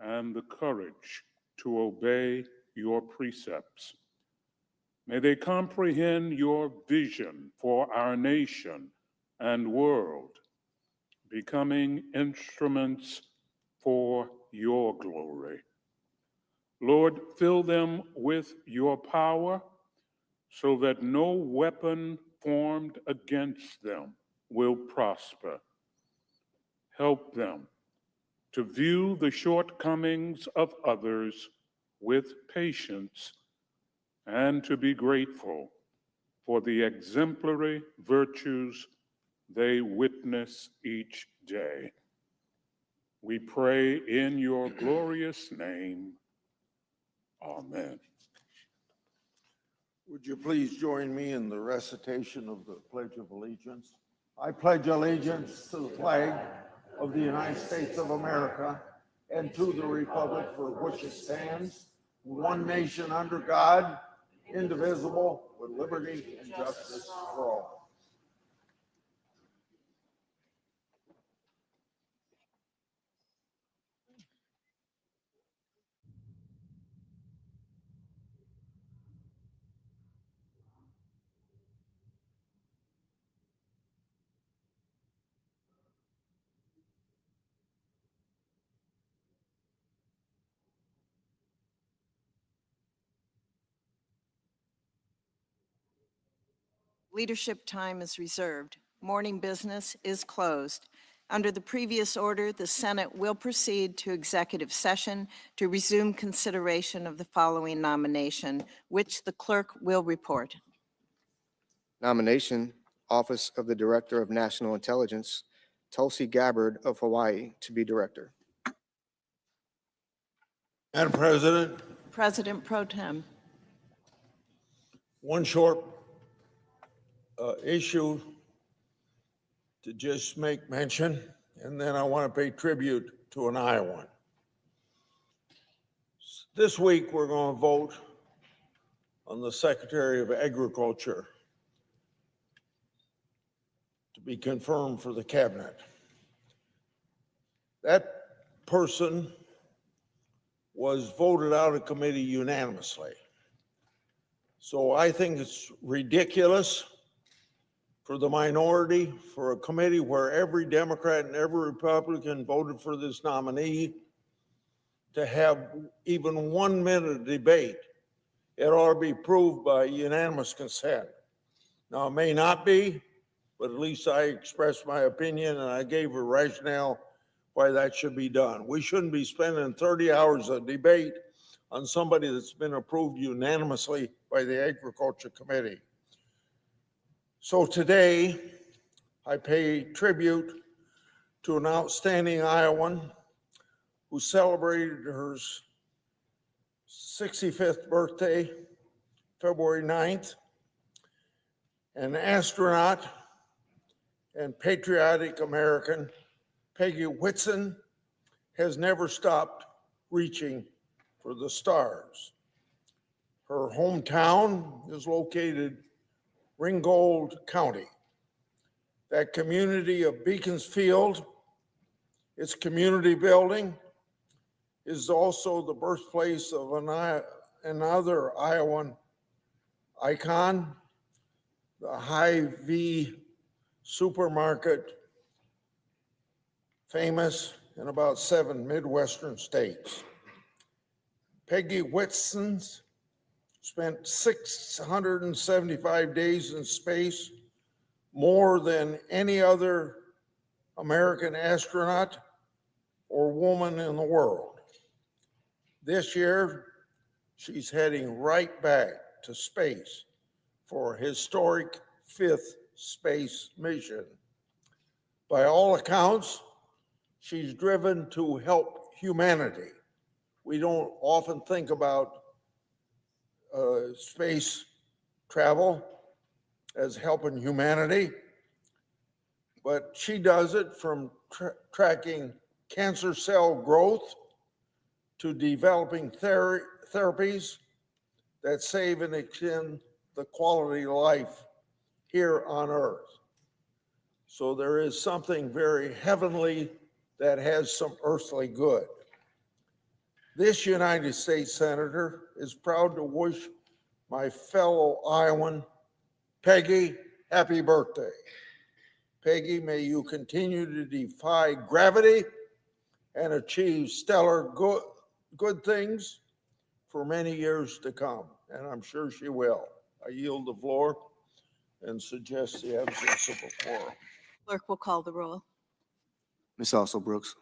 and the courage to obey your precepts. May they comprehend your vision for our nation and world, becoming instruments for your glory. Lord, fill them with your power so that no weapon formed against them will prosper. Help them to view the shortcomings of others with patience and to be grateful for the exemplary virtues they witness each day. We pray in your glorious name. Amen. Would you please join me in the recitation of the Pledge of Allegiance? I pledge allegiance to the flag of the United States of America and to the republic for which it stands, one nation under God, indivisible, with liberty and justice for all. Leadership time is reserved. Morning business is closed. Under the previous order, the Senate will proceed to executive session to resume consideration of the following nomination, which the clerk will report. Nomination, Office of the Director of National Intelligence, Tulsi Gabbard of Hawaii to be director. Madam President, President Pro Tem. one short issue to just make mention, and then I want to pay tribute to an Iowan. This week, we're going to vote on the Secretary of Agriculture to be confirmed for the cabinet. That person was voted out of committee unanimously. So I think it's ridiculous for the minority, for a committee where every Democrat and every Republican voted for this nominee, to have even 1 minute of debate. It ought to be proved by unanimous consent. Now, it may not be, but at least I expressed my opinion and I gave a rationale why that should be done. We shouldn't be spending 30 hours of debate on somebody that's been approved unanimously by the Agriculture Committee. So today, I pay tribute to an outstanding Iowan who celebrated her 65th birthday, February 9th, an astronaut and patriotic American. Peggy Whitson has never stopped reaching for the stars. Her hometown is located Ringgold County. That community of Beaconsfield, its community building, is also the birthplace of another Iowan icon, the Hy-Vee supermarket, famous in about 7 Midwestern states. Peggy Whitson's spent 675 days in space, more than any other American astronaut or woman in the world. This year, she's heading right back to space for a historic 5th space mission. By all accounts, she's driven to help humanity. We don't often think about space travel as helping humanity, but she does it from tracking cancer cell growth to developing therapies that save and extend the quality of life here on Earth. So there is something very heavenly that has some earthly good. This United States Senator is proud to wish my fellow Iowan, Peggy, happy birthday. Peggy, may you continue to defy gravity and achieve stellar good things for many years to come, and I'm sure she will. I yield the floor and suggest the absence of a quorum. Clerk will call the roll. Ms. Also Brooks,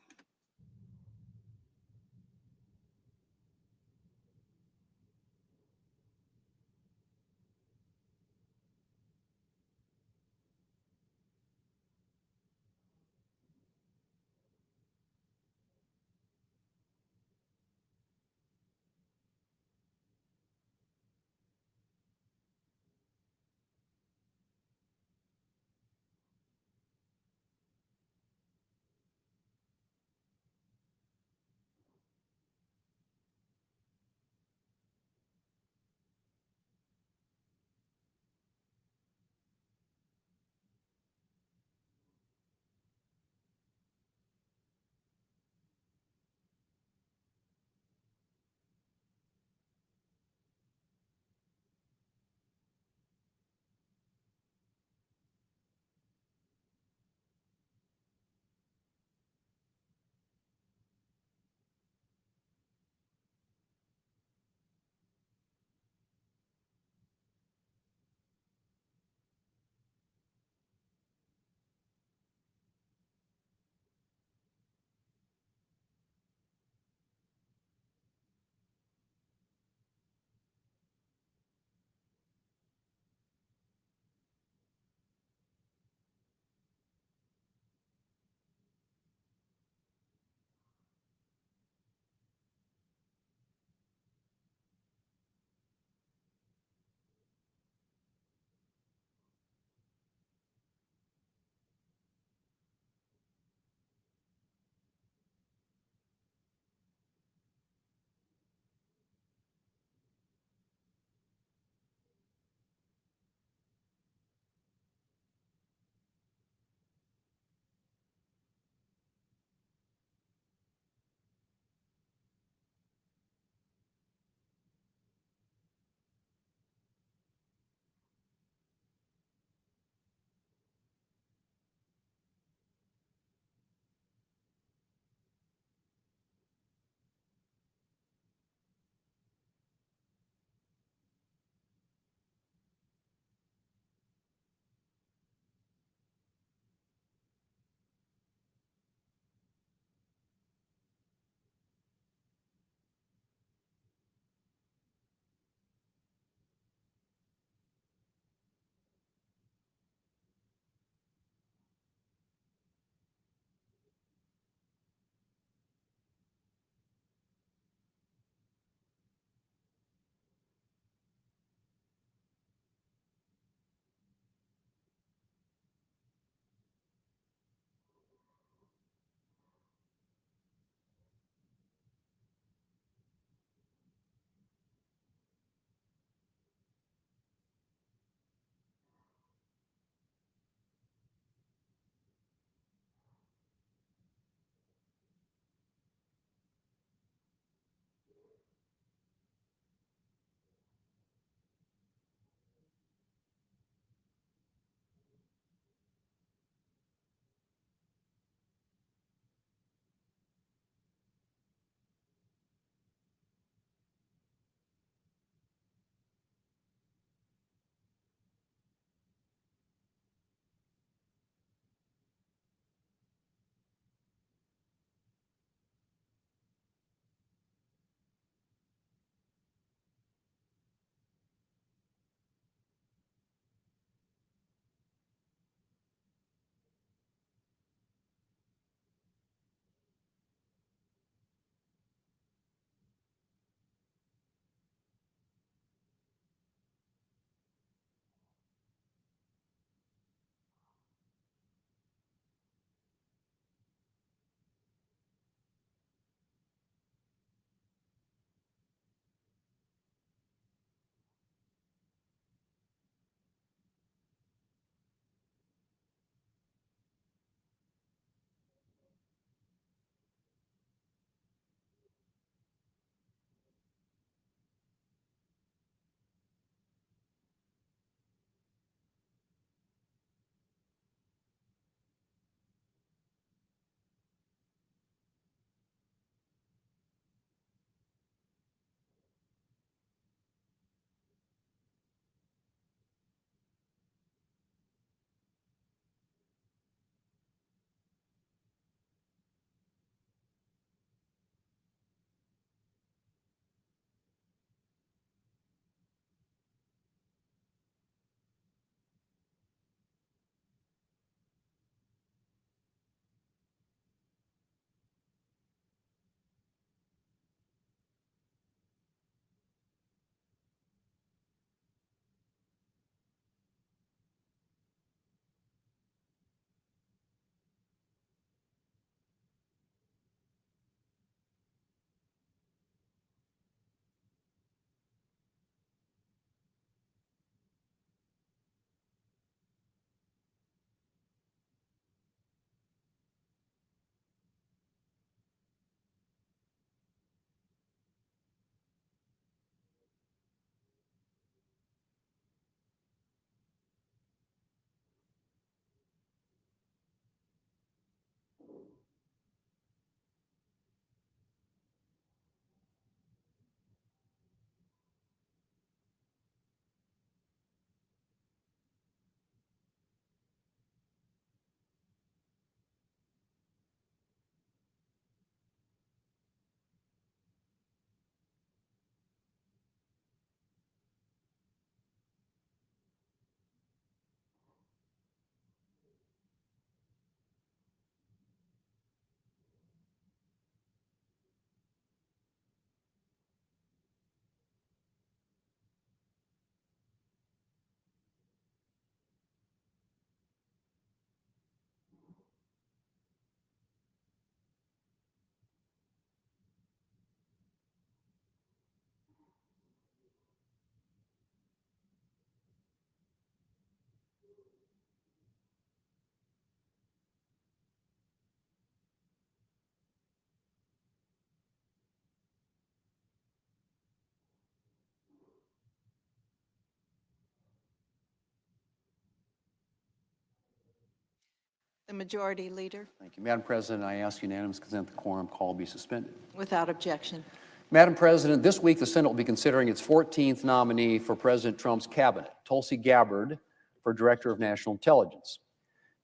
The Majority Leader, Thank you. Madam President, I ask unanimous consent the quorum call be suspended. without objection. Madam President, this week the Senate will be considering its 14th nominee for President Trump's cabinet, Tulsi Gabbard, for Director of National Intelligence.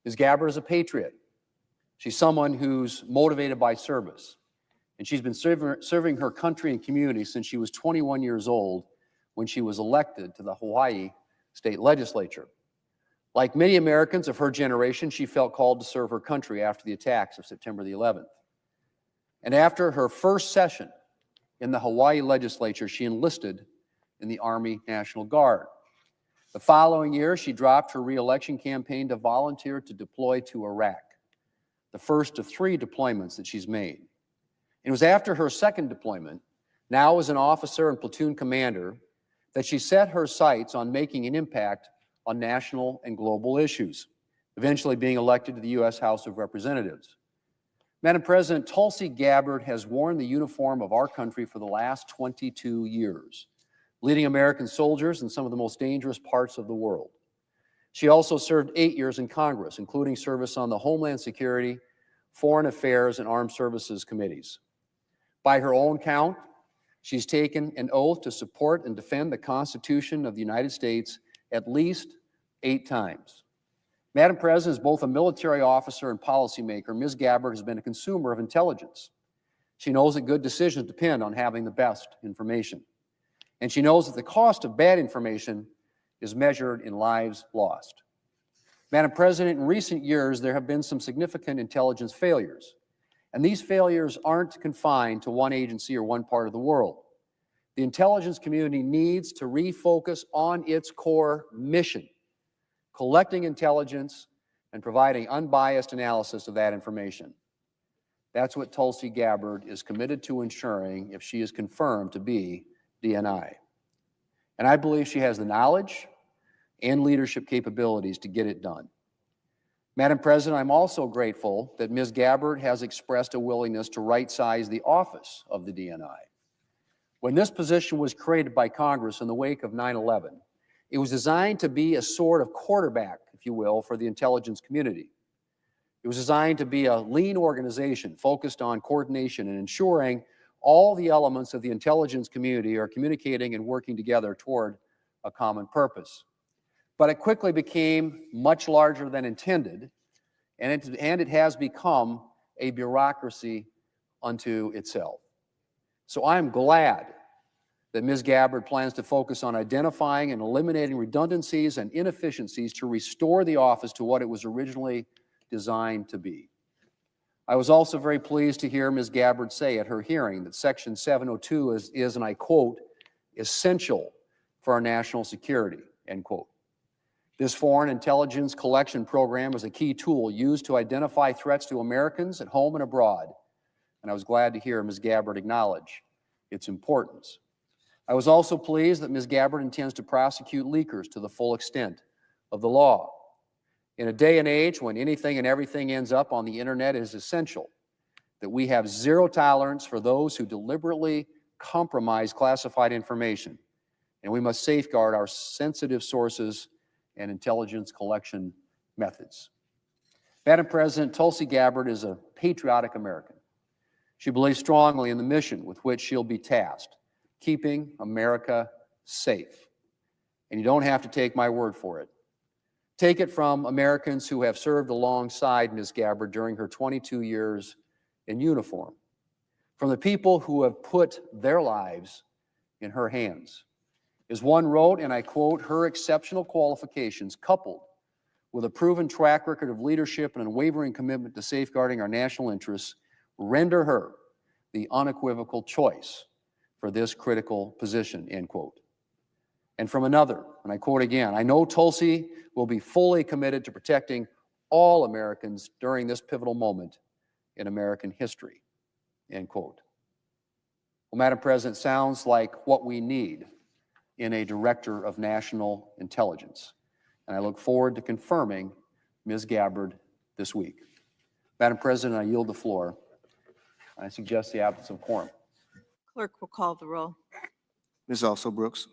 Ms. Gabbard is a patriot. She's someone who's motivated by service, and she's been serving her country and community since she was 21 years old when she was elected to the Hawaii state legislature. Like many Americans of her generation, she felt called to serve her country after the attacks of September the 11th. And after her first session in the Hawaii legislature, she enlisted in the Army National Guard. The following year, she dropped her re-election campaign to volunteer to deploy to Iraq, the first of 3 deployments that she's made. It was after her second deployment, now as an officer and platoon commander, that she set her sights on making an impact on national and global issues, eventually being elected to the U.S. House of Representatives. Madam President, Tulsi Gabbard has worn the uniform of our country for the last 22 years, leading American soldiers in some of the most dangerous parts of the world. She also served 8 years in Congress, including service on the Homeland Security, Foreign Affairs, and Armed Services Committees. By her own count, she's taken an oath to support and defend the Constitution of the United States at least 8 times. Madam President, as both a military officer and policymaker, Ms. Gabbard has been a consumer of intelligence. She knows that good decisions depend on having the best information. And she knows that the cost of bad information is measured in lives lost. Madam President, in recent years, there have been some significant intelligence failures. And these failures aren't confined to one agency or one part of the world. The intelligence community needs to refocus on its core mission, collecting intelligence and providing unbiased analysis of that information. That's what Tulsi Gabbard is committed to ensuring if she is confirmed to be DNI. And I believe she has the knowledge and leadership capabilities to get it done. Madam President, I'm also grateful that Ms. Gabbard has expressed a willingness to right-size the office of the DNI. When this position was created by Congress in the wake of 9/11, it was designed to be a sort of quarterback, if you will, for the intelligence community. It was designed to be a lean organization focused on coordination and ensuring all the elements of the intelligence community are communicating and working together toward a common purpose. But it quickly became much larger than intended, and it has become a bureaucracy unto itself. So I'm glad that Ms. Gabbard plans to focus on identifying and eliminating redundancies and inefficiencies to restore the office to what it was originally designed to be. I was also very pleased to hear Ms. Gabbard say at her hearing that Section 702 is, and I quote, essential for our national security, end quote. This foreign intelligence collection program is a key tool used to identify threats to Americans at home and abroad. And I was glad to hear Ms. Gabbard acknowledge its importance. I was also pleased that Ms. Gabbard intends to prosecute leakers to the full extent of the law. In a day and age when anything and everything ends up on the internet, it is essential that we have zero tolerance for those who deliberately compromise classified information, and we must safeguard our sensitive sources and intelligence collection methods. Madam President, Tulsi Gabbard is a patriotic American. She believes strongly in the mission with which she'll be tasked, keeping America safe. And you don't have to take my word for it. Take it from Americans who have served alongside Ms. Gabbard during her 22 years in uniform, from the people who have put their lives in her hands. As one wrote, and I quote, her exceptional qualifications coupled with a proven track record of leadership and unwavering commitment to safeguarding our national interests render her the unequivocal choice for this critical position, end quote. And from another, and I quote again, I know Tulsi will be fully committed to protecting all Americans during this pivotal moment in American history, end quote. Well, Madam President, sounds like what we need in a director of national intelligence. And I look forward to confirming Ms. Gabbard this week. Madam President, I yield the floor. I suggest the absence of quorum. Clerk will call the roll. Ms. Also Brooks,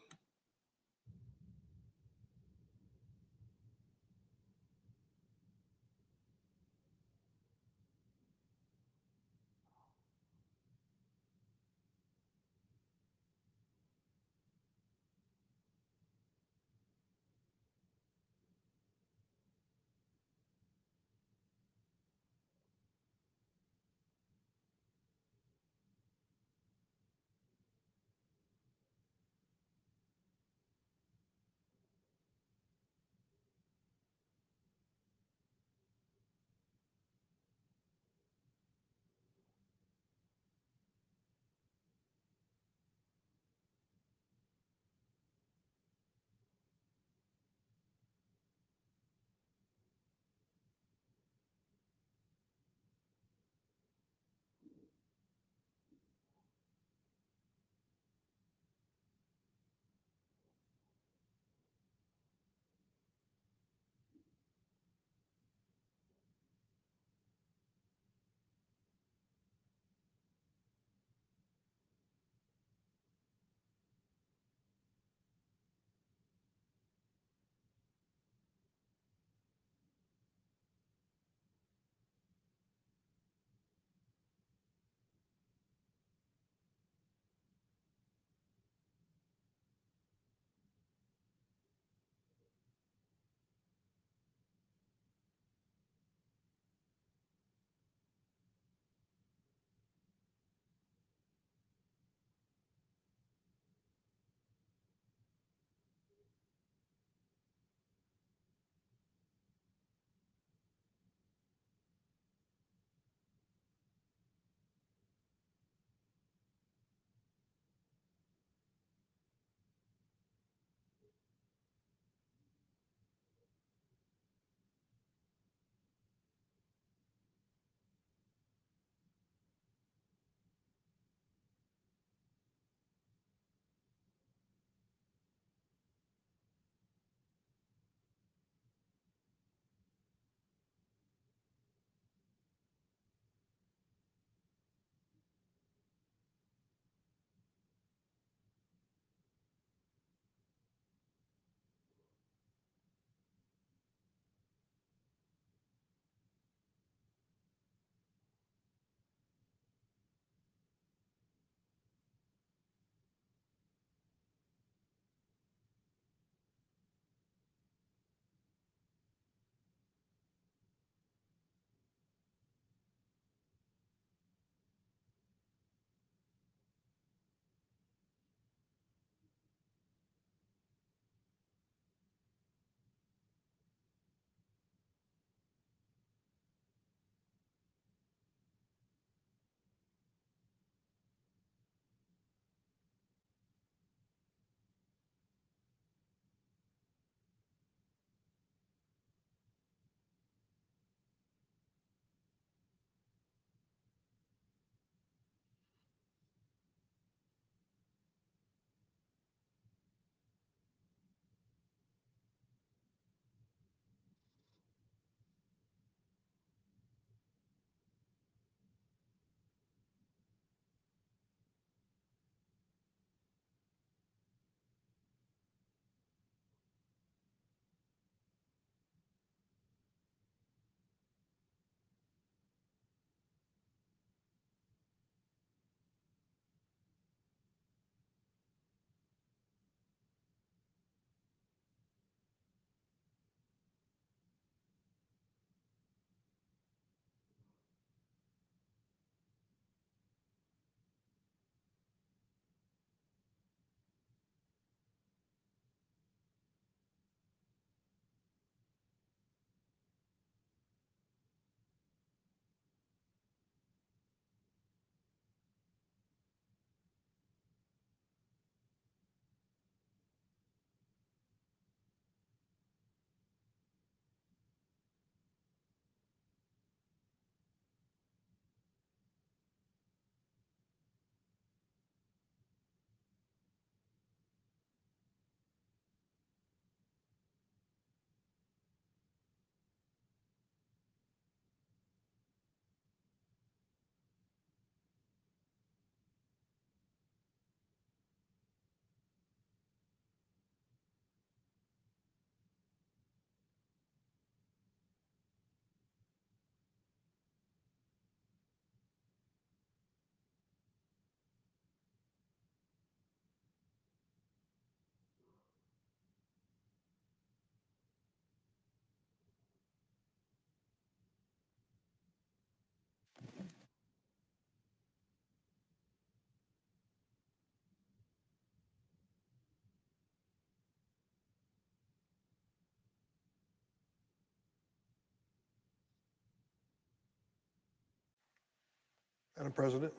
Madam President,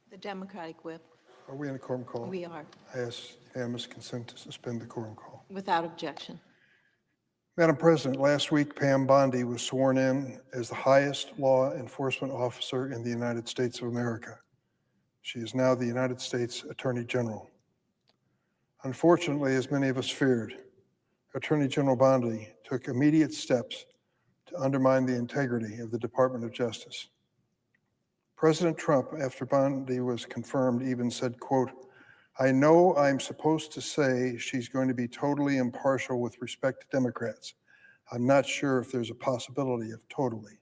The Democratic whip. are we in a quorum call? We are, I ask unanimous consent to suspend the quorum call. without objection. Madam President, last week Pam Bondi was sworn in as the highest law enforcement officer in the United States of America. She is now the United States Attorney General. Unfortunately, as many of us feared, Attorney General Bondi took immediate steps to undermine the integrity of the Department of Justice. President Trump, after Bondi was confirmed, even said, quote, "I know I'm supposed to say she's going to be totally impartial with respect to Democrats. I'm not sure if there's a possibility of totally,"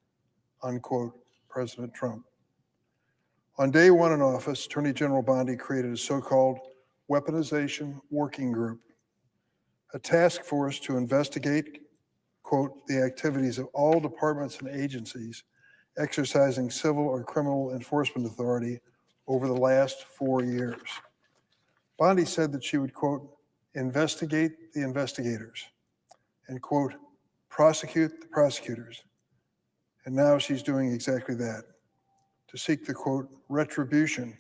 unquote, President Trump. On day one in office, Attorney General Bondi created a so-called weaponization working group, a task force to investigate, quote, "the activities of all departments and agencies exercising civil or criminal enforcement authority over the last 4 years." Bondi said that she would, quote, "investigate the investigators," and, quote, "prosecute the prosecutors." And now she's doing exactly that, to seek the, quote, "retribution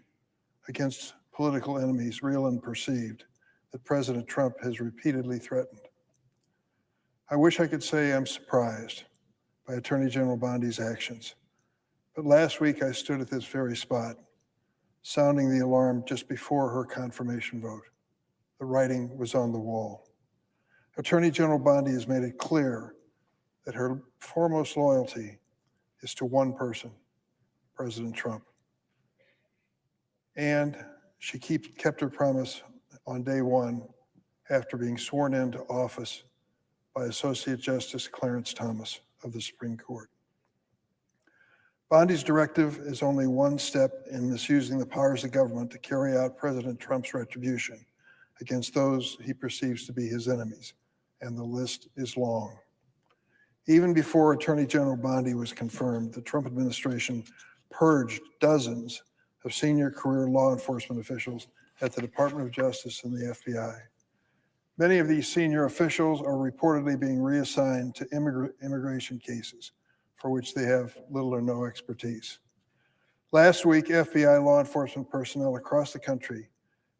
against political enemies, real and perceived, that President Trump has repeatedly threatened. I wish I could say I'm surprised by Attorney General Bondi's actions, but last week I stood at this very spot, sounding the alarm just before her confirmation vote. The writing was on the wall. Attorney General Bondi has made it clear that her foremost loyalty is to one person, President Trump. And she kept her promise on day one after being sworn into office by Associate Justice Clarence Thomas of the Supreme Court. Bondi's directive is only one step in misusing the powers of government to carry out President Trump's retribution against those he perceives to be his enemies, and the list is long. Even before Attorney General Bondi was confirmed, the Trump administration purged dozens of senior career law enforcement officials at the Department of Justice and the FBI. Many of these senior officials are reportedly being reassigned to immigration cases for which they have little or no expertise. Last week, FBI law enforcement personnel across the country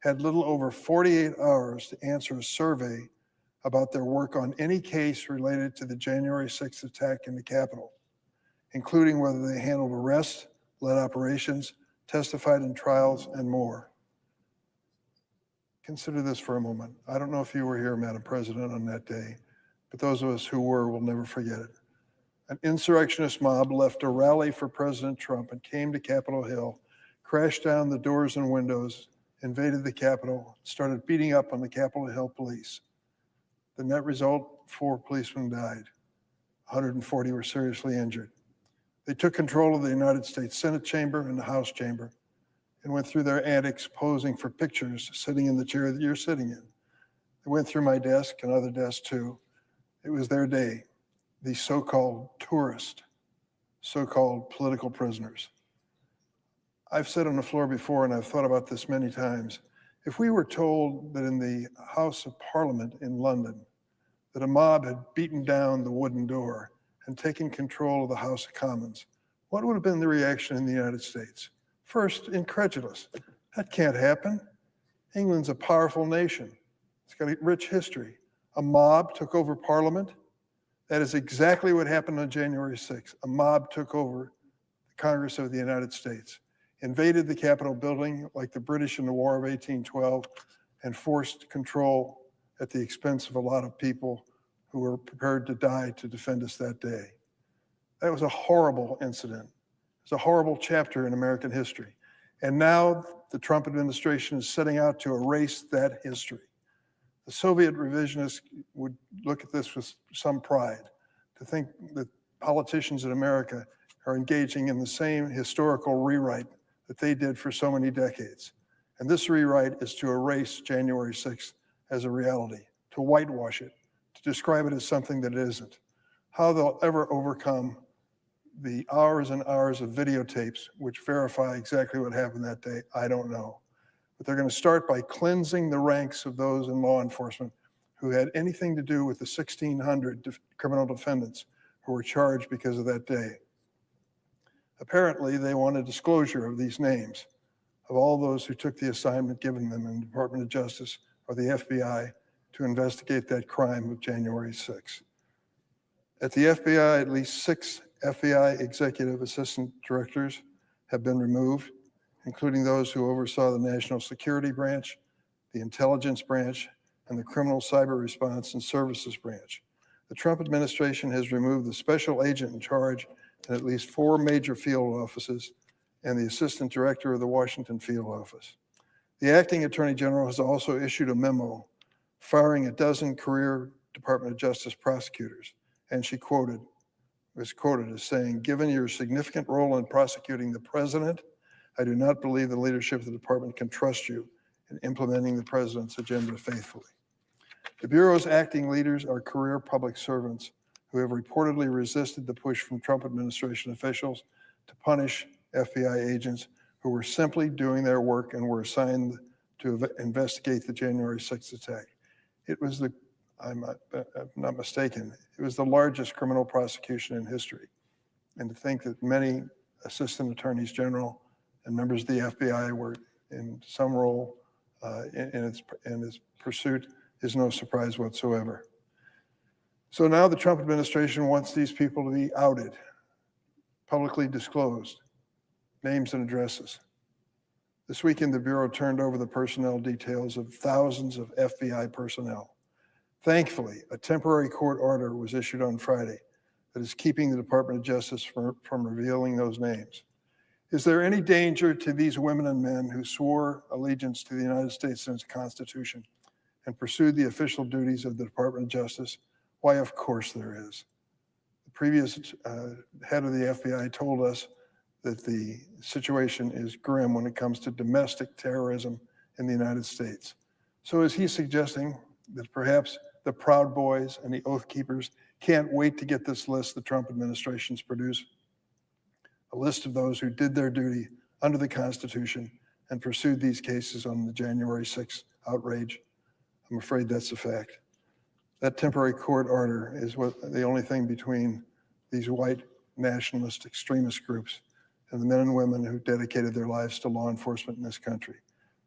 had little over 48 hours to answer a survey about their work on any case related to the January 6th attack in the Capitol, including whether they handled arrests, led operations, testified in trials, and more. Consider this for a moment. I don't know if you were here, Madam President, on that day, but those of us who were will never forget it. An insurrectionist mob left a rally for President Trump and came to Capitol Hill, crashed down the doors and windows, invaded the Capitol, started beating up on the Capitol Hill police. The net result, 4 policemen died. 140 were seriously injured. They took control of the United States Senate chamber and the House chamber and went through their antics posing for pictures sitting in the chair that you're sitting in. They went through my desk and other desks too. It was their day. These so-called tourists, so-called political prisoners. I've said on the floor before, and I've thought about this many times, if we were told that in the House of Parliament in London, that a mob had beaten down the wooden door and taken control of the House of Commons, what would have been the reaction in the United States? First, incredulous. That can't happen. England's a powerful nation. It's got a rich history. A mob took over Parliament. That is exactly what happened on January 6th. A mob took over the Congress of the United States, invaded the Capitol building like the British in the War of 1812, and forced control at the expense of a lot of people who were prepared to die to defend us that day. That was a horrible incident. It's a horrible chapter in American history. And now the Trump administration is setting out to erase that history. The Soviet revisionists would look at this with some pride, to think that politicians in America are engaging in the same historical rewrite that they did for so many decades. And this rewrite is to erase January 6th as a reality, to whitewash it, to describe it as something that it isn't. How they'll ever overcome the hours and hours of videotapes which verify exactly what happened that day, I don't know. But they're going to start by cleansing the ranks of those in law enforcement who had anything to do with the 1,600 criminal defendants who were charged because of that day. Apparently, they wanted disclosure of these names of all those who took the assignment given them in the Department of Justice or the FBI to investigate that crime of January 6. At the FBI, at least 6 FBI executive assistant directors have been removed, including those who oversaw the National Security Branch, the Intelligence Branch, and the Criminal Cyber Response and Services Branch. The Trump administration has removed the special agent in charge in at least 4 major field offices and the assistant director of the Washington field office. The acting attorney general has also issued a memo firing a dozen career Department of Justice prosecutors, and she was quoted as saying, "Given your significant role in prosecuting the president, I do not believe the leadership of the department can trust you in implementing the president's agenda faithfully." The Bureau's acting leaders are career public servants who have reportedly resisted the push from Trump administration officials to punish FBI agents who were simply doing their work and were assigned to investigate the January 6th attack. It was I'm not mistaken, it was the largest criminal prosecution in history. And to think that many assistant attorneys general and members of the FBI were in some role in its pursuit is no surprise whatsoever. So now the Trump administration wants these people to be outed, publicly disclosed, names and addresses. This weekend, the Bureau turned over the personnel details of thousands of FBI personnel. Thankfully, a temporary court order was issued on Friday that is keeping the Department of Justice from revealing those names. Is there any danger to these women and men who swore allegiance to the United States and its Constitution and pursued the official duties of the Department of Justice? Why, of course there is. The previous head of the FBI told us that the situation is grim when it comes to domestic terrorism in the United States. So is he suggesting that perhaps the Proud Boys and the Oath Keepers can't wait to get this list the Trump administration's produced? A list of those who did their duty under the Constitution and pursued these cases on the January 6th outrage. I'm afraid that's a fact. That temporary court order is the only thing between these white nationalist extremist groups and the men and women who dedicated their lives to law enforcement in this country.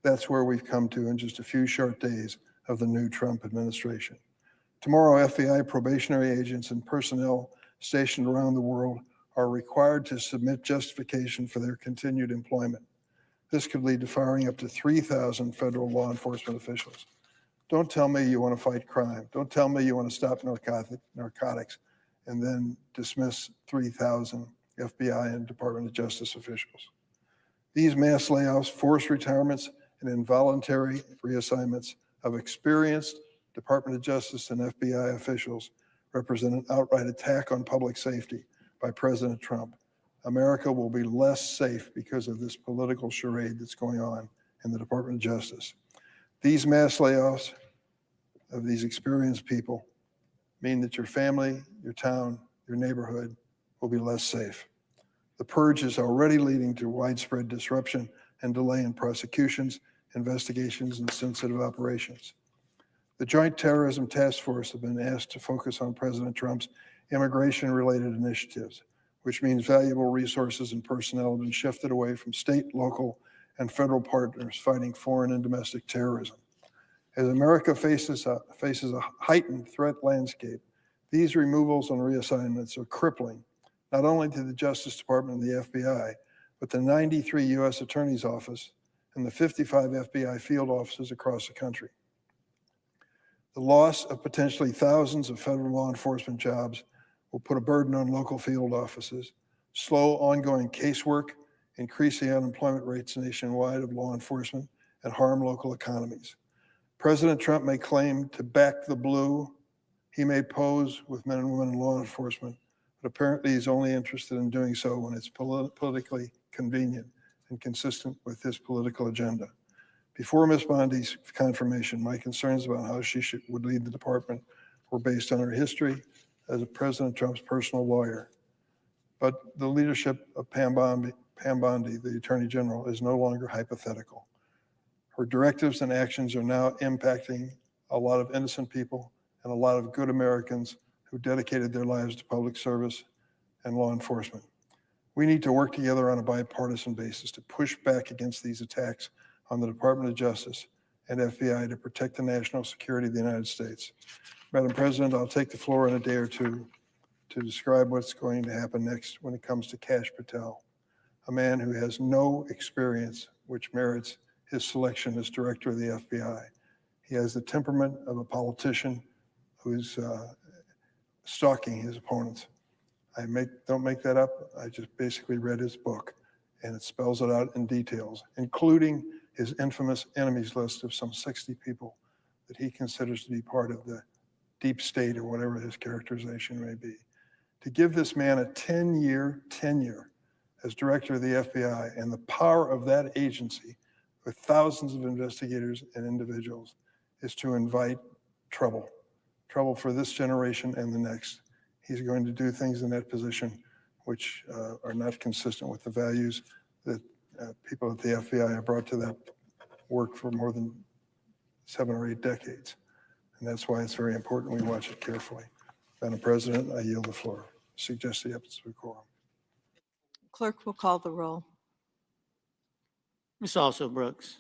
That's where we've come to in just a few short days of the new Trump administration. Tomorrow, FBI probationary agents and personnel stationed around the world are required to submit justification for their continued employment. This could lead to firing up to 3,000 federal law enforcement officials. Don't tell me you want to fight crime. Don't tell me you want to stop narcotics and then dismiss 3,000 FBI and Department of Justice officials. These mass layoffs, forced retirements, and involuntary reassignments of experienced Department of Justice and FBI officials represent an outright attack on public safety by President Trump. America will be less safe because of this political charade that's going on in the Department of Justice. These mass layoffs of these experienced people mean that your family, your town, your neighborhood will be less safe. The purge is already leading to widespread disruption and delay in prosecutions, investigations, and sensitive operations. The Joint Terrorism Task Force have been asked to focus on President Trump's immigration-related initiatives, which means valuable resources and personnel have been shifted away from state, local, and federal partners fighting foreign and domestic terrorism. As America faces a heightened threat landscape, these removals and reassignments are crippling, not only to the Justice Department and the FBI, but the 93 U.S. Attorney's Office and the 55 FBI field offices across the country. The loss of potentially thousands of federal law enforcement jobs will put a burden on local field offices, slow ongoing casework, increase the unemployment rates nationwide of law enforcement, and harm local economies. President Trump may claim to back the blue. He may pose with men and women in law enforcement, but apparently he's only interested in doing so when it's politically convenient and consistent with his political agenda. Before Ms. Bondi's confirmation, my concerns about how she would lead the department were based on her history as President Trump's personal lawyer. But the leadership of Pam Bondi, the Attorney General, is no longer hypothetical. Her directives and actions are now impacting a lot of innocent people and a lot of good Americans who dedicated their lives to public service and law enforcement. We need to work together on a bipartisan basis to push back against these attacks on the Department of Justice and FBI to protect the national security of the United States. Madam President, I'll take the floor in a day or two to describe what's going to happen next when it comes to Kash Patel, a man who has no experience which merits his selection as director of the FBI. He has the temperament of a politician who's stalking his opponents. Don't make that up. I just basically read his book, and it spells it out in details, including his infamous enemies list of some 60 people that he considers to be part of the deep state or whatever his characterization may be. To give this man a 10-year tenure as director of the FBI and the power of that agency with thousands of investigators and individuals is to invite trouble for this generation and the next. He's going to do things in that position which are not consistent with the values that people at the FBI have brought to that work for more than 7 or 8 decades. And that's why it's very important we watch it carefully. Madam President, I yield the floor. Suggest the absence of quorum. Clerk will call the roll. Ms. Also Brooks.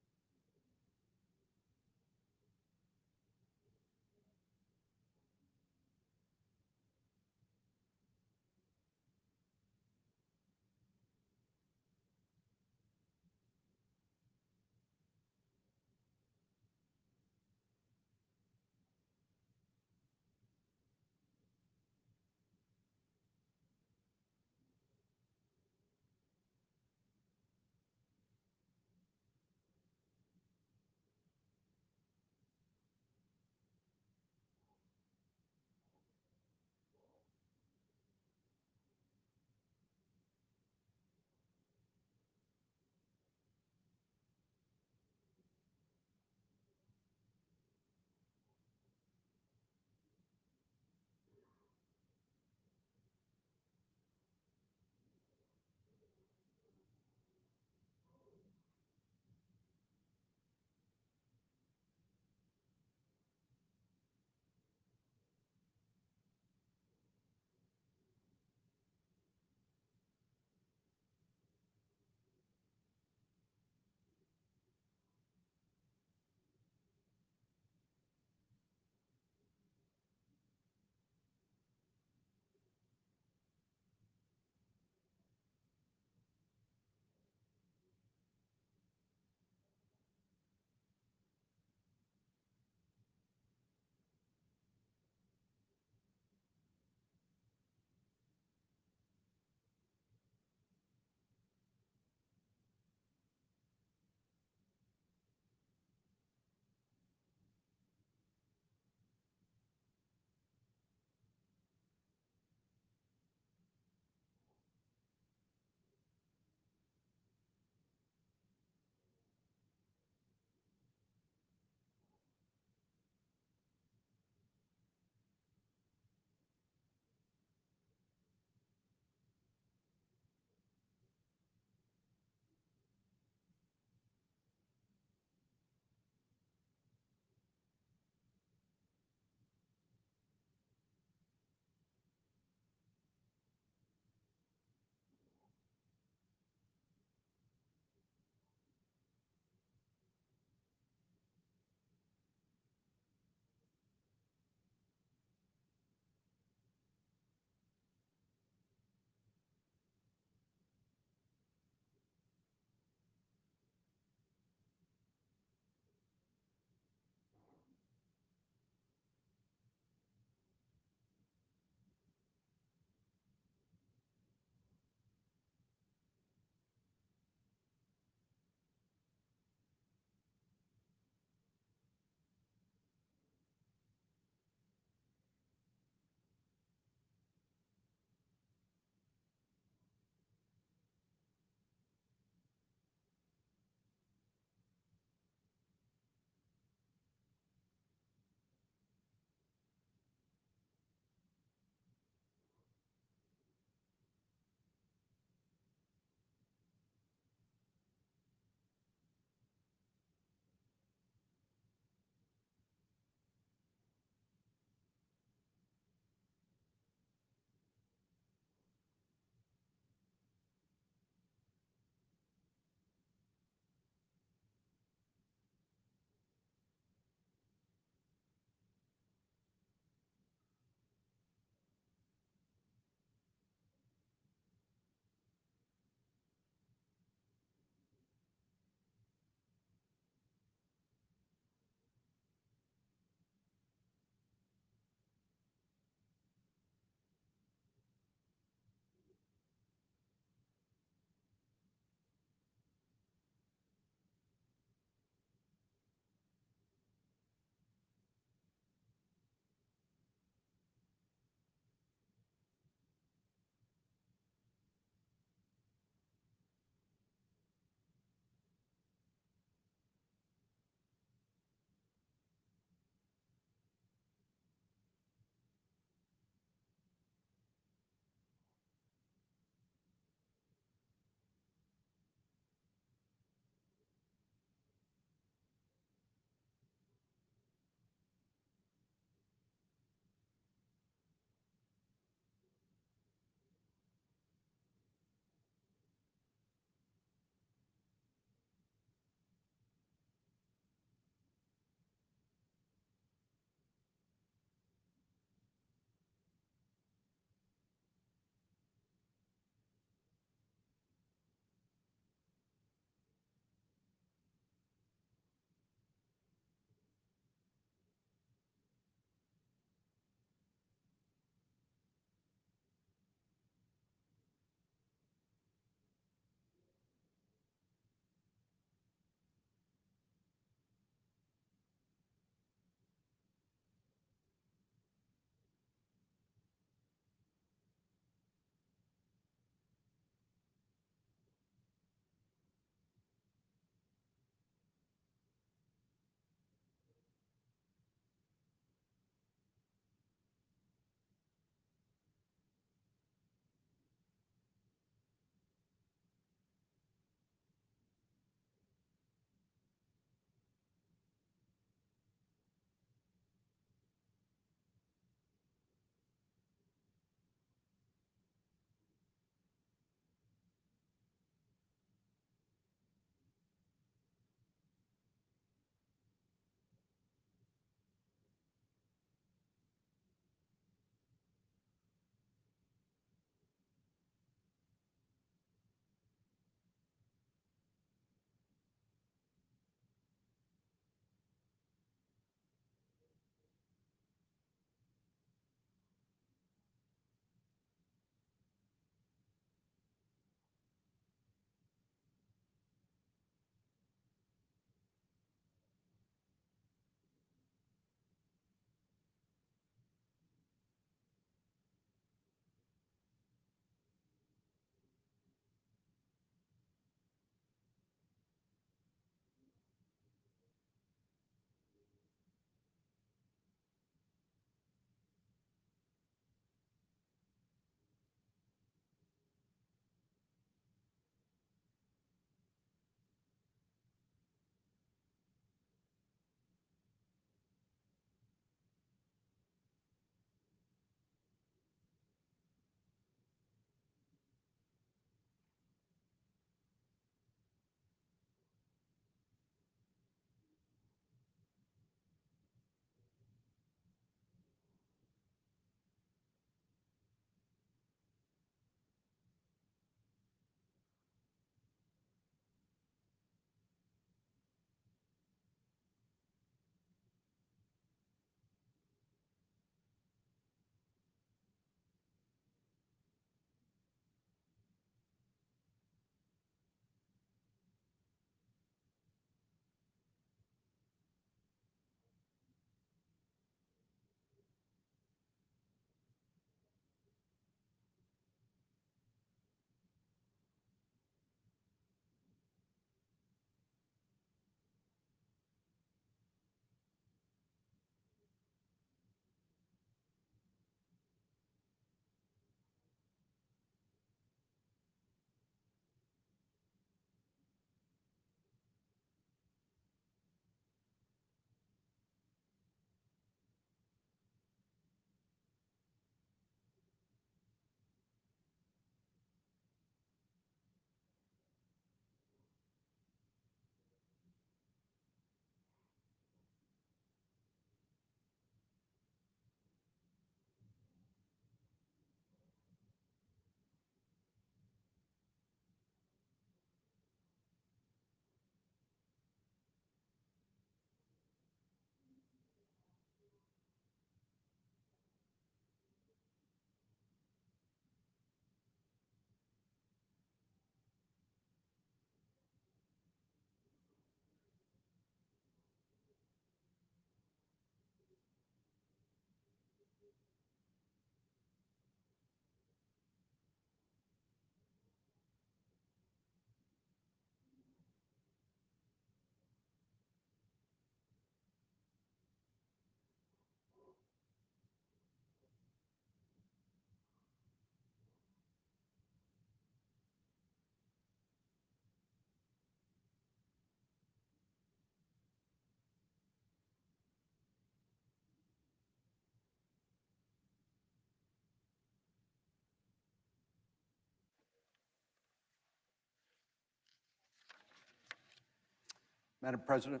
Madam President.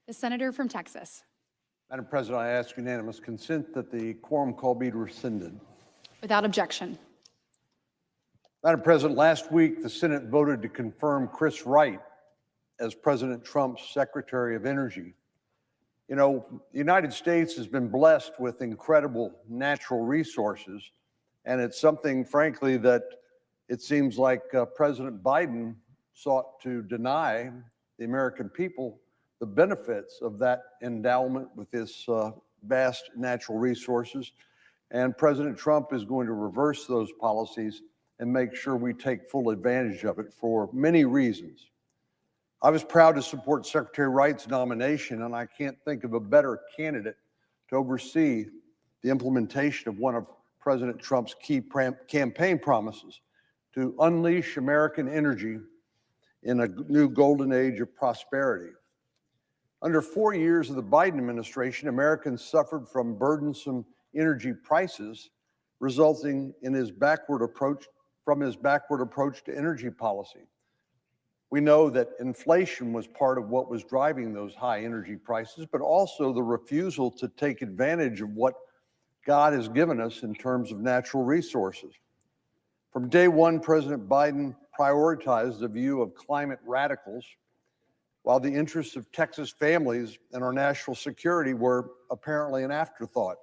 The senator from Texas. Madam President, I ask unanimous consent that the quorum call be rescinded. Without objection. Madam President, last week the Senate voted to confirm Chris Wright as President Trump's Secretary of Energy. You know, the United States has been blessed with incredible natural resources, and it's something, frankly, that it seems like President Biden sought to deny the American people the benefits of that endowment with this vast natural resources. And President Trump is going to reverse those policies and make sure we take full advantage of it for many reasons. I was proud to support Secretary Wright's nomination, and I can't think of a better candidate to oversee the implementation of one of President Trump's key campaign promises to unleash American energy in a new golden age of prosperity. Under 4 years of the Biden administration, Americans suffered from burdensome energy prices, resulting in his backward approach to energy policy. We know that inflation was part of what was driving those high energy prices, but also the refusal to take advantage of what God has given us in terms of natural resources. From day one, President Biden prioritized the view of climate radicals, while the interests of Texas families and our national security were apparently an afterthought.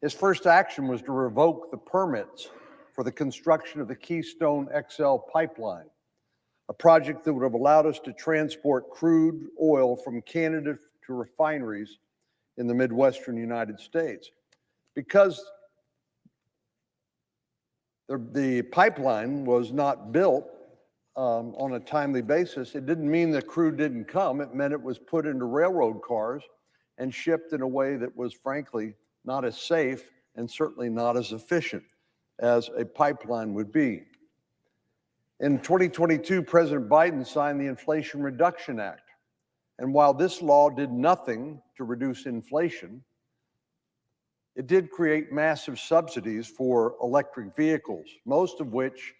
His first action was to revoke the permits for the construction of the Keystone XL pipeline, a project that would have allowed us to transport crude oil from Canada to refineries in the Midwestern United States. Because the pipeline was not built on a timely basis, it didn't mean the crude didn't come. It meant it was put into railroad cars and shipped in a way that was frankly not as safe and certainly not as efficient as a pipeline would be. In 2022, President Biden signed the Inflation Reduction Act. And while this law did nothing to reduce inflation, it did create massive subsidies for electric vehicles, most of which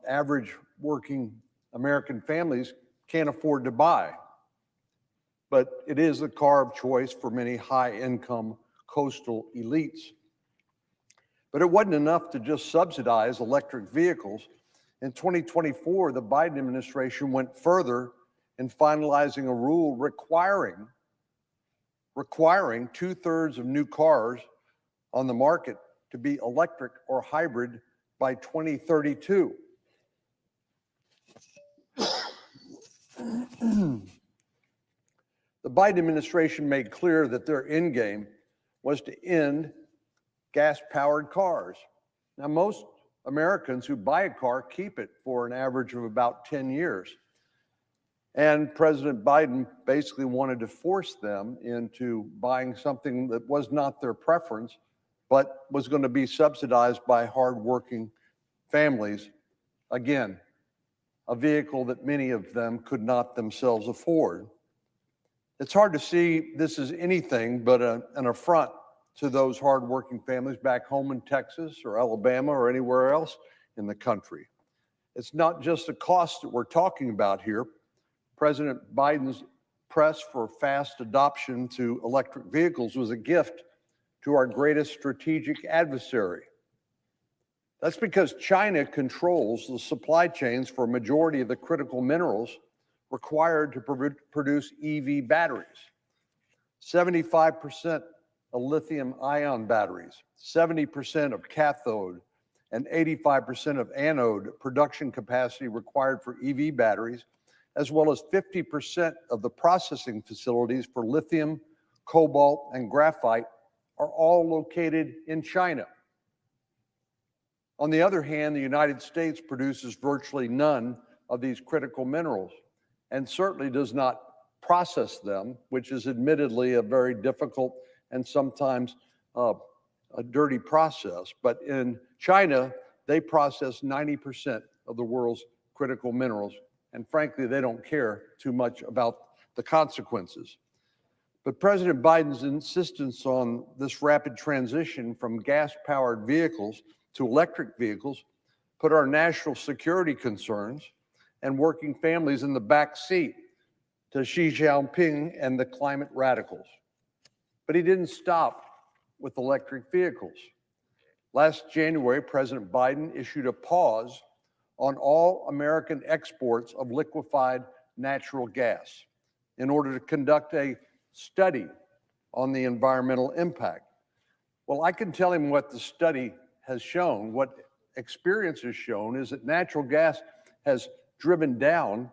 average working American families can't afford to buy. But it is the car of choice for many high-income coastal elites. But it wasn't enough to just subsidize electric vehicles. In 2024, the Biden administration went further in finalizing a rule requiring 2/3 of new cars on the market to be electric or hybrid by 2032. The Biden administration made clear that their end game was to end gas-powered cars. Now, most Americans who buy a car keep it for an average of about 10 years. And President Biden basically wanted to force them into buying something that was not their preference, but was going to be subsidized by hardworking families. Again, a vehicle that many of them could not themselves afford. It's hard to see this as anything but an affront to those hardworking families back home in Texas or Alabama or anywhere else in the country. It's not just the cost that we're talking about here. President Biden's press for fast adoption to electric vehicles was a gift to our greatest strategic adversary. That's because China controls the supply chains for a majority of the critical minerals required to produce EV batteries. 75% of lithium-ion batteries, 70% of cathode, and 85% of anode production capacity required for EV batteries, as well as 50% of the processing facilities for lithium, cobalt, and graphite are all located in China. On the other hand, the United States produces virtually none of these critical minerals and certainly does not process them, which is admittedly a very difficult and sometimes a dirty process. But in China, they process 90% of the world's critical minerals. And frankly, they don't care too much about the consequences. But President Biden's insistence on this rapid transition from gas-powered vehicles to electric vehicles put our national security concerns and working families in the back seat to Xi Jinping and the climate radicals. But he didn't stop with electric vehicles. Last January, President Biden issued a pause on all American exports of liquefied natural gas in order to conduct a study on the environmental impact. Well, I can tell him what the study has shown. What experience has shown is that natural gas has driven down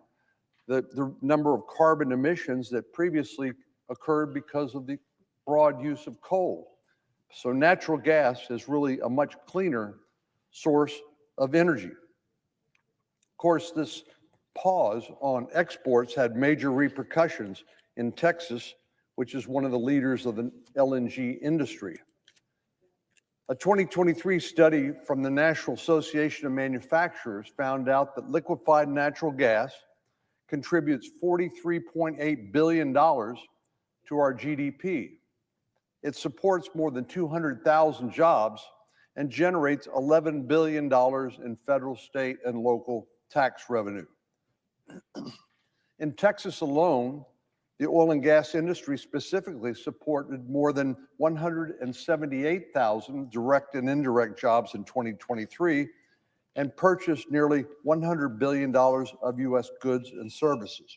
the number of carbon emissions that previously occurred because of the broad use of coal. So natural gas is really a much cleaner source of energy. Of course, this pause on exports had major repercussions in Texas, which is one of the leaders of the LNG industry. A 2023 study from the National Association of Manufacturers found out that liquefied natural gas contributes $43.8 billion to our GDP. It supports more than 200,000 jobs and generates $11 billion in federal, state, and local tax revenue. In Texas alone, the oil and gas industry specifically supported more than 178,000 direct and indirect jobs in 2023 and purchased nearly $100 billion of U.S. goods and services.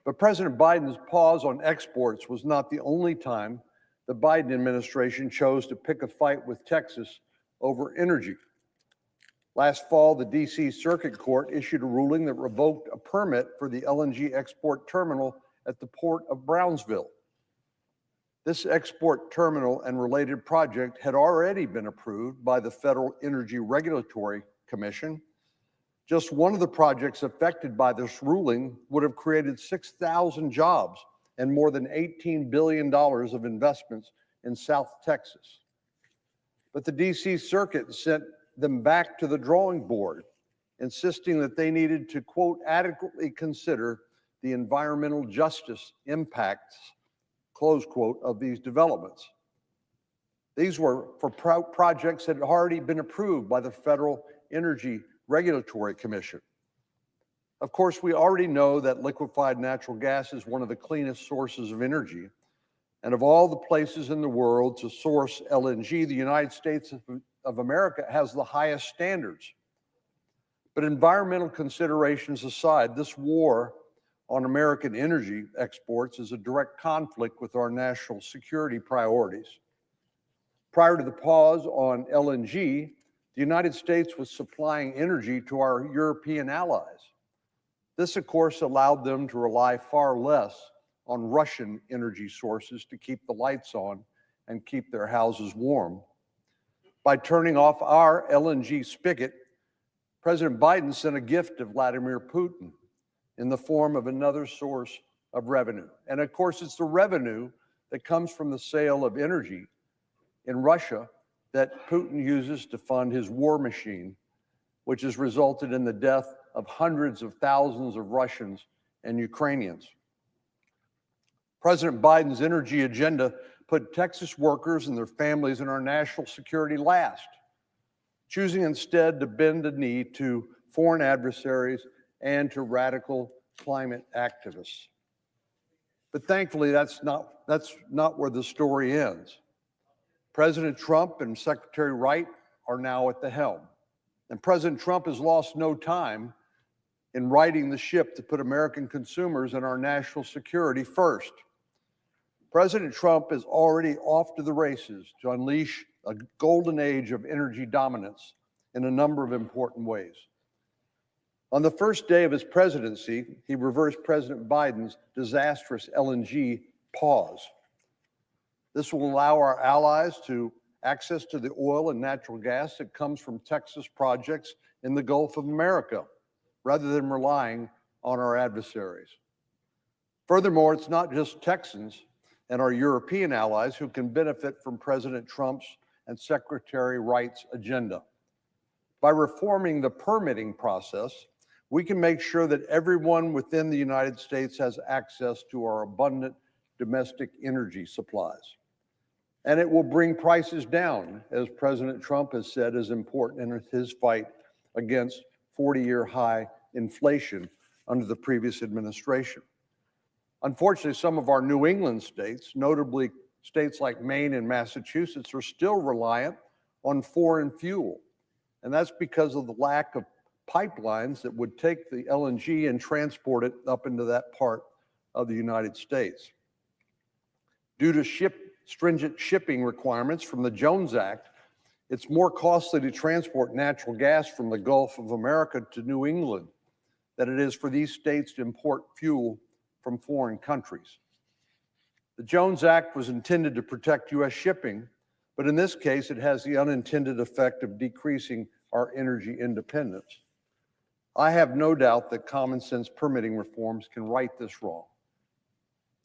But President Biden's pause on exports was not the only time the Biden administration chose to pick a fight with Texas over energy. Last fall, the D.C. Circuit Court issued a ruling that revoked a permit for the LNG export terminal at the port of Brownsville. This export terminal and related project had already been approved by the Federal Energy Regulatory Commission. Just one of the projects affected by this ruling would have created 6,000 jobs and more than $18 billion of investments in South Texas. But the D.C. Circuit sent them back to the drawing board, insisting that they needed to, quote, adequately consider the environmental justice impacts, close quote, of these developments. These were for projects that had already been approved by the Federal Energy Regulatory Commission. Of course, we already know that liquefied natural gas is one of the cleanest sources of energy. And of all the places in the world to source LNG, the United States of America has the highest standards. But environmental considerations aside, this war on American energy exports is a direct conflict with our national security priorities. Prior to the pause on LNG, the United States was supplying energy to our European allies. This, of course, allowed them to rely far less on Russian energy sources to keep the lights on and keep their houses warm. By turning off our LNG spigot, President Biden sent a gift to Vladimir Putin in the form of another source of revenue. And of course, it's the revenue that comes from the sale of energy in Russia that Putin uses to fund his war machine, which has resulted in the death of hundreds of thousands of Russians and Ukrainians. President Biden's energy agenda put Texas workers and their families and our national security last, choosing instead to bend the knee to foreign adversaries and to radical climate activists. But thankfully, that's not where the story ends. President Trump and Secretary Wright are now at the helm. And President Trump has lost no time in righting the ship to put American consumers and our national security first. President Trump is already off to the races to unleash a golden age of energy dominance in a number of important ways. On the first day of his presidency, he reversed President Biden's disastrous LNG pause. This will allow our allies to access to the oil and natural gas that comes from Texas projects in the Gulf of America, rather than relying on our adversaries. Furthermore, it's not just Texans and our European allies who can benefit from President Trump's and Secretary Wright's agenda. By reforming the permitting process, we can make sure that everyone within the United States has access to our abundant domestic energy supplies. And it will bring prices down, as President Trump has said is important in his fight against 40-year high inflation under the previous administration. Unfortunately, some of our New England states, notably states like Maine and Massachusetts, are still reliant on foreign fuel. And that's because of the lack of pipelines that would take the LNG and transport it up into that part of the United States. Due to stringent shipping requirements from the Jones Act, it's more costly to transport natural gas from the Gulf of America to New England than it is for these states to import fuel from foreign countries. The Jones Act was intended to protect U.S. shipping, but in this case, it has the unintended effect of decreasing our energy independence. I have no doubt that common sense permitting reforms can right this wrong.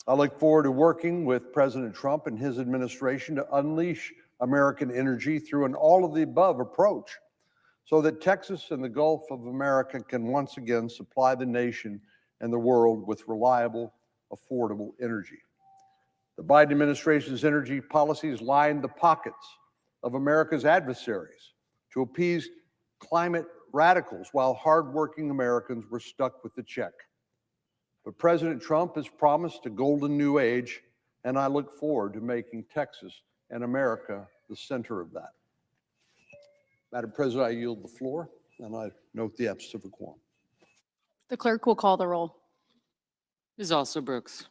I look forward to working with President Trump and his administration to unleash American energy through an all-of-the-above approach so that Texas and the Gulf of America can once again supply the nation and the world with reliable, affordable energy. The Biden administration's energy policies lined the pockets of America's adversaries to appease climate radicals while hardworking Americans were stuck with the check. But President Trump has promised a golden new age, and I look forward to making Texas and America the center of that. Madam President, I yield the floor, and I note the absence of a quorum. The clerk will call the roll. Ms. Alsobrooks.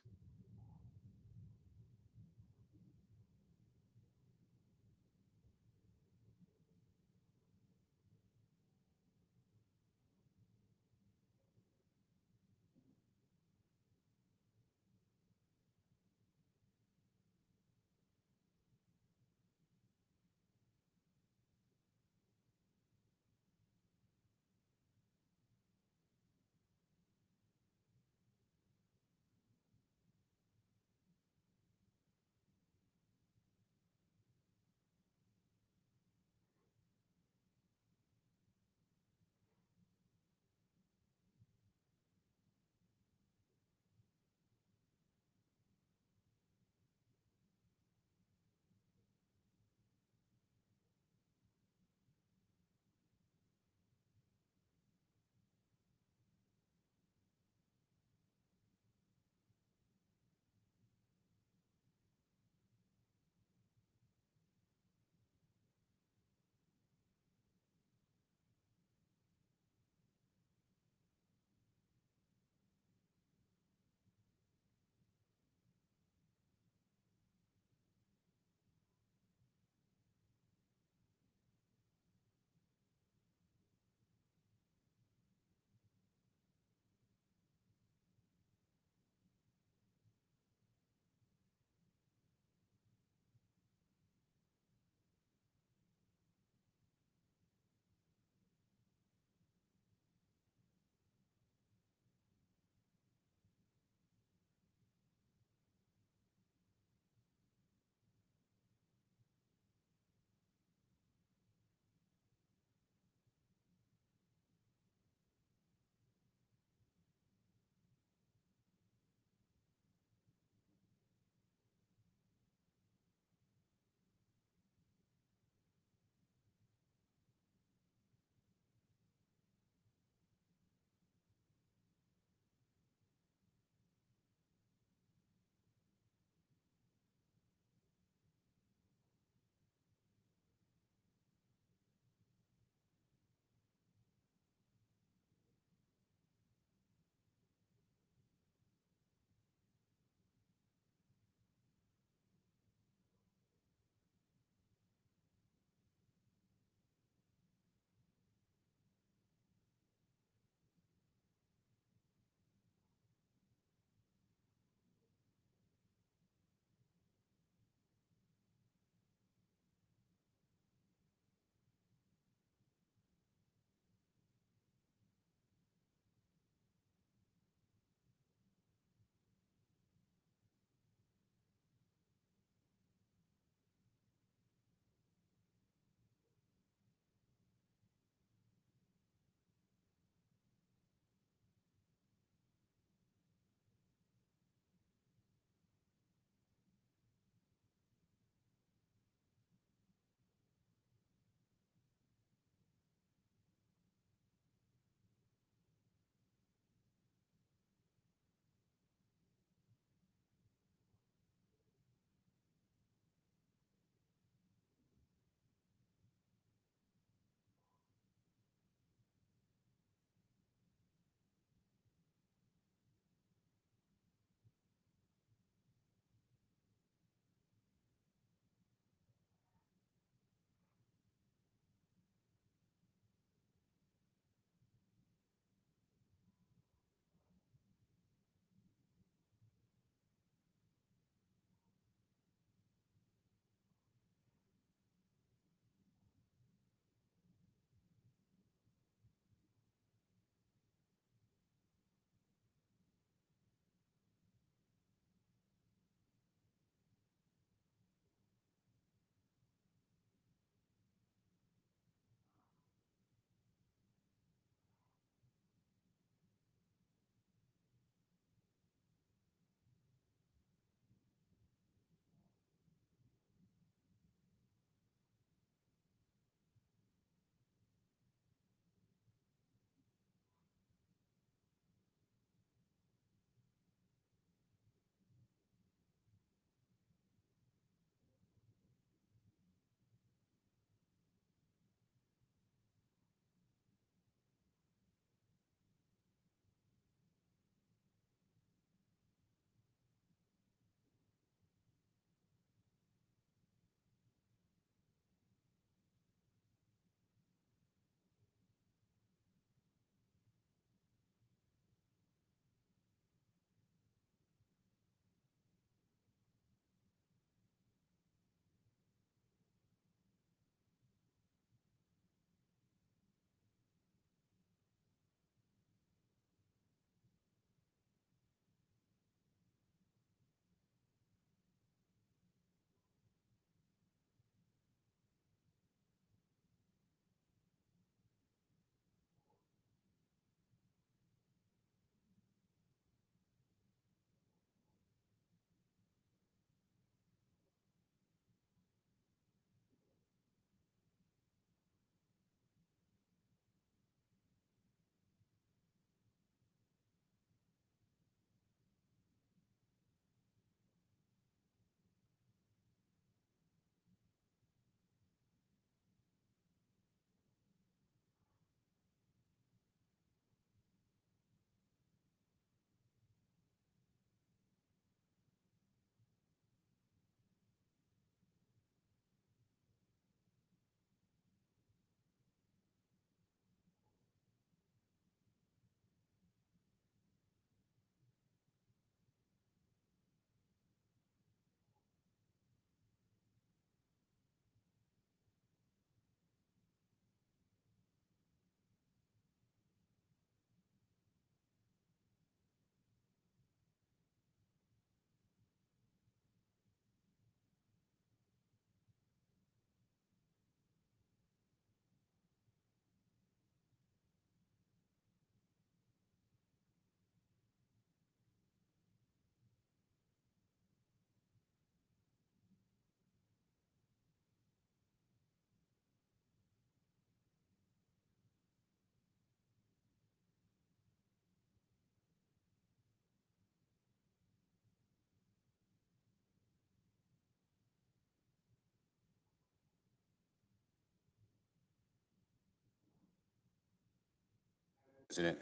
President,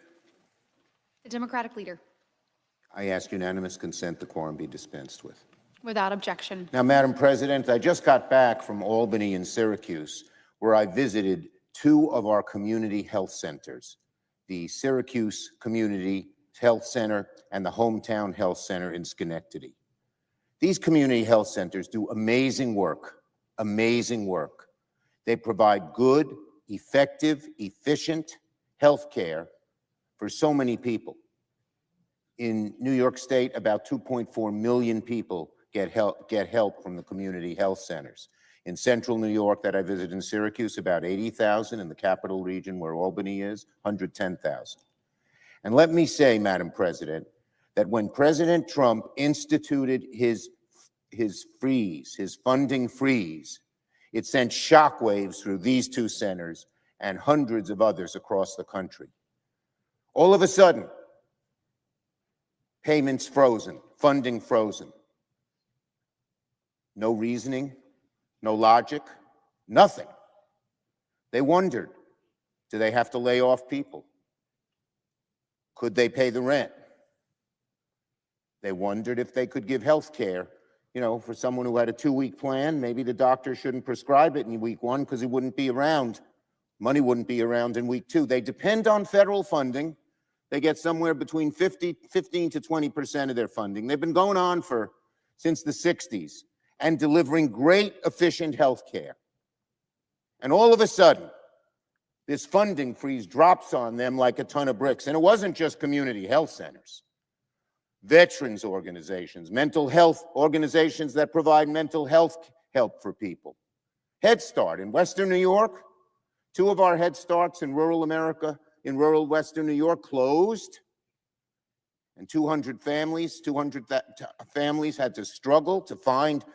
The Democratic Leader. I ask unanimous consent the quorum be dispensed with. Without objection. Now, Madam President, I just got back from Albany and Syracuse, where I visited two of our community health centers, the Syracuse Community Health Center and the Hometown Health Center in Schenectady. These community health centers do amazing work, amazing work. They provide good, effective, efficient health care for so many people. In New York State, about 2.4 million people get help from the community health centers. In central New York that I visited in Syracuse, about 80,000. In the capital region where Albany is, 110,000. And let me say, Madam President, that when President Trump instituted his freeze, his funding freeze, it sent shockwaves through these two centers and hundreds of others across the country. All of a sudden, payments frozen, funding frozen. No reasoning, no logic, nothing. They wondered, do they have to lay off people? Could they pay the rent? They wondered if they could give health care, for someone who had a 2-week plan. Maybe the doctor shouldn't prescribe it in week 1 because he wouldn't be around. Money wouldn't be around in week 2. They depend on federal funding. They get somewhere between 15 to 20% of their funding. They've been going on since the 60s and delivering great, efficient health care. And all of a sudden, this funding freeze drops on them like a ton of bricks. And it wasn't just community health centers. Veterans organizations, mental health organizations that provide mental health help for people. Head Start in Western New York, 2 of our Head Starts in rural America, in rural Western New York, closed. And 200 families had to struggle to find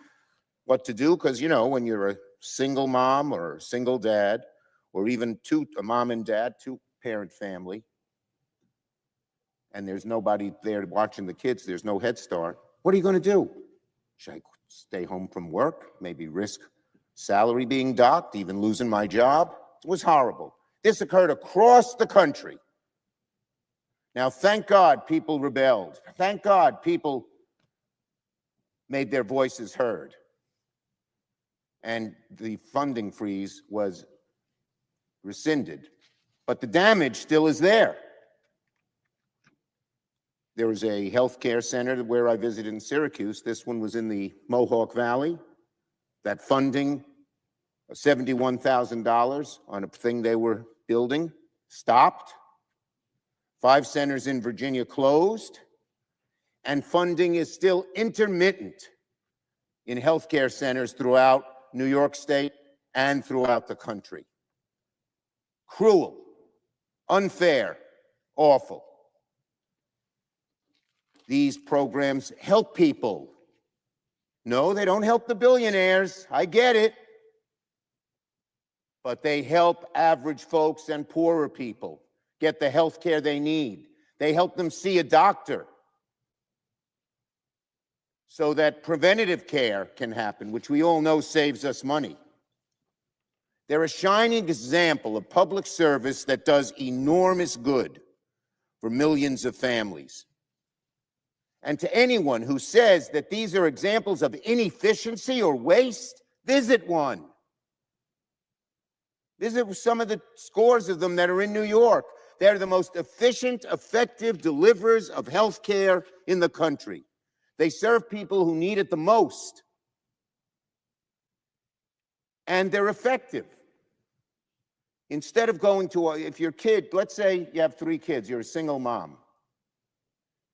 what to do because, when you're a single mom or a single dad, or even a mom and dad, 2-parent family, and there's nobody there watching the kids, there's no Head Start, what are you going to do? Should I stay home from work, maybe risk salary being docked, even losing my job? It was horrible. This occurred across the country. Now, thank God people rebelled. Thank God people made their voices heard. And the funding freeze was rescinded. But the damage still is there. There was a healthcare center where I visited in Syracuse. This one was in the Mohawk Valley. That funding, $71,000 on a thing they were building, stopped. 5 centers in Virginia closed. And funding is still intermittent in healthcare centers throughout New York State and throughout the country. Cruel, unfair, awful. These programs help people. No, they don't help the billionaires. I get it. But they help average folks and poorer people get the health care they need. They help them see a doctor so that preventative care can happen, which we all know saves us money. They're a shining example of public service that does enormous good for millions of families. And to anyone who says that these are examples of inefficiency or waste, visit one. Visit some of the scores of them that are in New York. They're the most efficient, effective deliverers of health care in the country. They serve people who need it the most. And they're effective. Instead of going to, if your kid, let's say you have 3 kids, you're a single mom,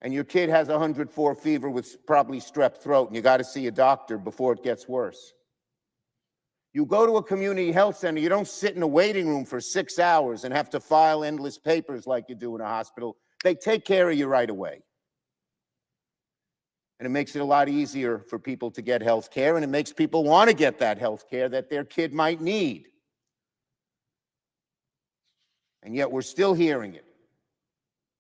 and your kid has 104 fever with probably strep throat, and you got to see a doctor before it gets worse. You go to a community health center, you don't sit in a waiting room for 6 hours and have to file endless papers like you do in a hospital. They take care of you right away. And it makes it a lot easier for people to get health care, and it makes people want to get that health care that their kid might need. And yet we're still hearing it.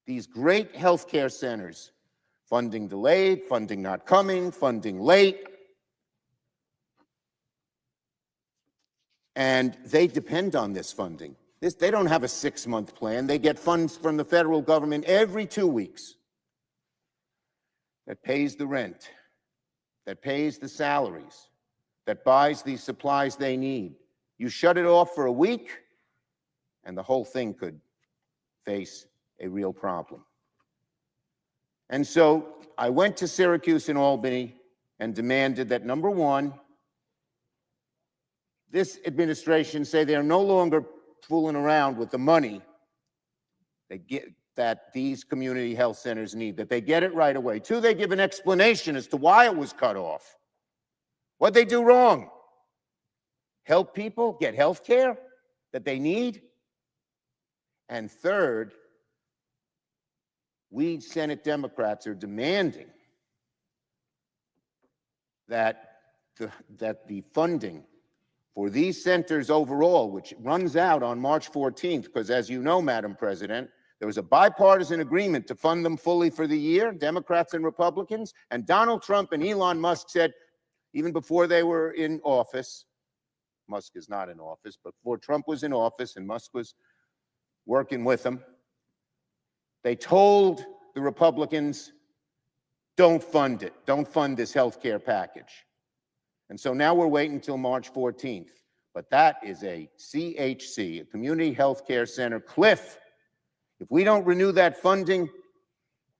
These great healthcare centers, funding delayed, funding not coming, funding late. And they depend on this funding. They don't have a 6-month plan. They get funds from the federal government every 2 weeks that pays the rent, that pays the salaries, that buys the supplies they need. You shut it off for a week, and the whole thing could face a real problem. And so I went to Syracuse and Albany and demanded that, number one, this administration say they're no longer fooling around with the money that these community health centers need, that they get it right away. Two, they give an explanation as to why it was cut off. What'd they do wrong? Help people get health care that they need? And third, we Senate Democrats are demanding that the funding for these centers overall, which runs out on March 14th, because as you know, Madam President, there was a bipartisan agreement to fund them fully for the year, Democrats and Republicans, and Donald Trump and Elon Musk said, even before they were in office, Musk is not in office, but before Trump was in office and Musk was working with them, they told the Republicans, don't fund it. Don't fund this health care package. And so now we're waiting until March 14th. But that is a CHC, a community health care center cliff. If we don't renew that funding,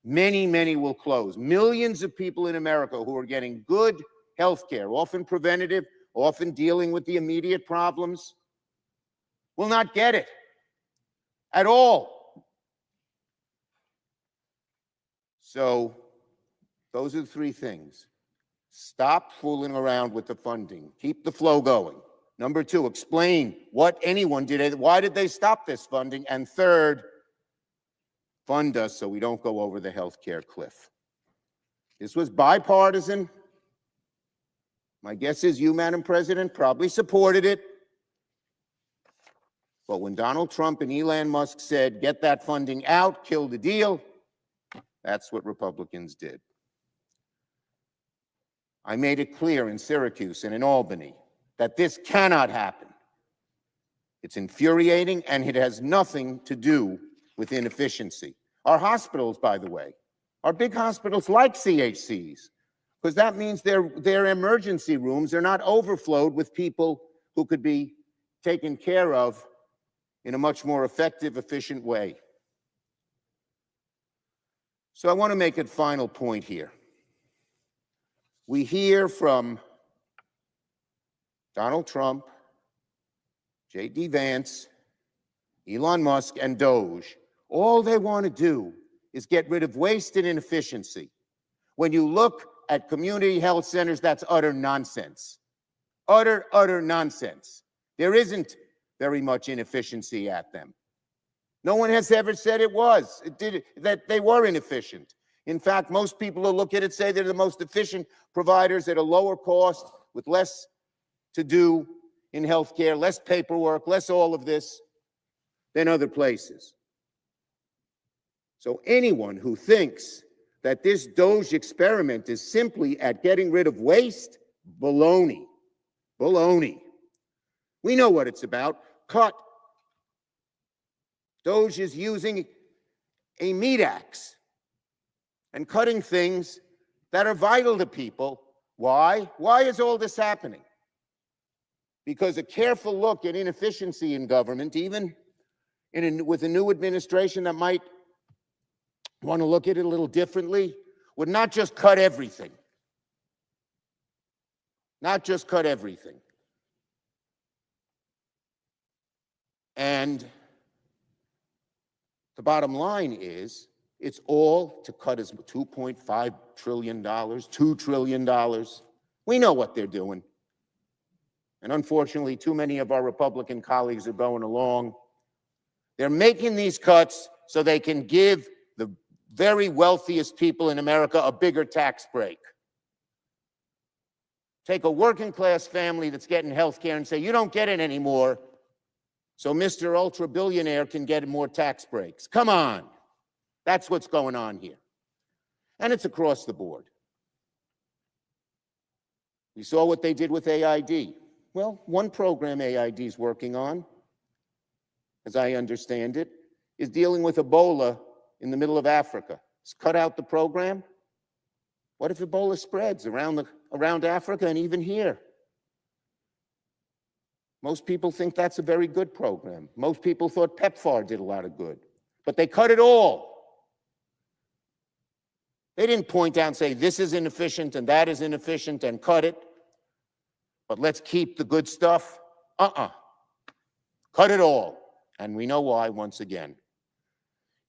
many, many will close. Millions of people in America who are getting good health care, often preventative, often dealing with the immediate problems, will not get it at all. So those are the three things. Stop fooling around with the funding. Keep the flow going. Number two, explain what anyone did. Why did they stop this funding? And third, fund us so we don't go over the health care cliff. This was bipartisan. My guess is you, Madam President, probably supported it. But when Donald Trump and Elon Musk said, get that funding out, kill the deal, that's what Republicans did. I made it clear in Syracuse and in Albany that this cannot happen. It's infuriating, and it has nothing to do with inefficiency. Our hospitals, by the way, are big hospitals like CHCs, because that means their emergency rooms are not overflowed with people who could be taken care of in a much more effective, efficient way. So I want to make a final point here. We hear from Donald Trump, J.D. Vance, Elon Musk, and Doge. All they want to do is get rid of waste and inefficiency. When you look at community health centers, that's utter nonsense. Utter nonsense. There isn't very much inefficiency at them. No one has ever said that they were inefficient. In fact, most people who look at it say they're the most efficient providers at a lower cost with less to do in healthcare, less paperwork, less all of this than other places. So anyone who thinks that this Doge experiment is simply at getting rid of waste, baloney. Baloney. We know what it's about. Cut. Doge is using a meat axe and cutting things that are vital to people. Why? Why is all this happening? Because a careful look at inefficiency in government, even with a new administration that might want to look at it a little differently, would not just cut everything. Not just cut everything. And the bottom line is, it's all to cut as $2.5 trillion, $2 trillion. We know what they're doing. And unfortunately, too many of our Republican colleagues are going along. They're making these cuts so they can give the very wealthiest people in America a bigger tax break. Take a working class family that's getting health care and say, you don't get it anymore, so Mr. Ultra Billionaire can get more tax breaks. Come on. That's what's going on here. And it's across the board. We saw what they did with AID. Well, one program AID is working on as I understand it, is dealing with Ebola in the middle of Africa. It's cut out the program. What if Ebola spreads around Africa and even here? Most people think that's a very good program. Most people thought PEPFAR did a lot of good, but they cut it all. They didn't point out and say, this is inefficient and that is inefficient and cut it, but let's keep the good stuff. Cut it all. And we know why, once again.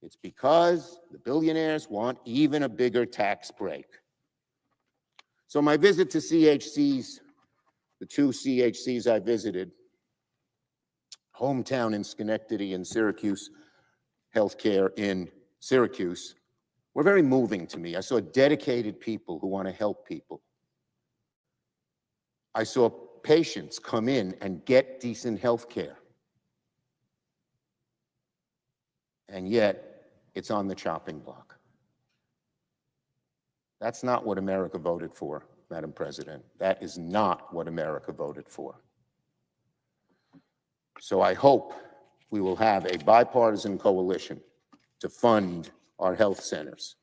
It's because the billionaires want even a bigger tax break. So my visit to CHCs, the two CHCs I visited, hometown in Schenectady and Syracuse Healthcare in Syracuse, were very moving to me. I saw dedicated people who want to help people. I saw patients come in and get decent health care. And yet, it's on the chopping block. That's not what America voted for, Madam President. That is not what America voted for. So I hope we will have a bipartisan coalition to fund our health centers.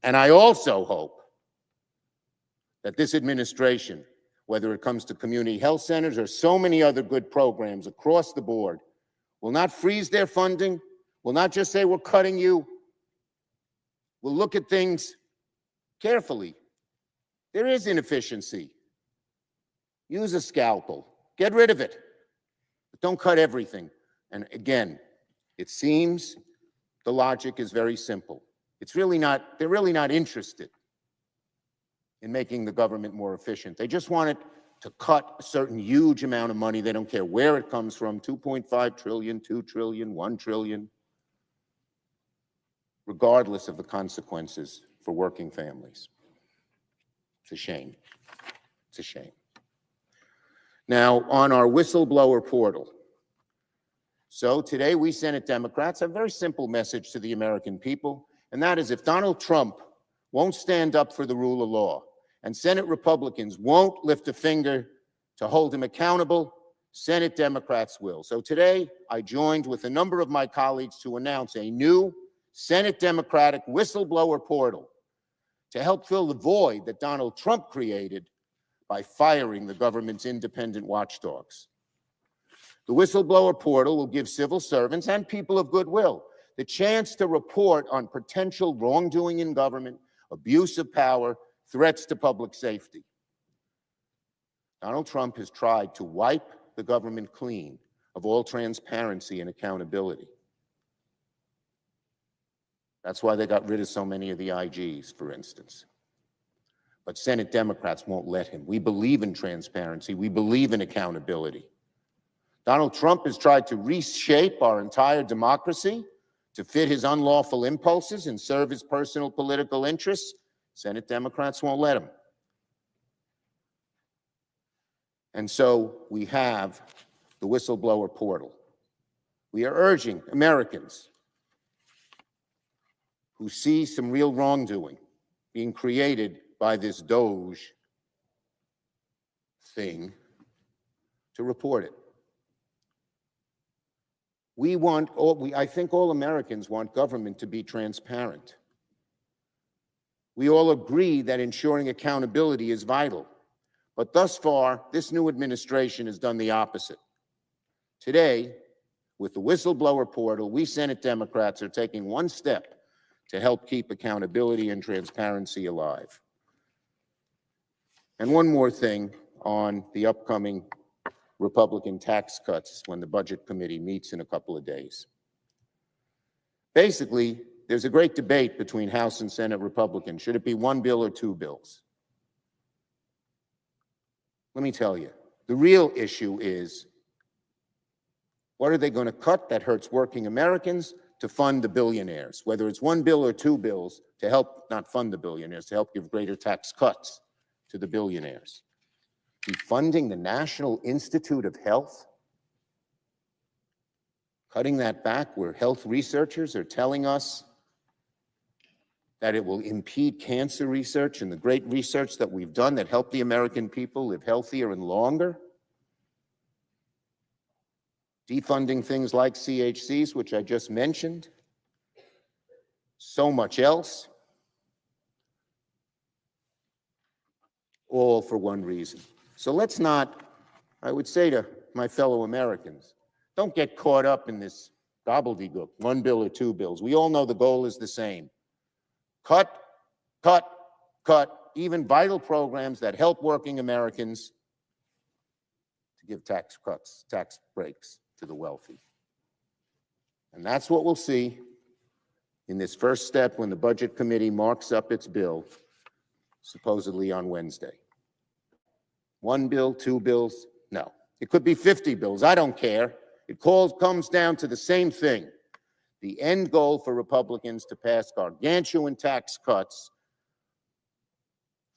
And I also hope that this administration, whether it comes to community health centers or so many other good programs across the board, will not freeze their funding, will not just say we're cutting you. We'll look at things carefully. There is inefficiency. Use a scalpel. Get rid of it. But don't cut everything. And again, it seems the logic is very simple. They're really not interested in making the government more efficient. They just want it to cut a certain huge amount of money. They don't care where it comes from, 2.5 trillion, 2 trillion, 1 trillion, regardless of the consequences for working families. It's a shame. It's a shame. Now, on our whistleblower portal. So today, we Senate Democrats have a very simple message to the American people, and that is if Donald Trump won't stand up for the rule of law, and Senate Republicans won't lift a finger to hold him accountable, Senate Democrats will. So today, I joined with a number of my colleagues to announce a new Senate Democratic whistleblower portal to help fill the void that Donald Trump created by firing the government's independent watchdogs. The whistleblower portal will give civil servants and people of goodwill the chance to report on potential wrongdoing in government, abuse of power, threats to public safety. Donald Trump has tried to wipe the government clean of all transparency and accountability. That's why they got rid of so many of the IGs, for instance. But Senate Democrats won't let him. We believe in transparency. We believe in accountability. Donald Trump has tried to reshape our entire democracy to fit his unlawful impulses and serve his personal political interests. Senate Democrats won't let him. And so we have the whistleblower portal. We are urging Americans who see some real wrongdoing being created by this DOGE thing to report it. I think all Americans want government to be transparent. We all agree that ensuring accountability is vital. But thus far, this new administration has done the opposite. Today, with the whistleblower portal, we Senate Democrats are taking one step to help keep accountability and transparency alive. And one more thing on the upcoming Republican tax cuts when the Budget Committee meets in a couple of days. Basically, there's a great debate between House and Senate Republicans. Should it be one bill or two bills? Let me tell you, the real issue is, what are they going to cut that hurts working Americans to fund the billionaires? Whether it's one bill or two bills to help not fund the billionaires, to help give greater tax cuts to the billionaires. Defunding the National Institute of Health? Cutting that back where health researchers are telling us that it will impede cancer research and the great research that we've done that helped the American people live healthier and longer? defunding things like CHCs, which I just mentioned, so much else, all for one reason. So let's not, I would say to my fellow Americans, don't get caught up in this gobbledygook, one bill or two bills. We all know the goal is the same. Cut, cut, cut, even vital programs that help working Americans, to give tax cuts, tax breaks to the wealthy. And that's what we'll see in this first step when the Budget Committee marks up its bill, supposedly on Wednesday. One bill, two bills? No. It could be 50 bills. I don't care. It comes down to the same thing. The end goal for Republicans to pass gargantuan tax cuts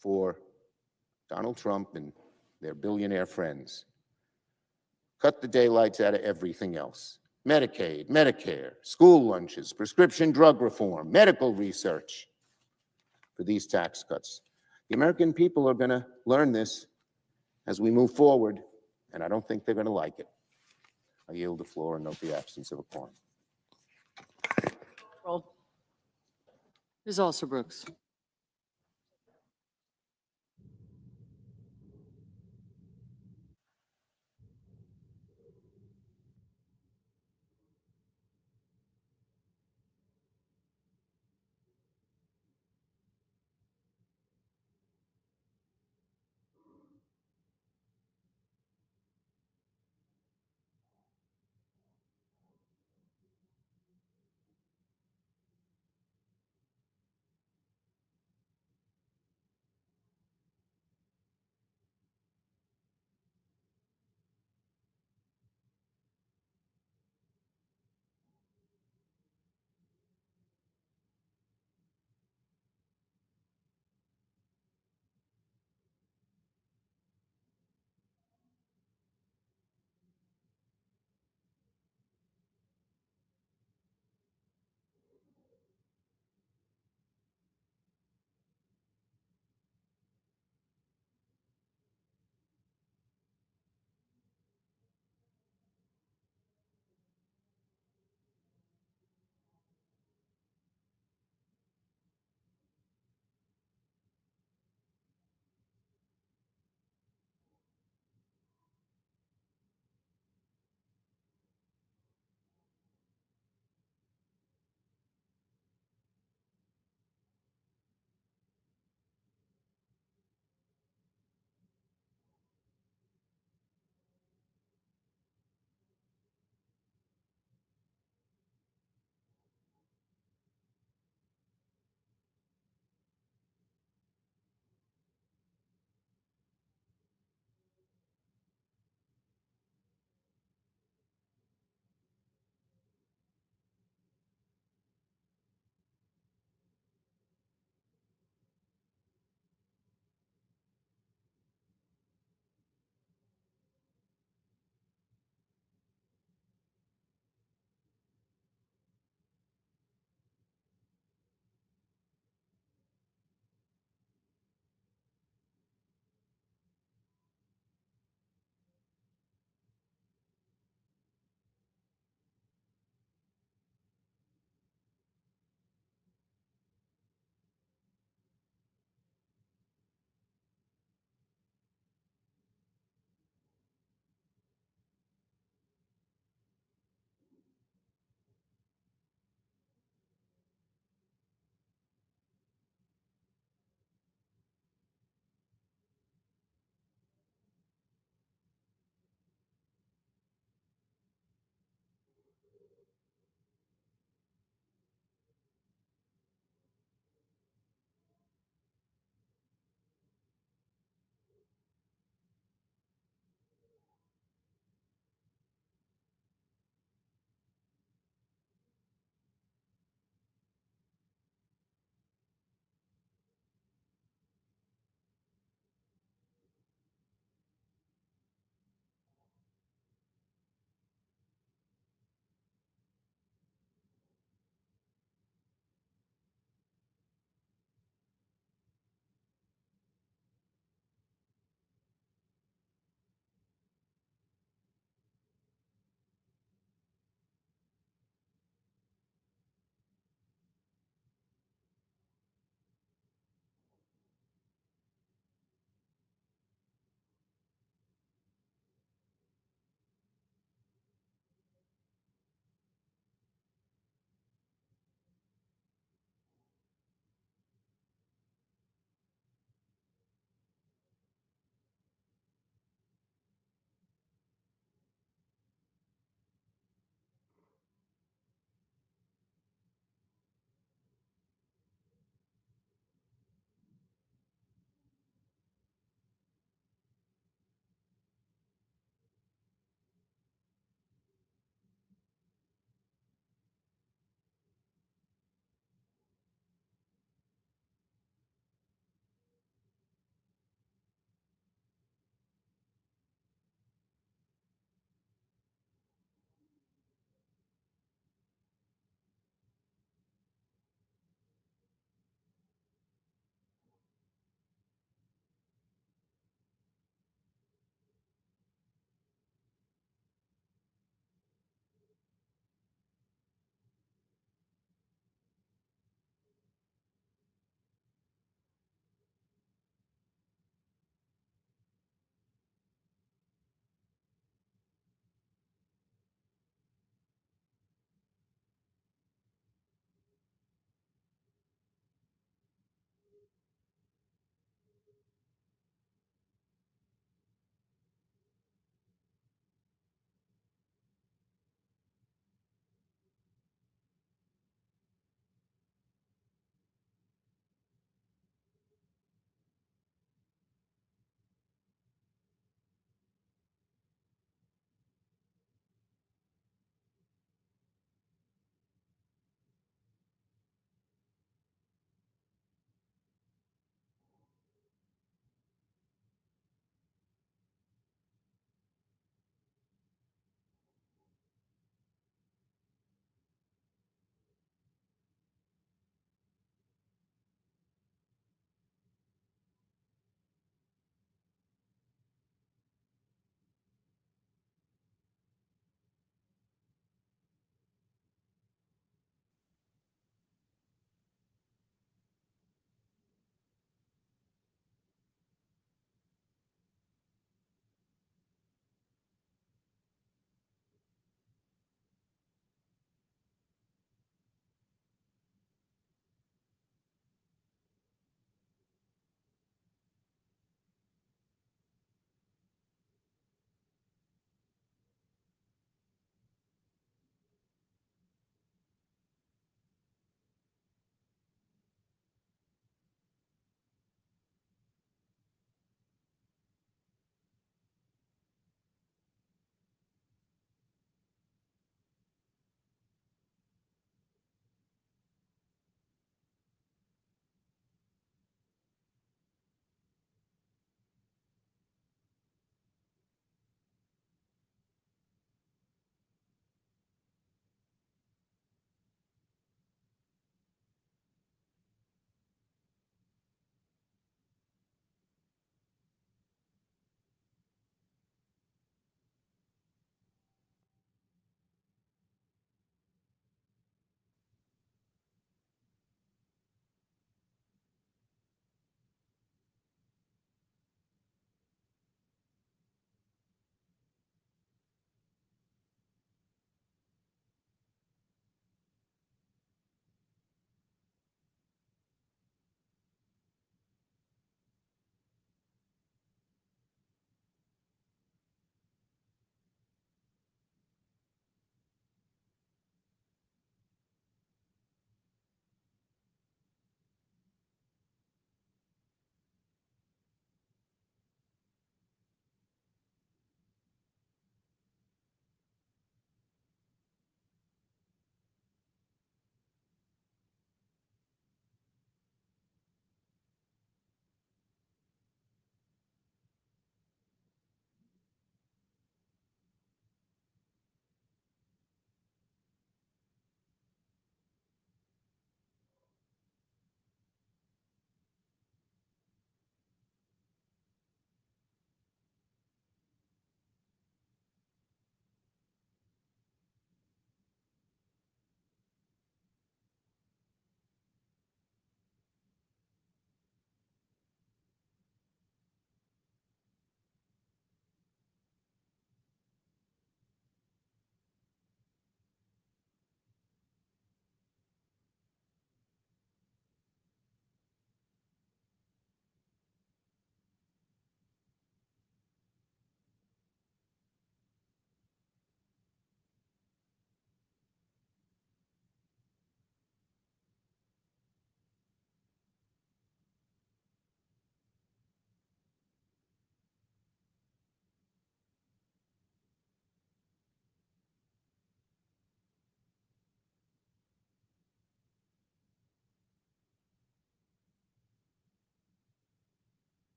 for Donald Trump and their billionaire friends. Cut the daylights out of everything else. Medicaid, Medicare, school lunches, prescription drug reform, medical research for these tax cuts. The American people are going to learn this as we move forward, and I don't think they're going to like it. I yield the floor and note the absence of a quorum. Roll. Ms. Alsobrooks.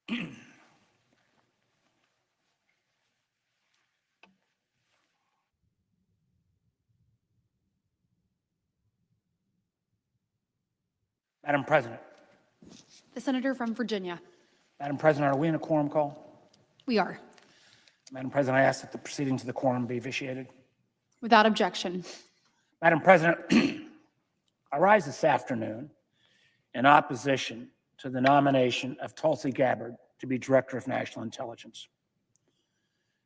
Madam President. The senator from Virginia. Madam President, are we in a quorum call? We are. Madam President, I ask that the proceedings of the quorum be vitiated. Without objection. Madam President, I rise this afternoon in opposition to the nomination of Tulsi Gabbard to be Director of National Intelligence,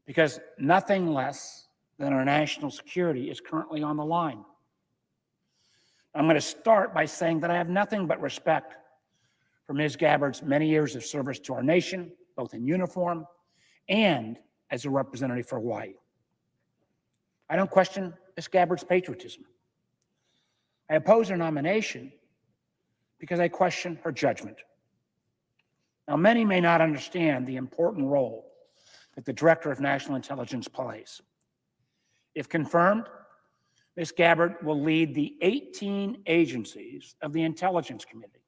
because nothing less than our national security is currently on the line. I'm going to start by saying that I have nothing but respect for Ms. Gabbard's many years of service to our nation, both in uniform and as a representative for Hawaii. I don't question Ms. Gabbard's patriotism. I oppose her nomination because I question her judgment. Now, many may not understand the important role that the Director of National Intelligence plays. If confirmed, Ms. Gabbard will lead the 18 agencies of the intelligence community.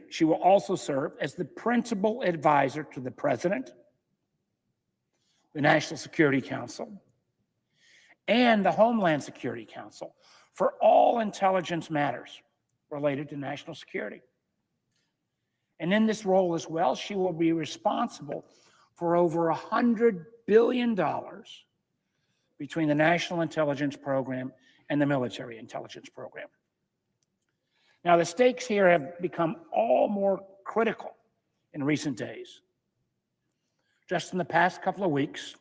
She will also serve as the principal advisor to the President, the National Security Council, and the Homeland Security Council for all intelligence matters related to national security. And in this role as well, she will be responsible for over $100 billion between the National Intelligence Program and the Military Intelligence Program. Now, the stakes here have become all more critical in recent days. Just in the past couple of weeks,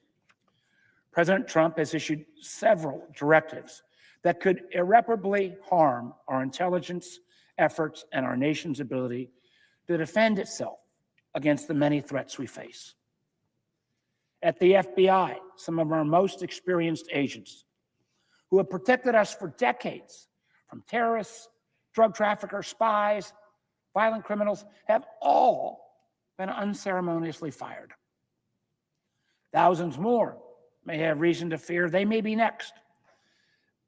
President Trump has issued several directives that could irreparably harm our intelligence efforts and our nation's ability to defend itself against the many threats we face. At the FBI, some of our most experienced agents who have protected us for decades from terrorists, drug traffickers, spies, violent criminals, have all been unceremoniously fired. Thousands more may have reason to fear they may be next,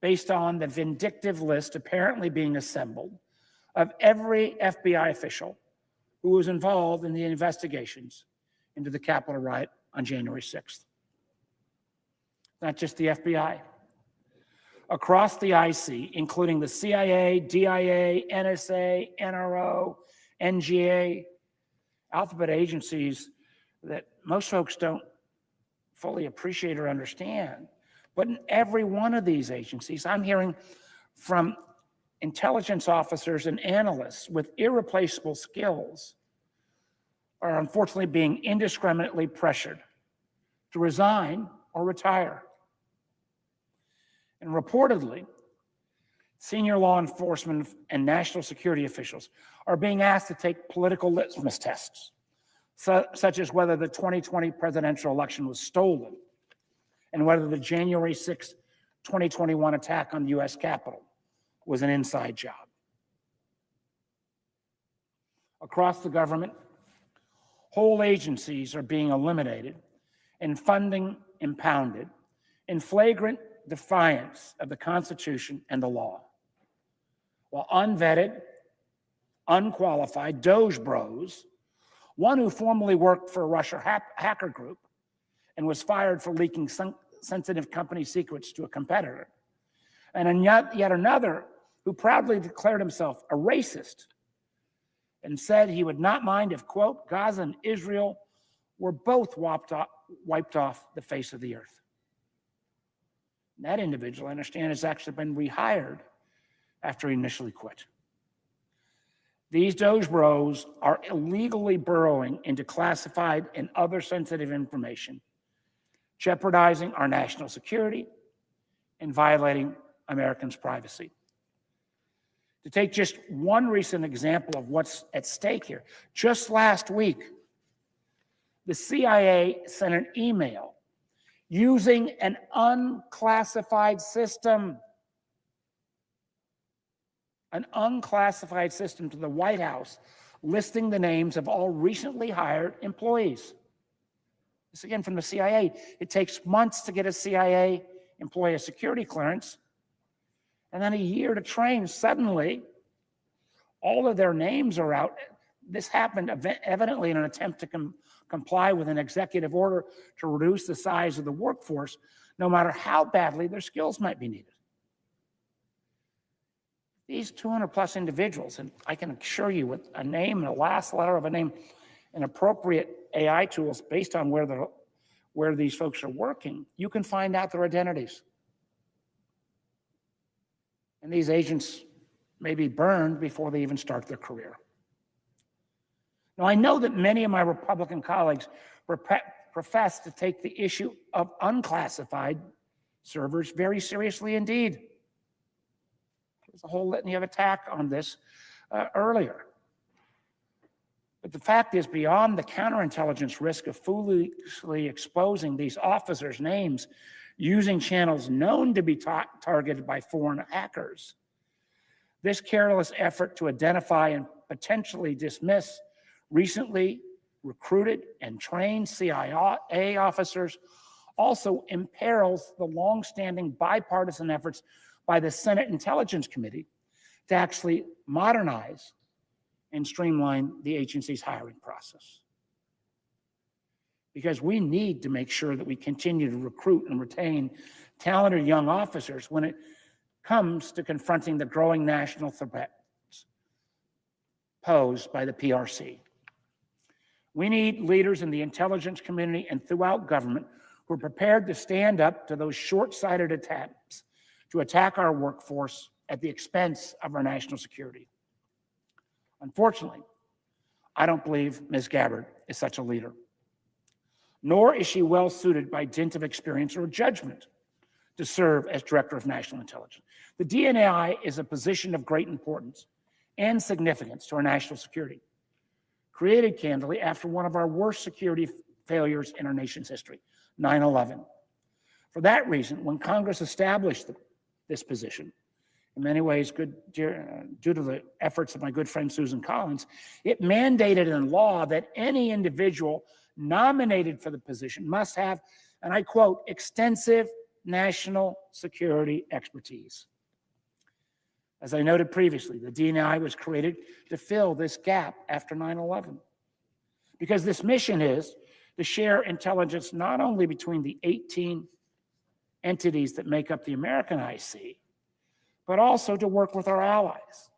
based on the vindictive list apparently being assembled of every FBI official who was involved in the investigations into the Capitol riot on January 6th. Not just the FBI. Across the IC, including the CIA, DIA, NSA, NRO, NGA, alphabet agencies that most folks don't fully appreciate or understand. But in every one of these agencies, I'm hearing from intelligence officers and analysts with irreplaceable skills are unfortunately being indiscriminately pressured to resign or retire. And reportedly, senior law enforcement and national security officials are being asked to take political litmus tests, such as whether the 2020 presidential election was stolen and whether the January 6, 2021 attack on the US Capitol was an inside job. Across the government, whole agencies are being eliminated and funding impounded in flagrant defiance of the Constitution and the law. While unvetted, unqualified Doge bros, one who formerly worked for a Russia hacker group and was fired for leaking sensitive company secrets to a competitor, and yet another who proudly declared himself a racist and said he would not mind if, quote, Gaza and Israel were both wiped off the face of the earth. And that individual, I understand, has actually been rehired after he initially quit. These Doge bros are illegally burrowing into classified and other sensitive information, jeopardizing our national security and violating Americans' privacy. To take just one recent example of what's at stake here, just last week, the CIA sent an email using an unclassified system to the White House, listing the names of all recently hired employees. This again from the CIA. It takes months to get a CIA employee a security clearance, and then a year to train. Suddenly, all of their names are out. this happened evidently in an attempt to comply with an executive order to reduce the size of the workforce, no matter how badly their skills might be needed. These 200 plus individuals, and I can assure you with a name and a last letter of a name and appropriate AI tools based on where these folks are working, you can find out their identities. And these agents may be burned before they even start their career. Now, I know that many of my Republican colleagues profess to take the issue of unclassified servers very seriously indeed. There's a whole litany of attack on this earlier. But the fact is, beyond the counterintelligence risk of foolishly exposing these officers' names using channels known to be targeted by foreign hackers, this careless effort to identify and potentially dismiss recently recruited and trained CIA officers also imperils the longstanding bipartisan efforts by the Senate Intelligence Committee to actually modernize and streamline the agency's hiring process. Because we need to make sure that we continue to recruit and retain talented young officers when it comes to confronting the growing national threats posed by the PRC. We need leaders in the intelligence community and throughout government who are prepared to stand up to those short-sighted attempts to attack our workforce at the expense of our national security. Unfortunately, I don't believe Ms. Gabbard is such a leader, nor is she well suited by dint of experience or judgment to serve as Director of National Intelligence. The DNI is a position of great importance and significance to our national security, created candidly after one of our worst security failures in our nation's history, 9/11. For that reason, when Congress established this position, in many ways due to the efforts of my good friend Susan Collins, it mandated in law that any individual nominated for the position must have, and I quote, extensive national security expertise. As I noted previously, the DNI was created to fill this gap after 9/11, because this mission is to share intelligence not only between the 18 entities that make up the American IC, but also to work with our allies,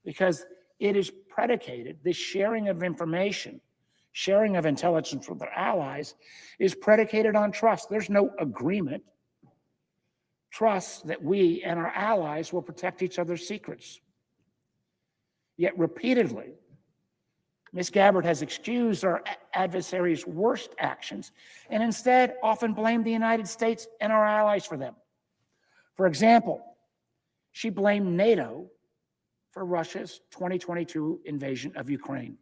because it is predicated, this sharing of information, sharing of intelligence with our allies is predicated on trust. There's no agreement. Trust that we and our allies will protect each other's secrets. Yet repeatedly, Ms. Gabbard has excused our adversaries' worst actions and instead often blamed the United States and our allies for them. For example, she blamed NATO for Russia's 2022 invasion of Ukraine.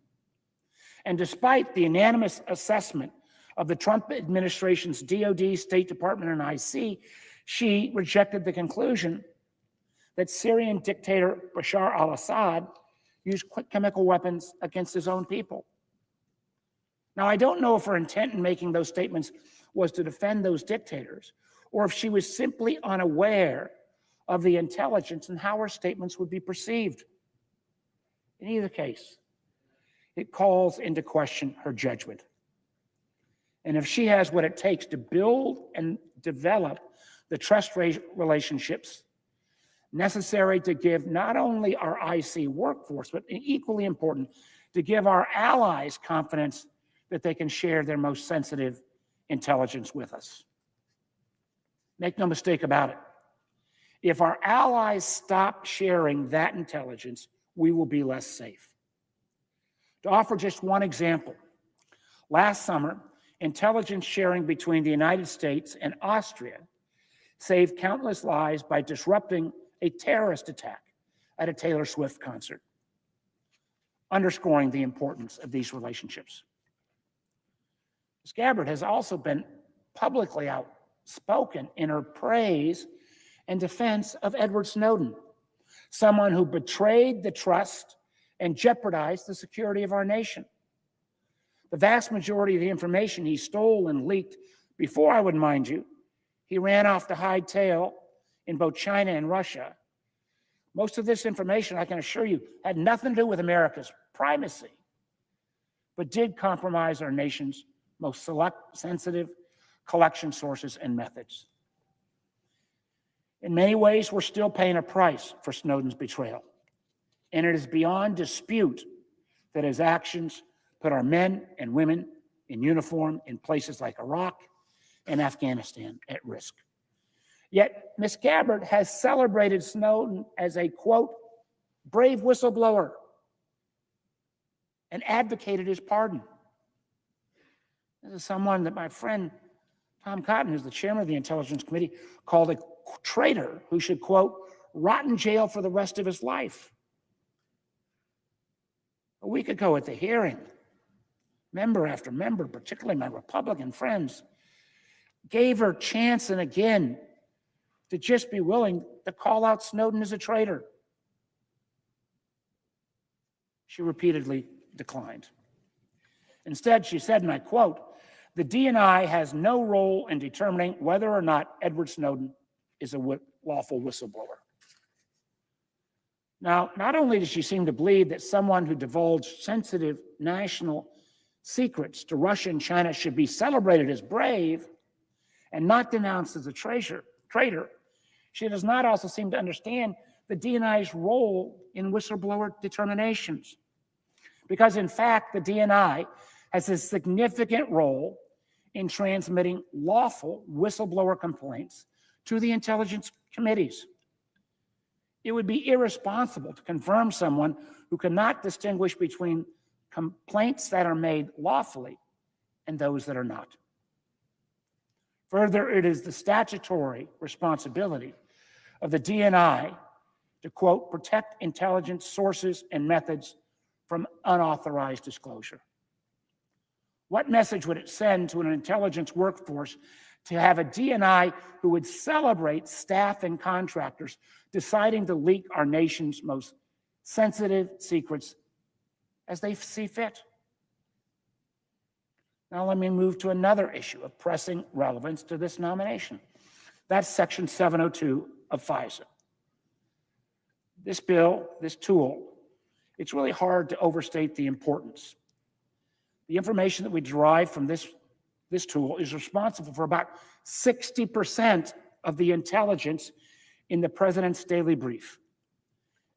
And despite the unanimous assessment of the Trump administration's DOD, State Department, and IC, she rejected the conclusion that Syrian dictator Bashar al-Assad used chemical weapons against his own people. Now, I don't know if her intent in making those statements was to defend those dictators, or if she was simply unaware of the intelligence and how her statements would be perceived. In either case, it calls into question her judgment. And if she has what it takes to build and develop the trust relationships necessary to give not only our IC workforce, but equally important, to give our allies confidence that they can share their most sensitive intelligence with us. Make no mistake about it. If our allies stop sharing that intelligence, we will be less safe. To offer just one example, last summer, intelligence sharing between the United States and Austria saved countless lives by disrupting a terrorist attack at a Taylor Swift concert, underscoring the importance of these relationships. Ms. Gabbard has also been publicly outspoken in her praise and defense of Edward Snowden, someone who betrayed the trust and jeopardized the security of our nation. The vast majority of the information he stole and leaked before, I would mind you, he ran off to hightail in both China and Russia. Most of this information, I can assure you, had nothing to do with America's primacy, but did compromise our nation's most sensitive collection sources and methods. In many ways, we're still paying a price for Snowden's betrayal, and it is beyond dispute that his actions put our men and women in uniform in places like Iraq and Afghanistan at risk. Yet, Ms. Gabbard has celebrated Snowden as a, quote, brave whistleblower and advocated his pardon. This is someone that my friend Tom Cotton, who's the chairman of the Intelligence Committee, called a traitor who should, quote, rot in jail for the rest of his life. A week ago at the hearing, member after member, particularly my Republican friends, gave her chance and again to just be willing to call out Snowden as a traitor. She repeatedly declined. Instead, she said, and I quote, "The DNI has no role in determining whether or not Edward Snowden is a lawful whistleblower." Now, not only does she seem to believe that someone who divulged sensitive national secrets to Russia and China should be celebrated as brave and not denounced as a traitor, she does not also seem to understand the DNI's role in whistleblower determinations. Because in fact, the DNI has a significant role in transmitting lawful whistleblower complaints to the intelligence committees. It would be irresponsible to confirm someone who cannot distinguish between complaints that are made lawfully and those that are not. Further, it is the statutory responsibility of the DNI to, quote, protect intelligence sources and methods from unauthorized disclosure. What message would it send to an intelligence workforce to have a DNI who would celebrate staff and contractors deciding to leak our nation's most sensitive secrets as they see fit? Now let me move to another issue of pressing relevance to this nomination. That's Section 702 of FISA. This bill, this tool, it's really hard to overstate the importance. The information that we derive from this tool is responsible for about 60% of the intelligence in the president's daily brief.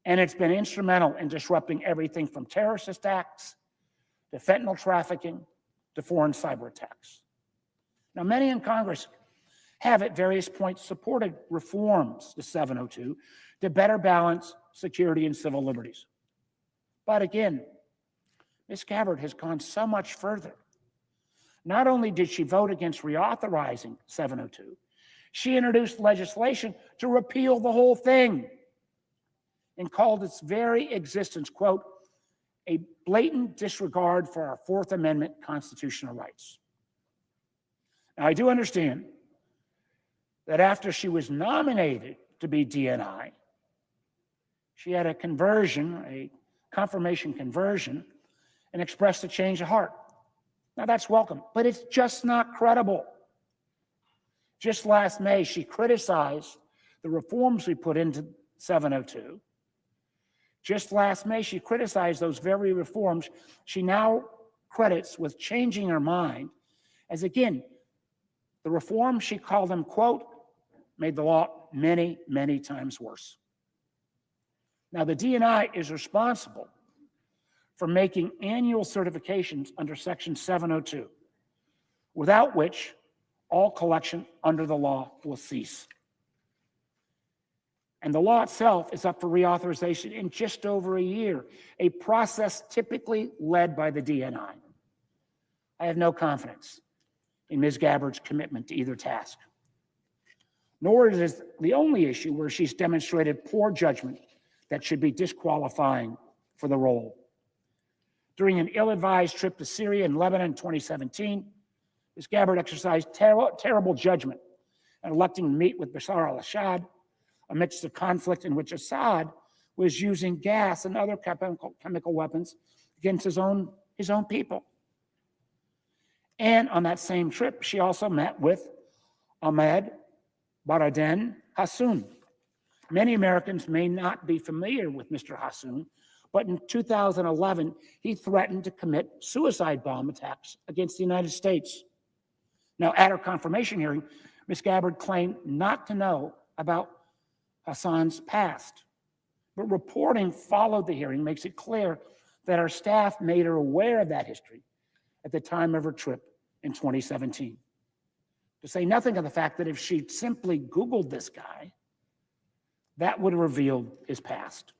And it's been instrumental in disrupting everything from terrorist attacks to fentanyl trafficking to foreign cyber attacks. Now, many in Congress have at various points supported reforms to 702 to better balance security and civil liberties. But again, Ms. Gabbard has gone so much further. Not only did she vote against reauthorizing 702, she introduced legislation to repeal the whole thing and called its very existence, quote, a blatant disregard for our Fourth Amendment constitutional rights. Now, I do understand that after she was nominated to be DNI, she had a conversion, a confirmation conversion, and expressed a change of heart. Now, that's welcome, but it's just not credible. Just last May, she criticized the reforms we put into 702. Just last May, she criticized those very reforms she now credits with changing her mind, as again, the reforms, she called them, quote, made the law many, many times worse. Now, the DNI is responsible for making annual certifications under Section 702, without which all collection under the law will cease. And the law itself is up for reauthorization in just over a year, a process typically led by the DNI. I have no confidence in Ms. Gabbard's commitment to either task. Nor is it the only issue where she's demonstrated poor judgment that should be disqualifying for the role. During an ill-advised trip to Syria and Lebanon in 2017, Ms. Gabbard exercised terrible judgment in electing to meet with Bashar al-Assad amidst a conflict in which Assad was using gas and other chemical weapons against his own people. And on that same trip, she also met with Ahmed Baradin Hassoun. Many Americans may not be familiar with Mr. Hassoun, but in 2011, he threatened to commit suicide bomb attacks against the United States. Now, at her confirmation hearing, Ms. Gabbard claimed not to know about Hassan's past, but reporting followed the hearing makes it clear that our staff made her aware of that history at the time of her trip in 2017. To say nothing of the fact that if she'd simply Googled this guy, that would have revealed his past.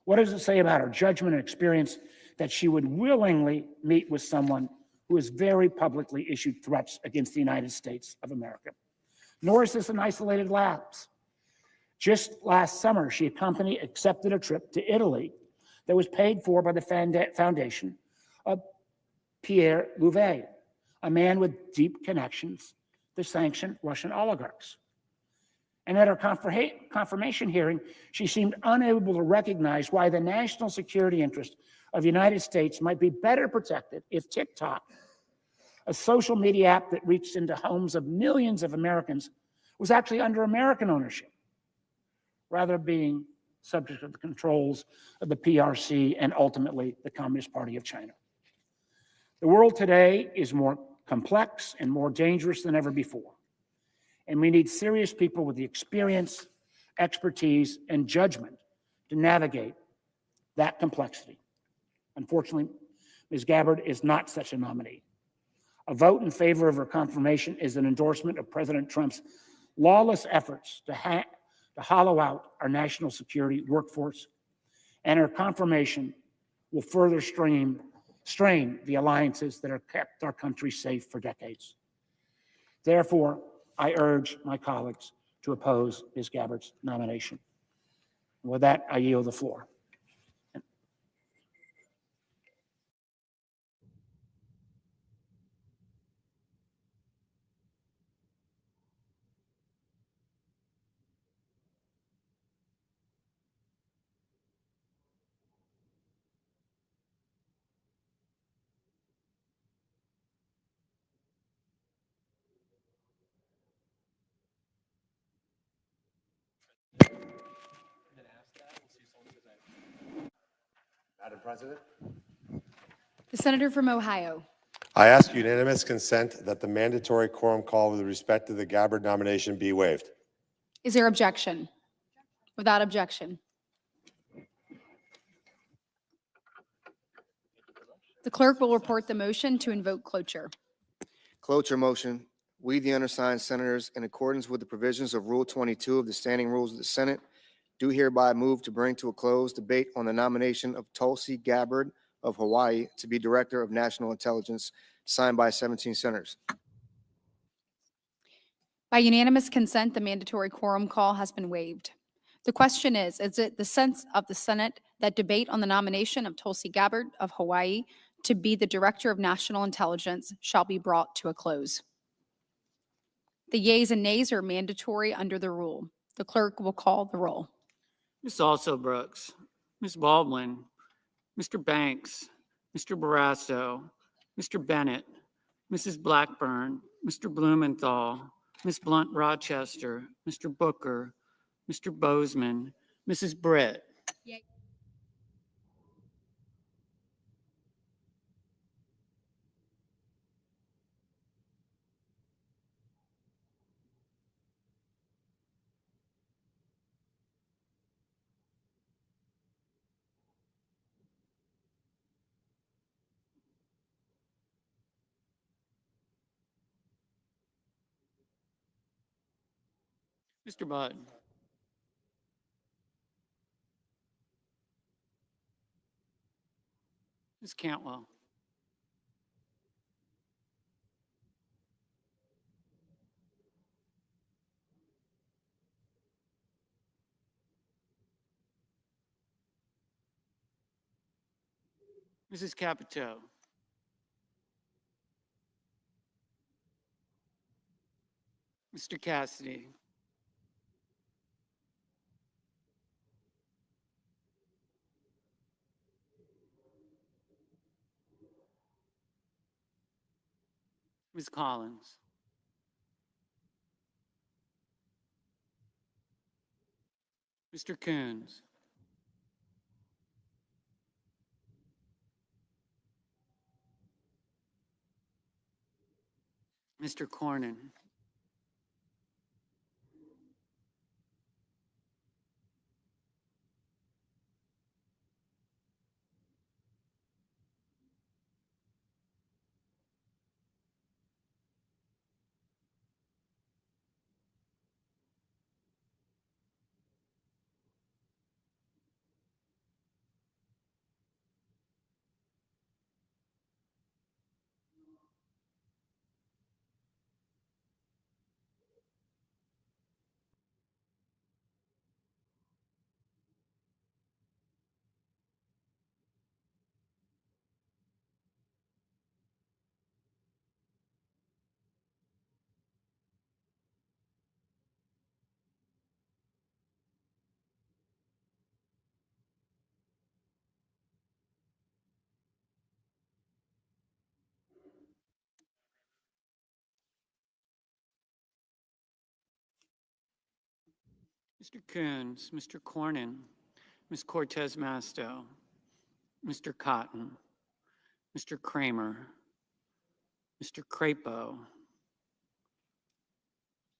What does it say about her judgment and experience that she would willingly meet with someone who has very publicly issued threats against the United States of America? Nor is this an isolated lapse. Just last summer, she accepted a trip to Italy that was paid for by the foundation of Pierre Louvet, a man with deep connections to sanctioned Russian oligarchs. And at her confirmation hearing, she seemed unable to recognize why the national security interest of the United States might be better protected if TikTok, a social media app that reached into homes of millions of Americans, was actually under American ownership, rather than being subject to the controls of the PRC and ultimately the Communist Party of China. The world today is more complex and more dangerous than ever before. And we need serious people with the experience, expertise, and judgment to navigate that complexity. Unfortunately, Ms. Gabbard is not such a nominee. A vote in favor of her confirmation is an endorsement of President Trump's lawless efforts to hollow out our national security workforce, and her confirmation will further strain the alliances that have kept our country safe for decades. Therefore, I urge my colleagues to oppose Ms. Gabbard's nomination. With that, I yield the floor. Madam President, The senator from Ohio. I ask unanimous consent that the mandatory quorum call with respect to the Gabbard nomination be waived. Is there objection? Without objection. The clerk will report the motion to invoke cloture. Cloture motion. We, the undersigned senators, in accordance with the provisions of Rule 22 of the Standing Rules of the Senate, do hereby move to bring to a close debate on the nomination of Tulsi Gabbard of Hawaii to be Director of National Intelligence, signed by 17 senators. By unanimous consent, the mandatory quorum call has been waived. The question is it the sense of the Senate that debate on the nomination of Tulsi Gabbard of Hawaii to be the Director of National Intelligence shall be brought to a close? The yeas and nays are mandatory under the rule. The clerk will call the roll. Ms. Also Brooks, Ms. Baldwin, Mr. Banks, Mr. Barrasso, Mr. Bennett, Mrs. Blackburn, Mr. Blumenthal, Ms. Blunt Rochester, Mr. Booker, Mr. Bozeman, Mrs. Britt. Yay. Mr. Budd. Ms. Cantwell. Mrs. Capito. Mr. Cassidy. Ms. Collins. Mr. Coons. Mr. Cornyn, Mr. Coons, Mr. Cornyn, Ms. Cortez Masto, Mr. Cotton, Mr. Kramer, Mr. Crapo,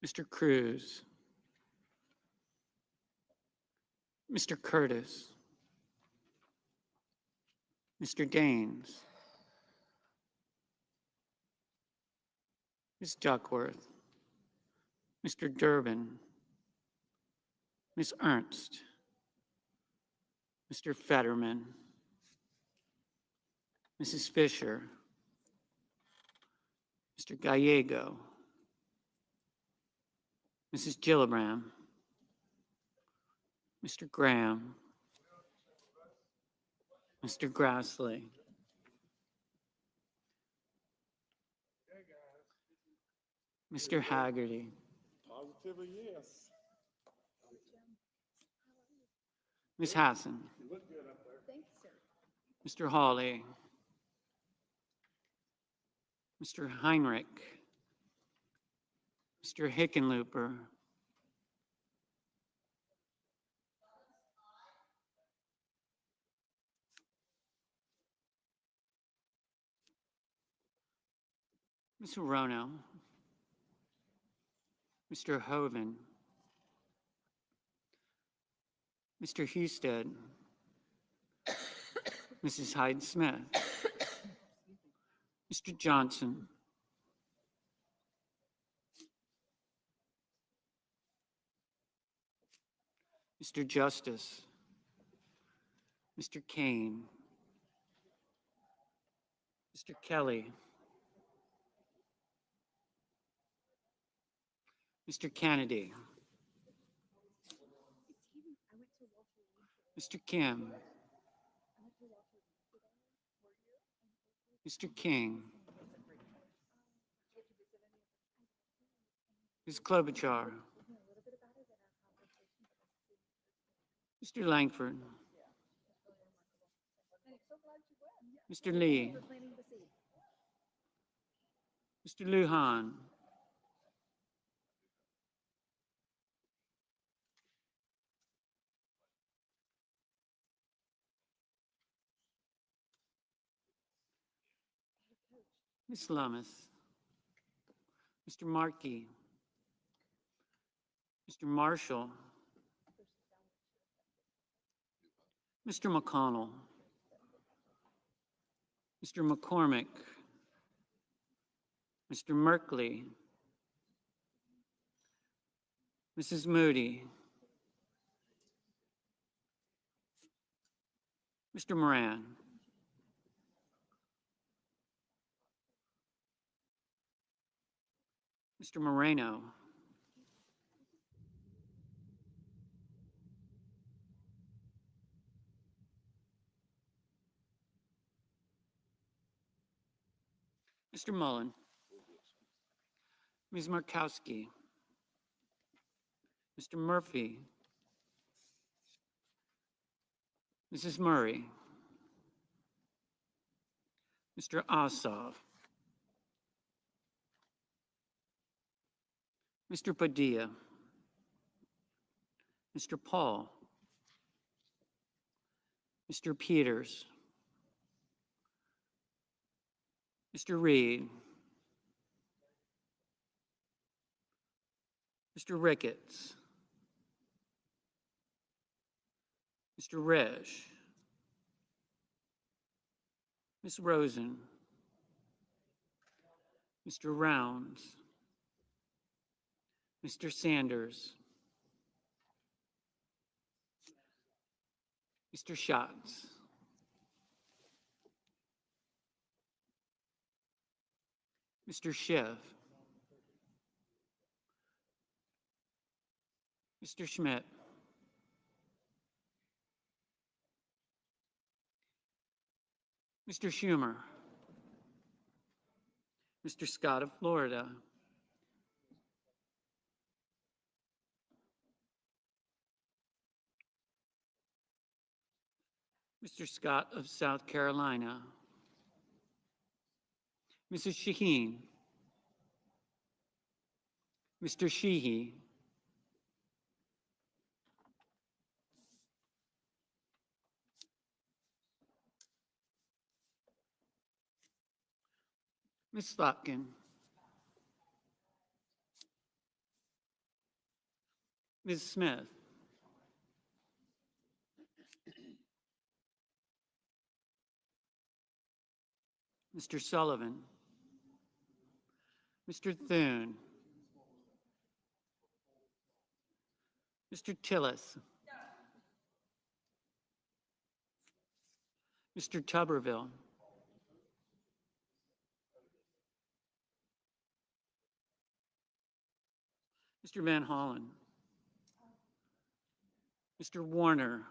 Mr. Cruz, Mr. Curtis, Mr. Daines, Ms. Duckworth, Mr. Durbin, Ms. Ernst, Mr. Fetterman, Mrs. Fisher, Mr. Gallego, Mrs. Gillibrand, Mr. Graham, Mr. Grassley, Mr. Haggerty, Positively, yes. Ms. Hassan, Mr. Hawley, Mr. Heinrich, Mr. Hickenlooper, Ms. Rono, Mr. Hoven, Mr. Husted, Mrs. Hyde-Smith, Mr. Johnson, Mr. Justice, Mr. Kane, Mr. Kelly, Mr. Kennedy, Mr. Kim, Mr. King, Ms. Klobuchar, Mr. Langford, Mr. Lee, Mr. Lujan, Ms. Lummis, Mr. Markey, Mr. Marshall, Mr. McConnell, Mr. McCormick, Mr. Merkley, Mrs. Moody, Mr. Moran, Mr. Moreno, Mr. Mullen, Ms. Markowski, Mr. Murphy, Mrs. Murray, Mr. Ossoff, Mr. Padilla, Mr. Paul, Mr. Peters, Mr. Reed, Mr. Ricketts, Mr. Resch, Ms. Rosen, Mr. Rounds, Mr. Sanders, Mr. Schatz, Mr. Schiff, Mr. Schmidt, Mr. Schumer, Mr. Scott of Florida, Mr. Scott of South Carolina, Mrs. Shaheen, Mr. Sheehy, Ms. Slotkin, Ms. Smith, Mr. Sullivan, Mr. Thune, Mr. Tillis, Mr. Tuberville, Mr. Van Hollen, Mr. Warner,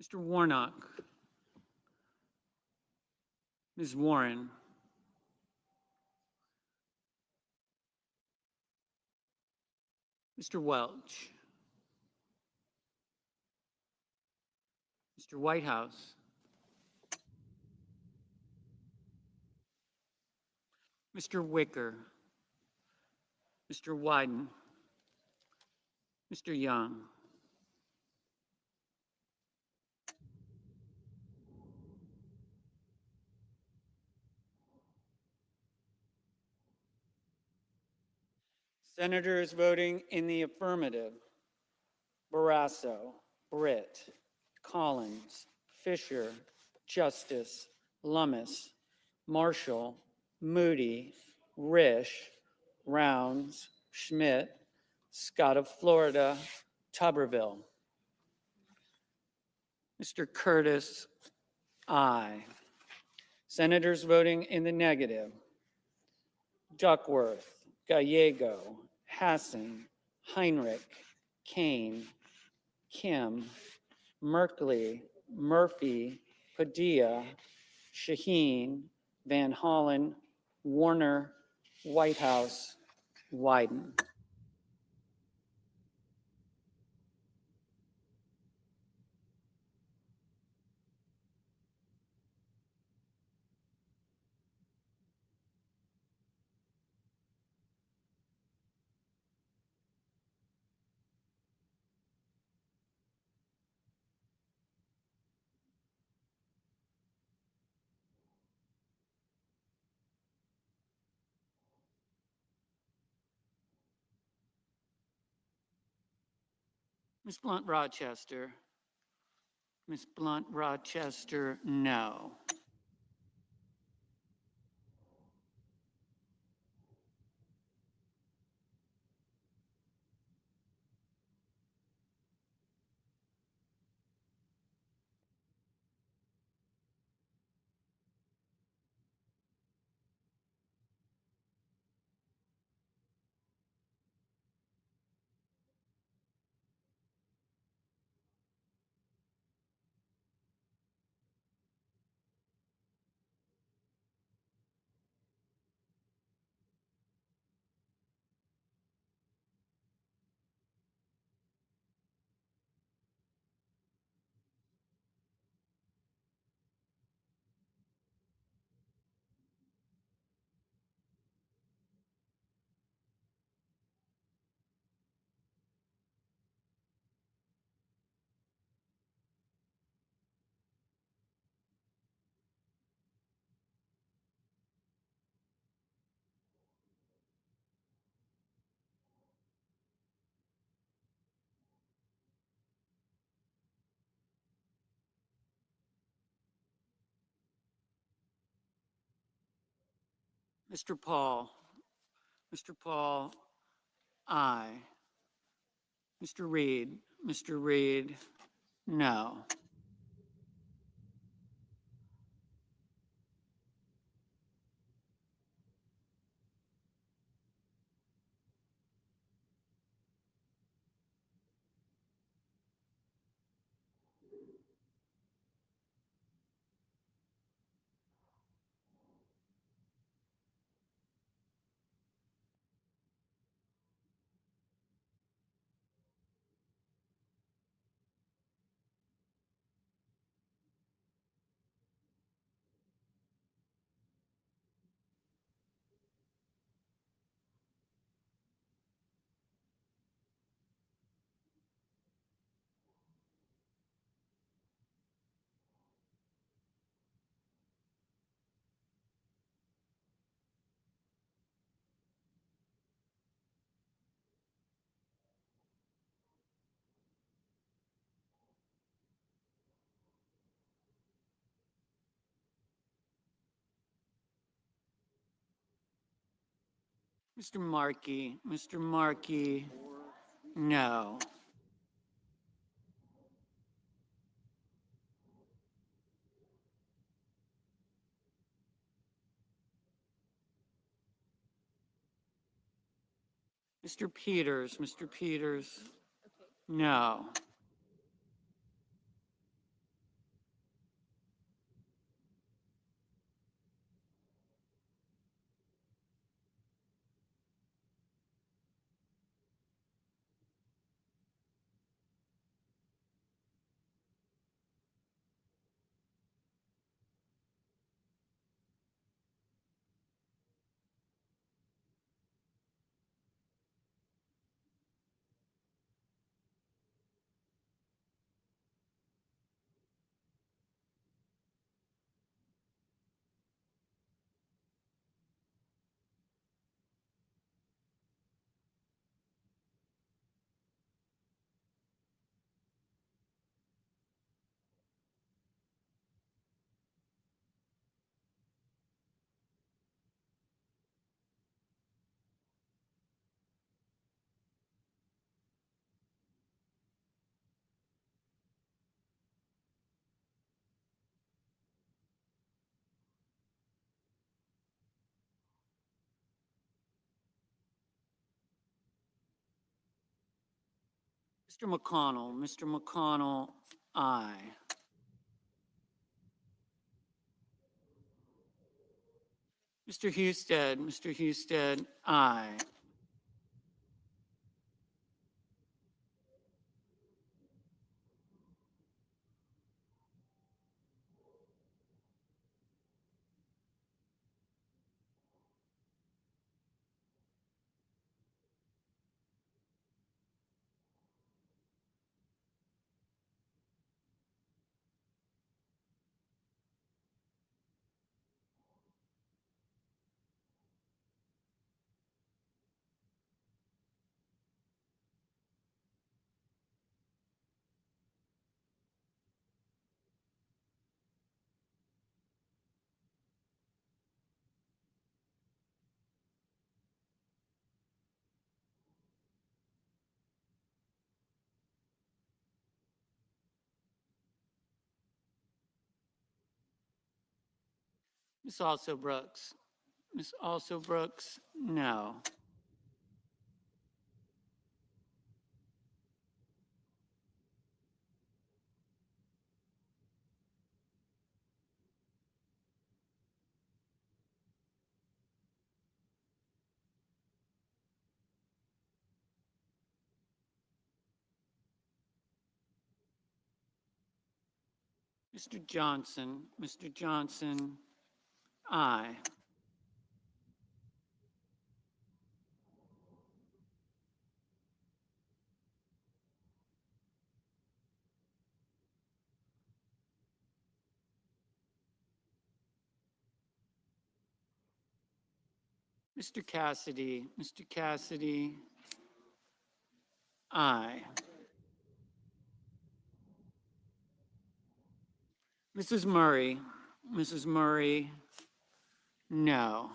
Mr. Warnock, Ms. Warren, Mr. Welch, Mr. Whitehouse, Mr. Wicker, Mr. Wyden, Mr. Young, Senators voting in the affirmative: Barrasso, Britt, Collins, Fisher, Justice, Lummis, Marshall, Moody, Risch, Rounds, Schmidt, Scott of Florida, Tuberville. Mr. Curtis, aye. Senators voting in the negative: Duckworth, Gallego, Hassan, Heinrich, Kane, Kim, Merkley, Murphy, Padilla, Shaheen, Van Hollen, Warner, Whitehouse, Wyden. Ms. Blunt Rochester. Ms. Blunt Rochester, no. Mr. Paul. Mr. Paul, aye. Mr. Reed. Mr. Reed, no. Mr. Markey. Mr. Markey, no. Mr. Peters. Mr. Peters, no. Mr. McConnell. Mr. McConnell, aye. Mr. Husted. Mr. Husted, aye. Ms. Also Brooks. Ms. Also Brooks, no. Mr. Johnson. Mr. Johnson, aye. Mr. Cassidy. Mr. Cassidy, aye. Mrs. Murray. Mrs. Murray, no.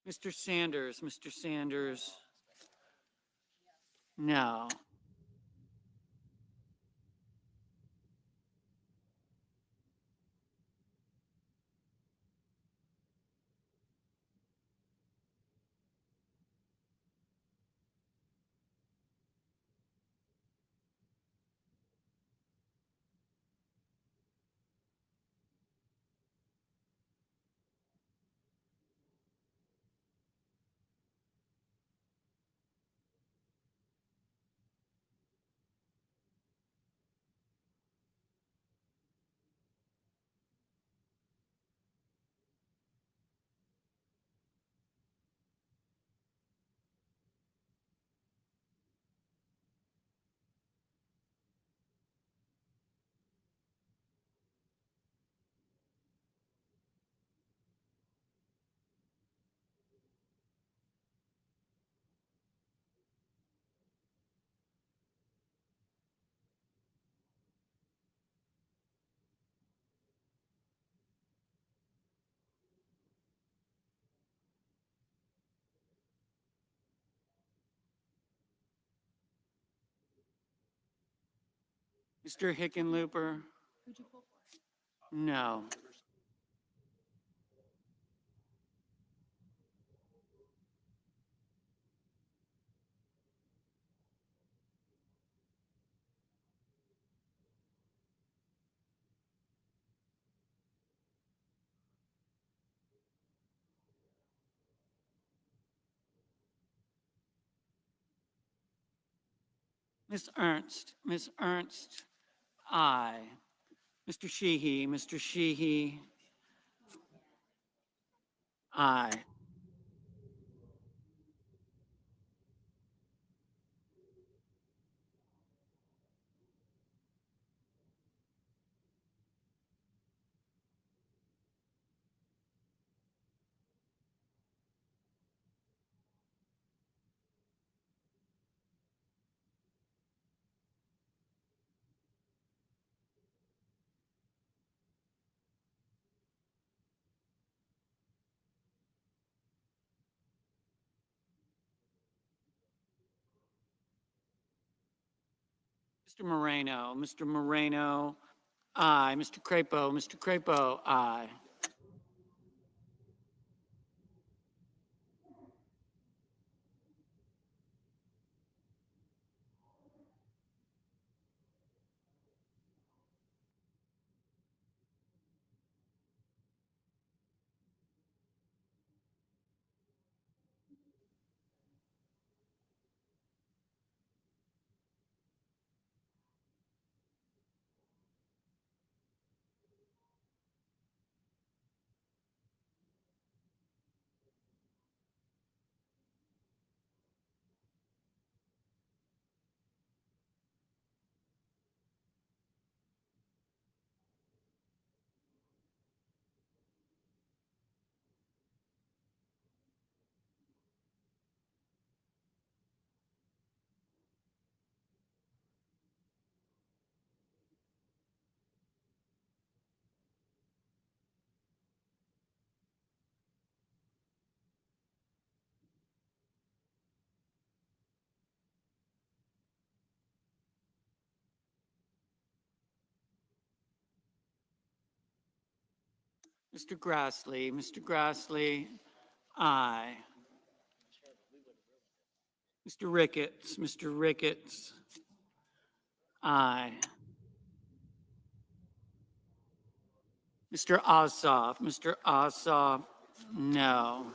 Mr. Sanders, Mr. Sanders. No. Mr. Hickenlooper. No. Ms. Ernst, Ms. Ernst, aye. Mr. Sheehy, Mr. Sheehy, aye. Mr. Moreno, aye. Mr. Crapo, aye. Mr. Grassley, aye. Mr. Ricketts, aye. Mr. Ossoff, no.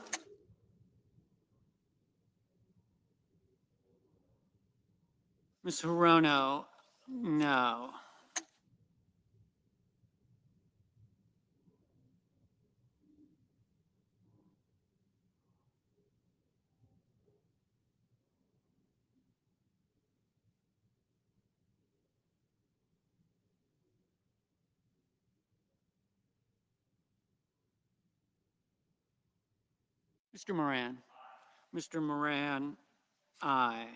Ms. Hirono, no. Mr. Moran, aye.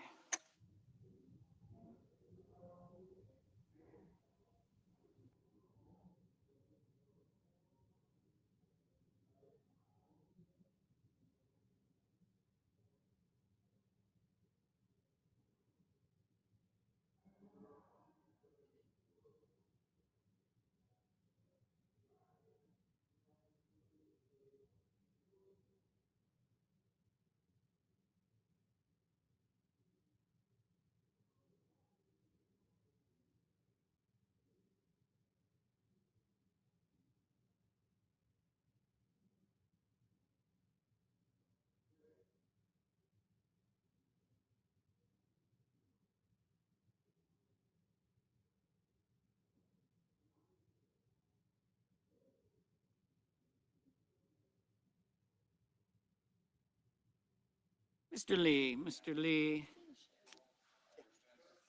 Mr. Lee, Mr. Lee.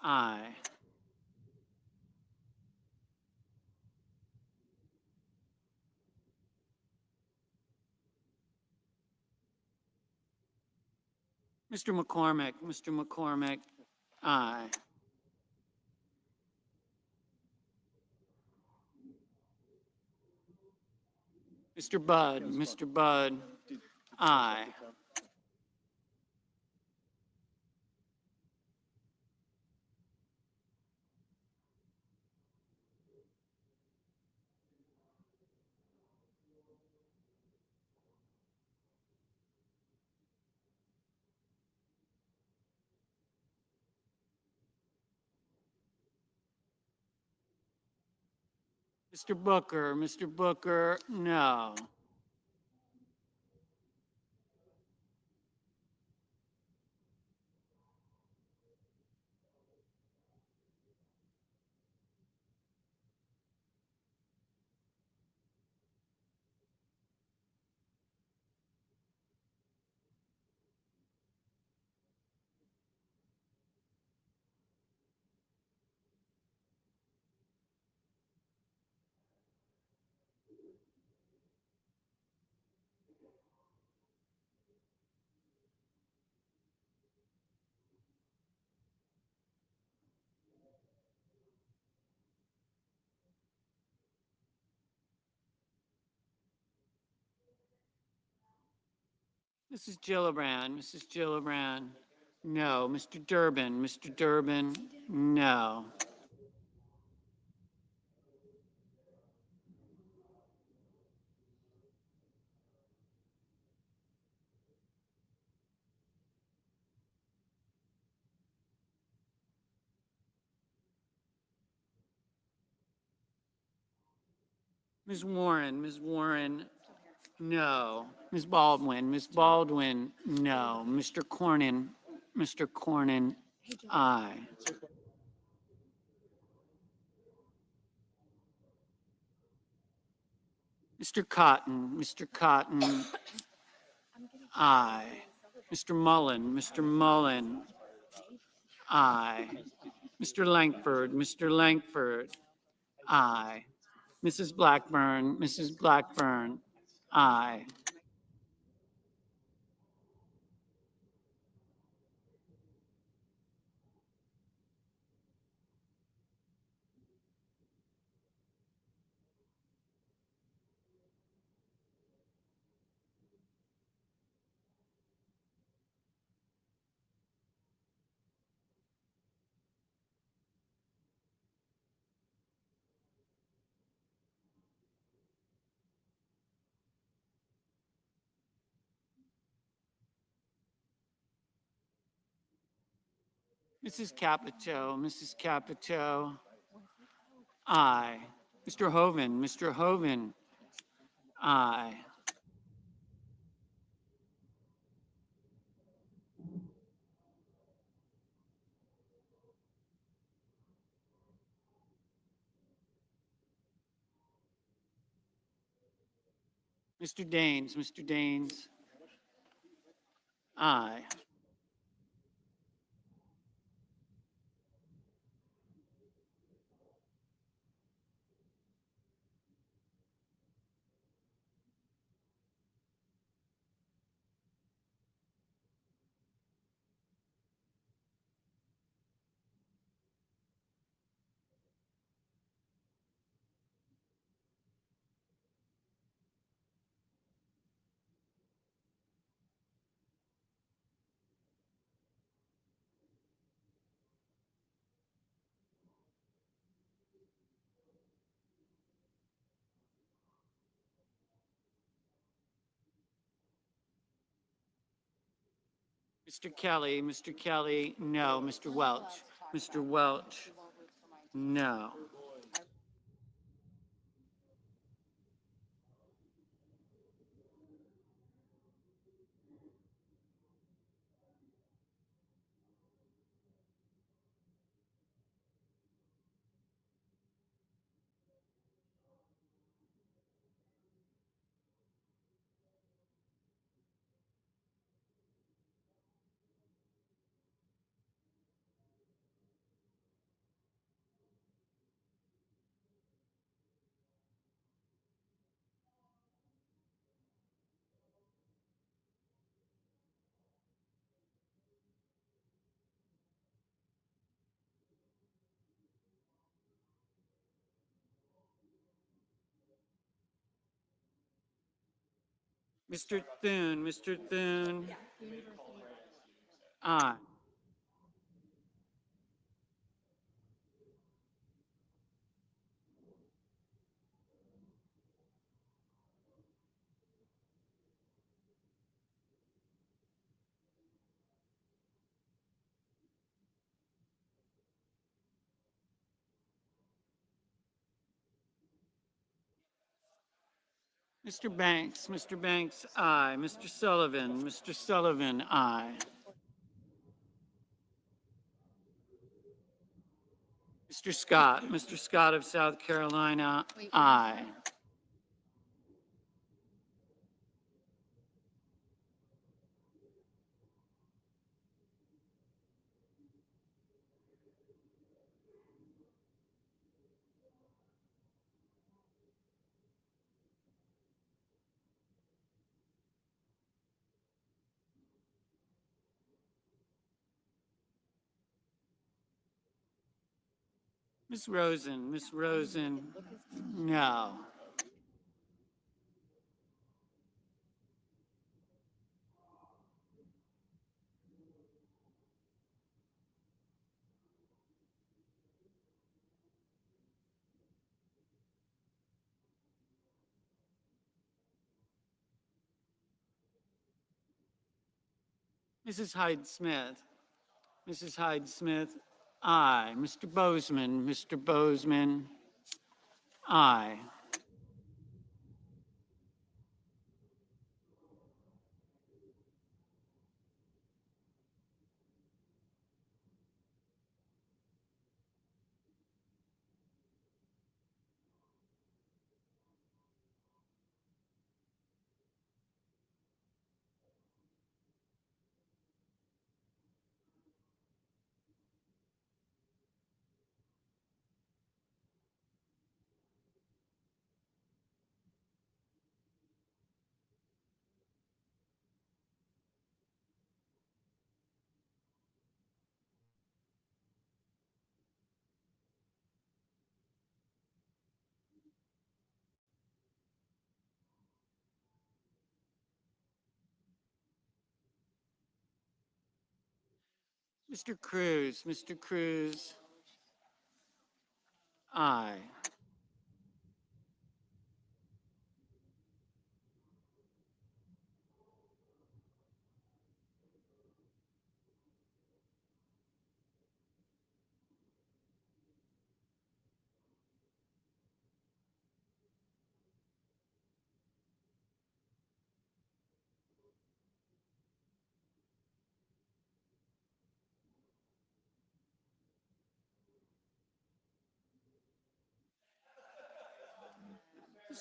Aye. Mr. McCormick, Mr. McCormick. Aye. Mr. Budd, Mr. Budd. Aye. Mr. Booker, no. Mrs. Gillibrand, Mrs. Gillibrand, no. Mr. Durbin, Mr. Durbin, no. Ms. Warren, no. Ms. Baldwin, no. Mr. Cornyn, aye. Mr. Cotton, aye. Mr. Mullen, aye. Mr. Langford, aye. Mrs. Blackburn, aye. Mrs. Capito, aye. Mr. Hoven, aye. Mr. Daines, aye. Mr. Kelly, no. Mr. Welch, no. Mr. Thune, Mr. Thune. Aye. Mr. Banks, aye. Mr. Sullivan, aye. Mr. Scott of South Carolina, aye. Ms. Rosen, no. Mrs. Hyde Smith, aye. Mr. Bozeman, aye. Mr. Cruz, aye.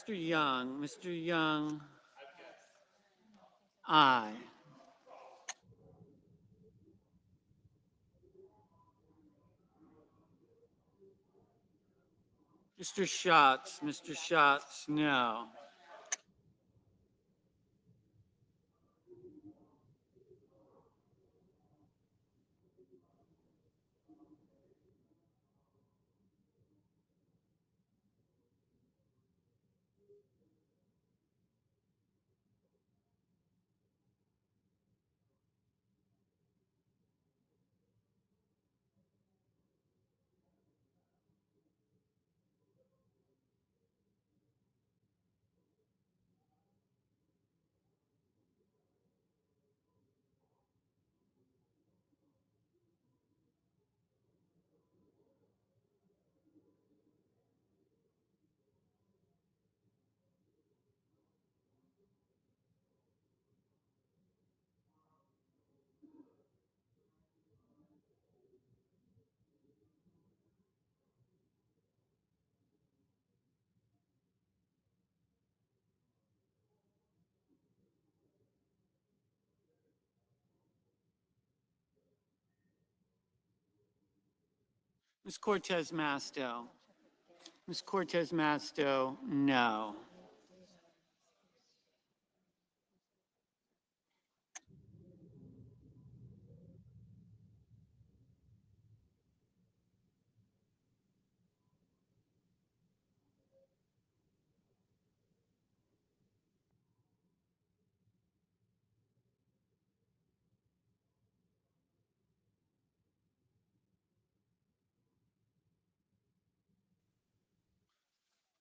Mr. Young, aye. Mr. Schatz, no. Ms. Cortez Masto. Ms. Cortez Masto, no.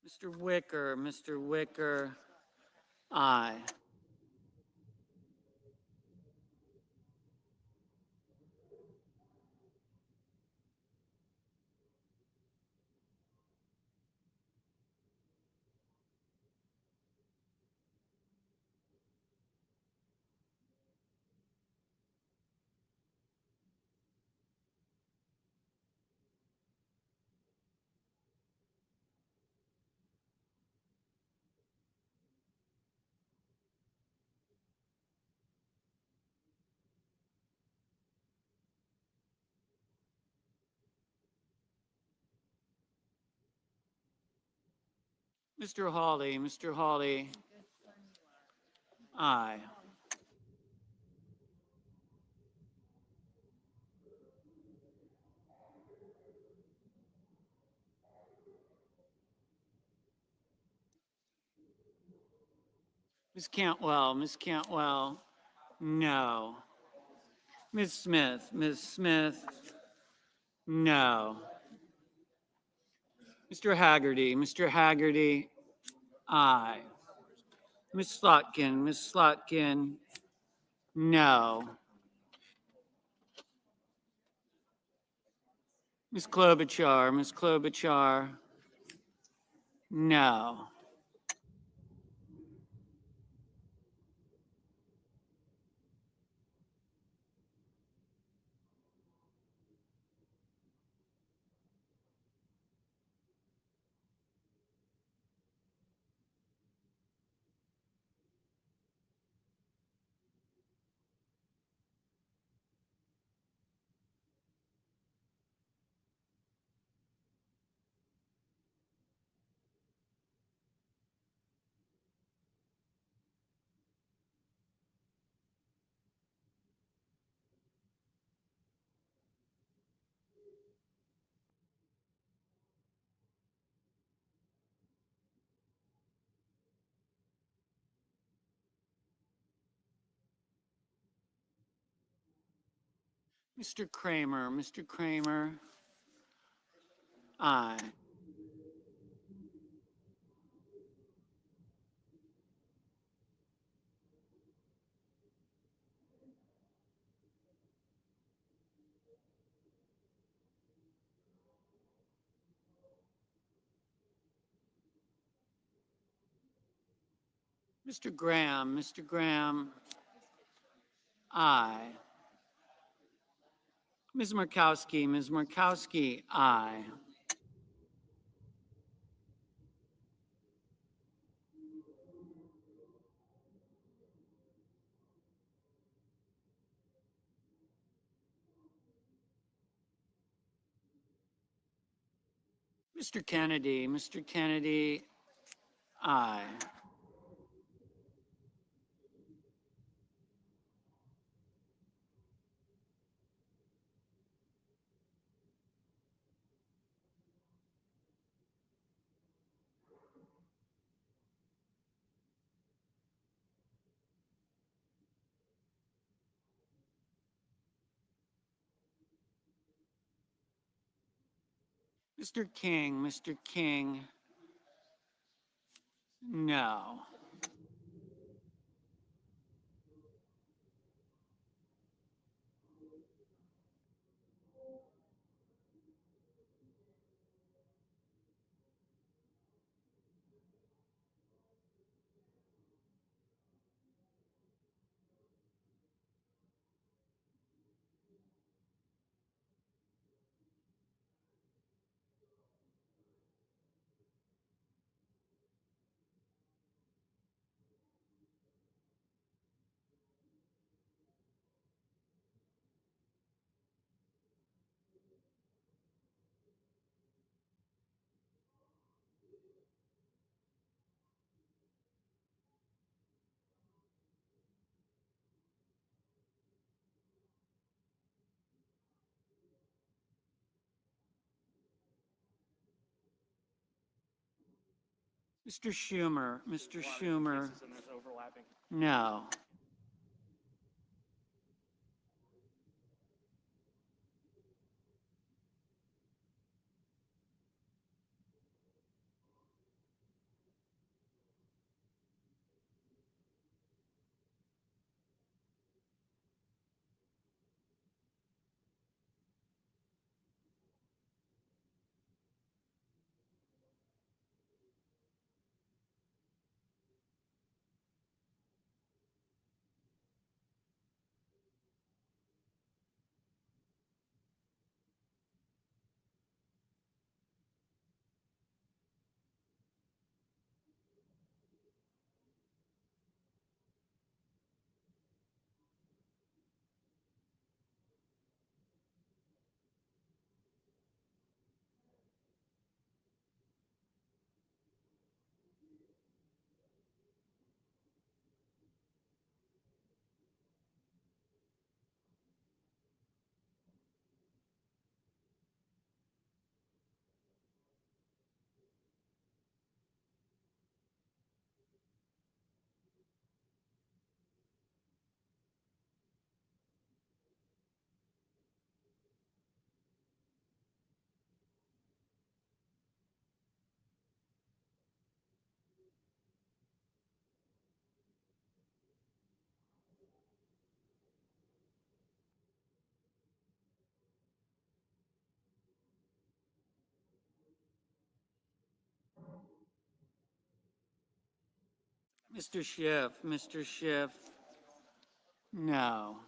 Mr. Wicker, aye. Mr. Hawley, aye. Ms. Cantwell, no. Ms. Smith, no. Mr. Haggerty, aye. Ms. Slotkin, no. Ms. Klobuchar, no. Mr. Kramer, aye. Mr. Graham, aye. Ms. Markowski, aye. Mr. Kennedy, aye. Mr. King, no. Mr. Schumer, no. Mr. Schiff, no.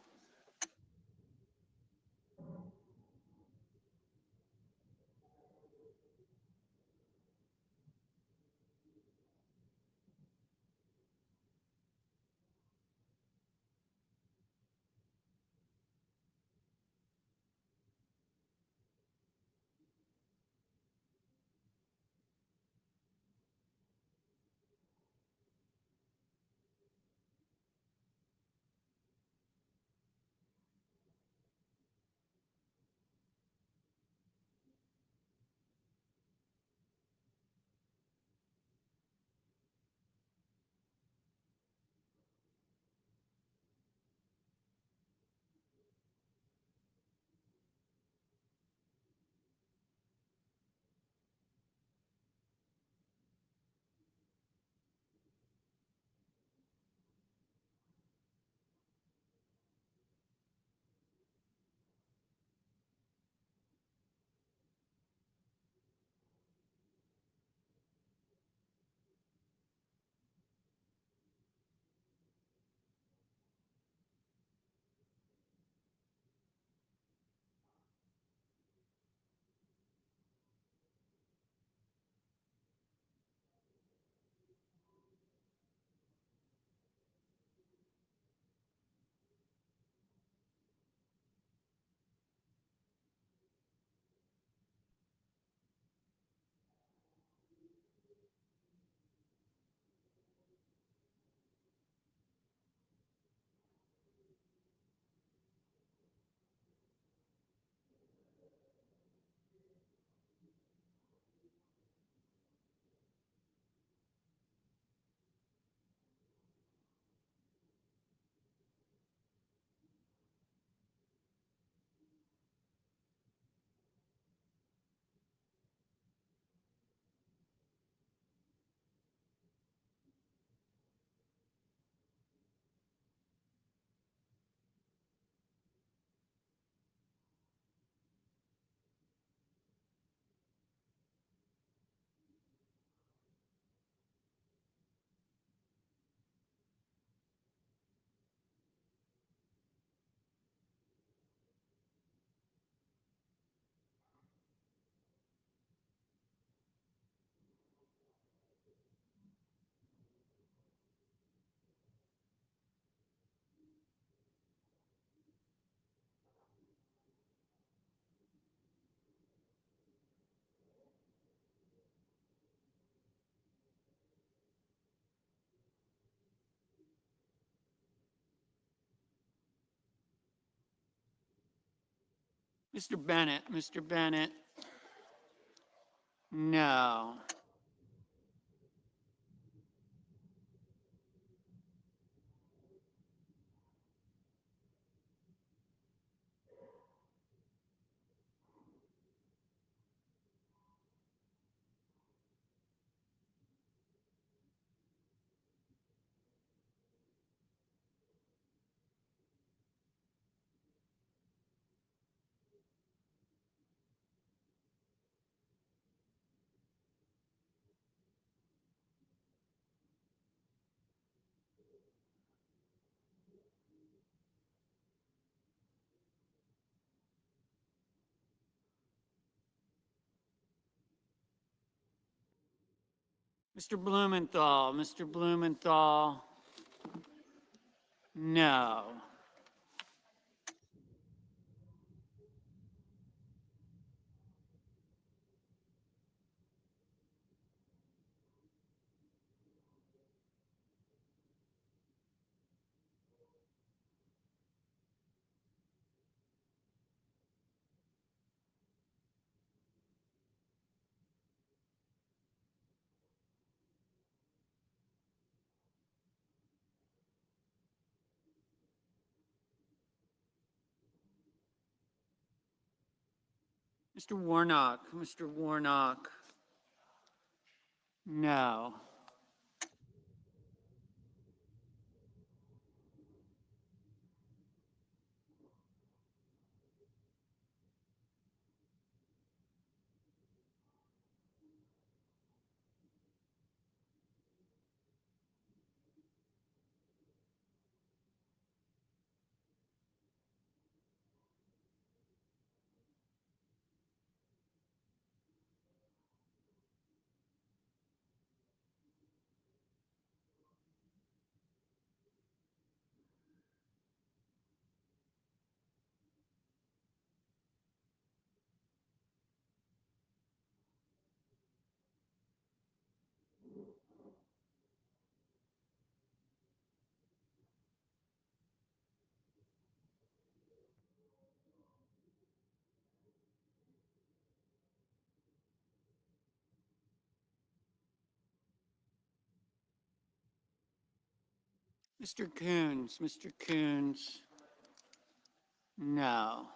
Mr. Bennett, no. Mr. Blumenthal, no. Mr. Warnock, no. Mr. Coons, no.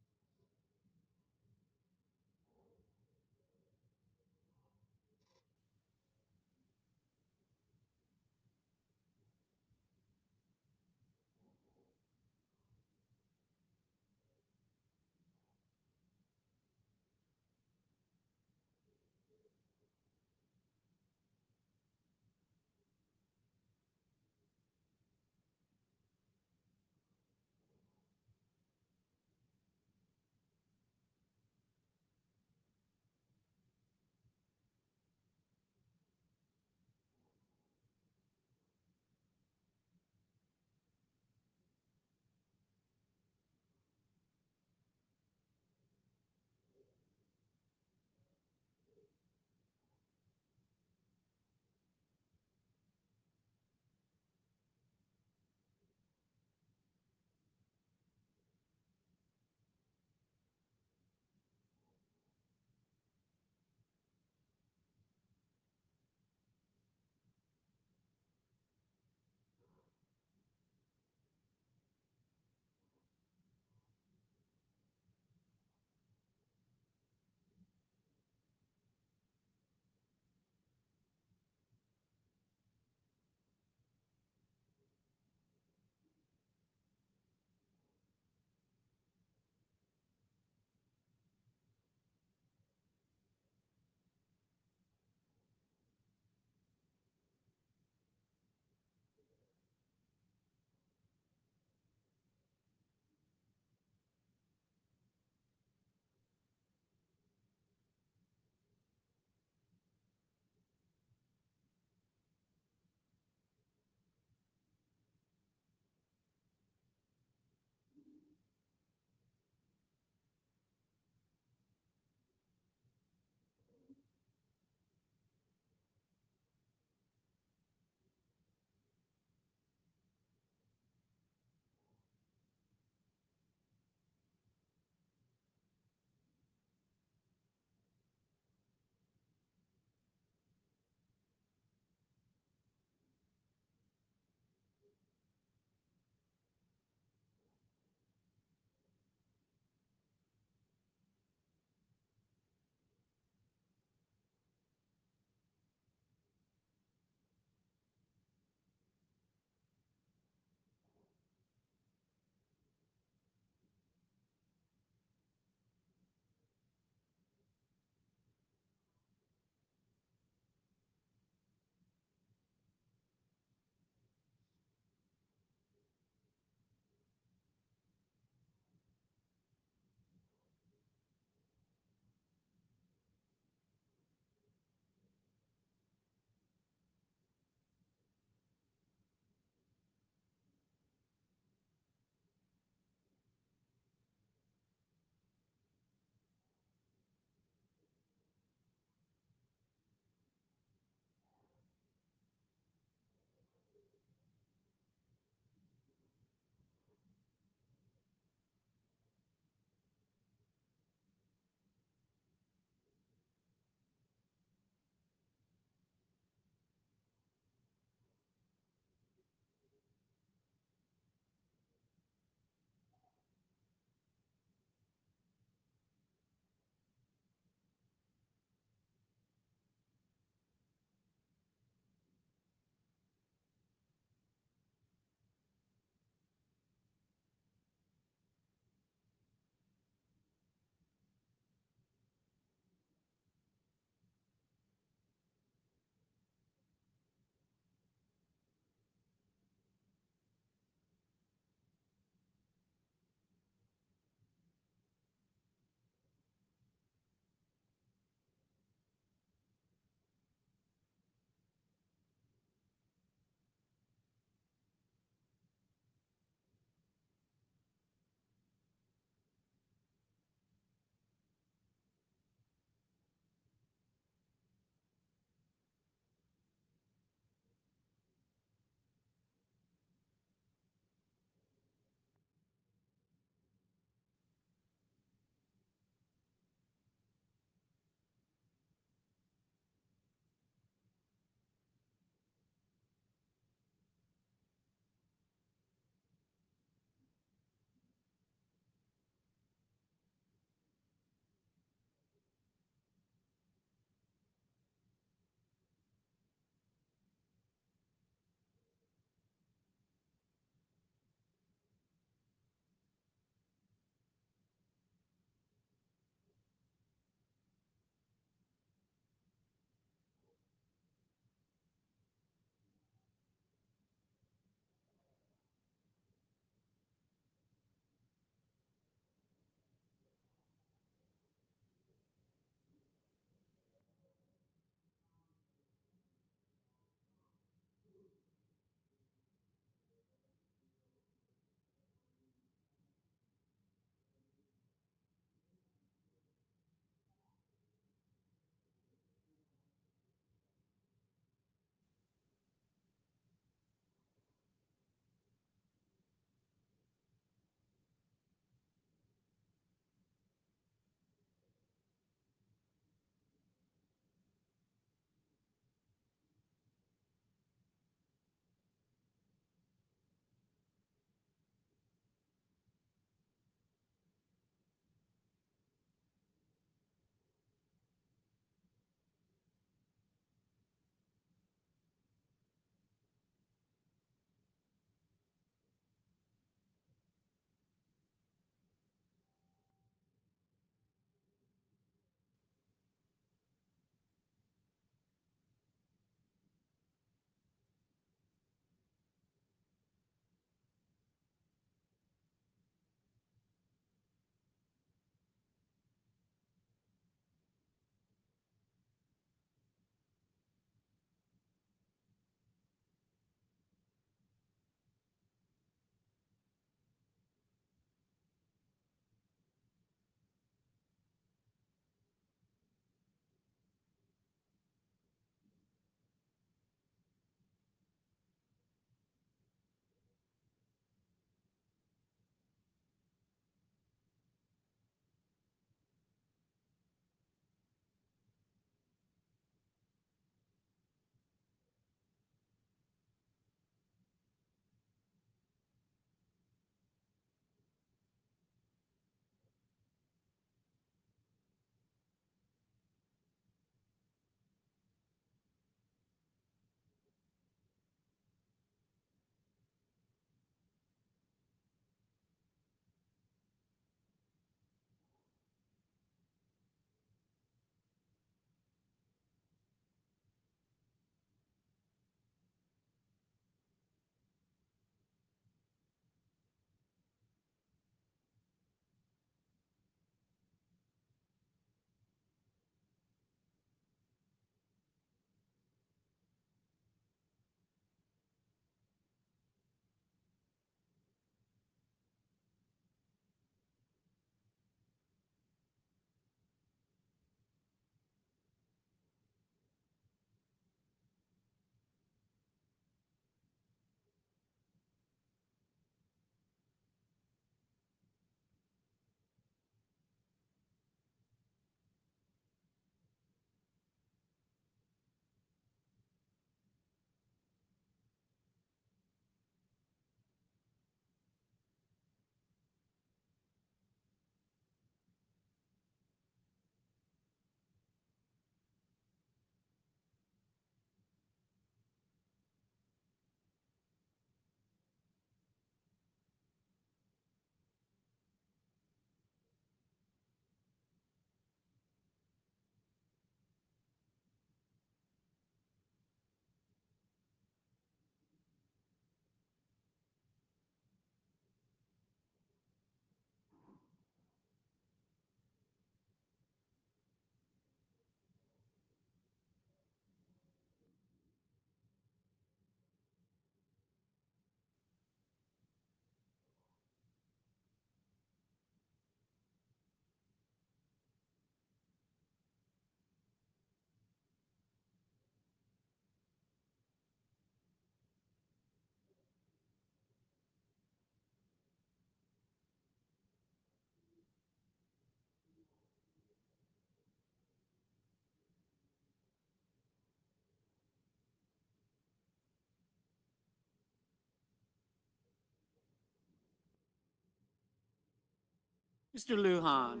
Mr. Lujan?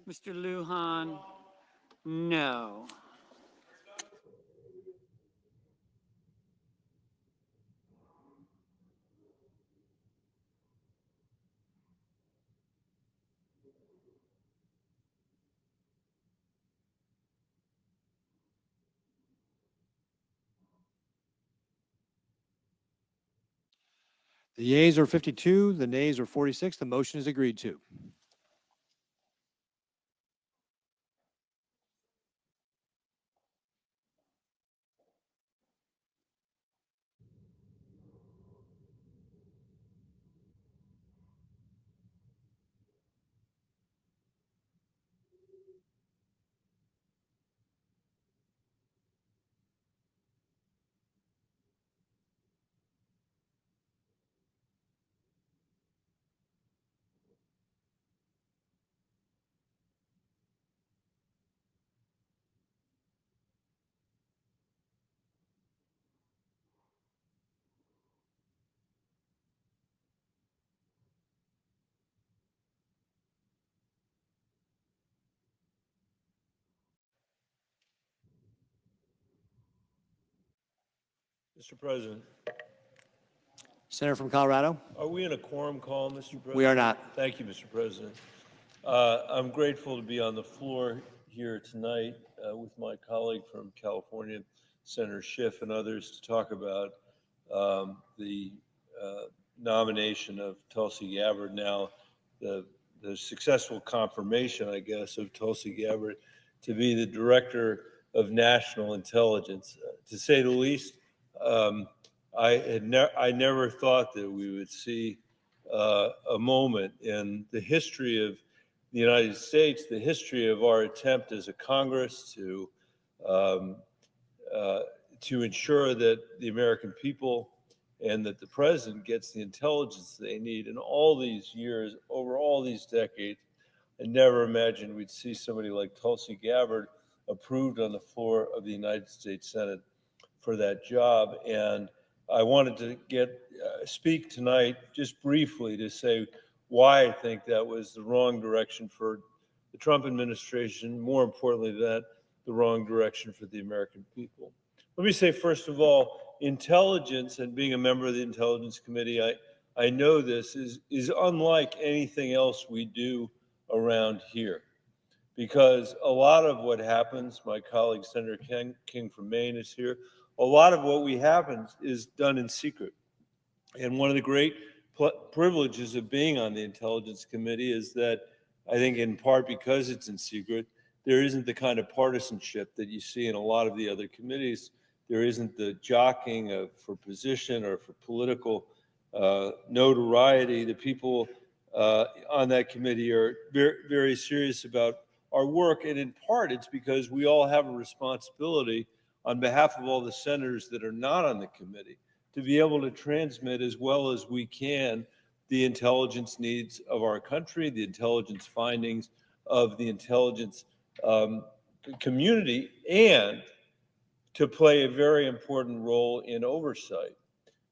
Mr. Lujan? No. The yeas are 52, the nays are 46. The motion is agreed to. Mr. President, Senator from Colorado? are we in a quorum call, Mr. President? We are not. Thank you, Mr. President. I'm grateful to be on the floor here tonight with my colleague from California, Senator Schiff, and others to talk about the nomination of Tulsi Gabbard. Now, the successful confirmation, I guess, of Tulsi Gabbard to be the Director of National Intelligence. To say the least, I never thought that we would see a moment in the history of the United States, the history of our attempt as a Congress to ensure that the American people and that the president gets the intelligence they need. In all these years, over all these decades, I never imagined we'd see somebody like Tulsi Gabbard approved on the floor of the United States Senate for that job. And I wanted to speak tonight just briefly to say why I think that was the wrong direction for the Trump administration, more importantly the wrong direction for the American people. Let me say, first of all, intelligence, and being a member of the Intelligence Committee, I know this is unlike anything else we do around here. Because a lot of what happens, my colleague Senator King from Maine is here, a lot of what happens is done in secret. And one of the great privileges of being on the Intelligence Committee is that, I think in part because it's in secret, there isn't the kind of partisanship that you see in a lot of the other committees. There isn't the jockeying for position or for political notoriety. The people on that committee are very, very serious about our work, and in part it's because we all have a responsibility on behalf of all the senators that are not on the committee to be able to transmit as well as we can the intelligence needs of our country, the intelligence findings of the intelligence community, and to play a very important role in oversight.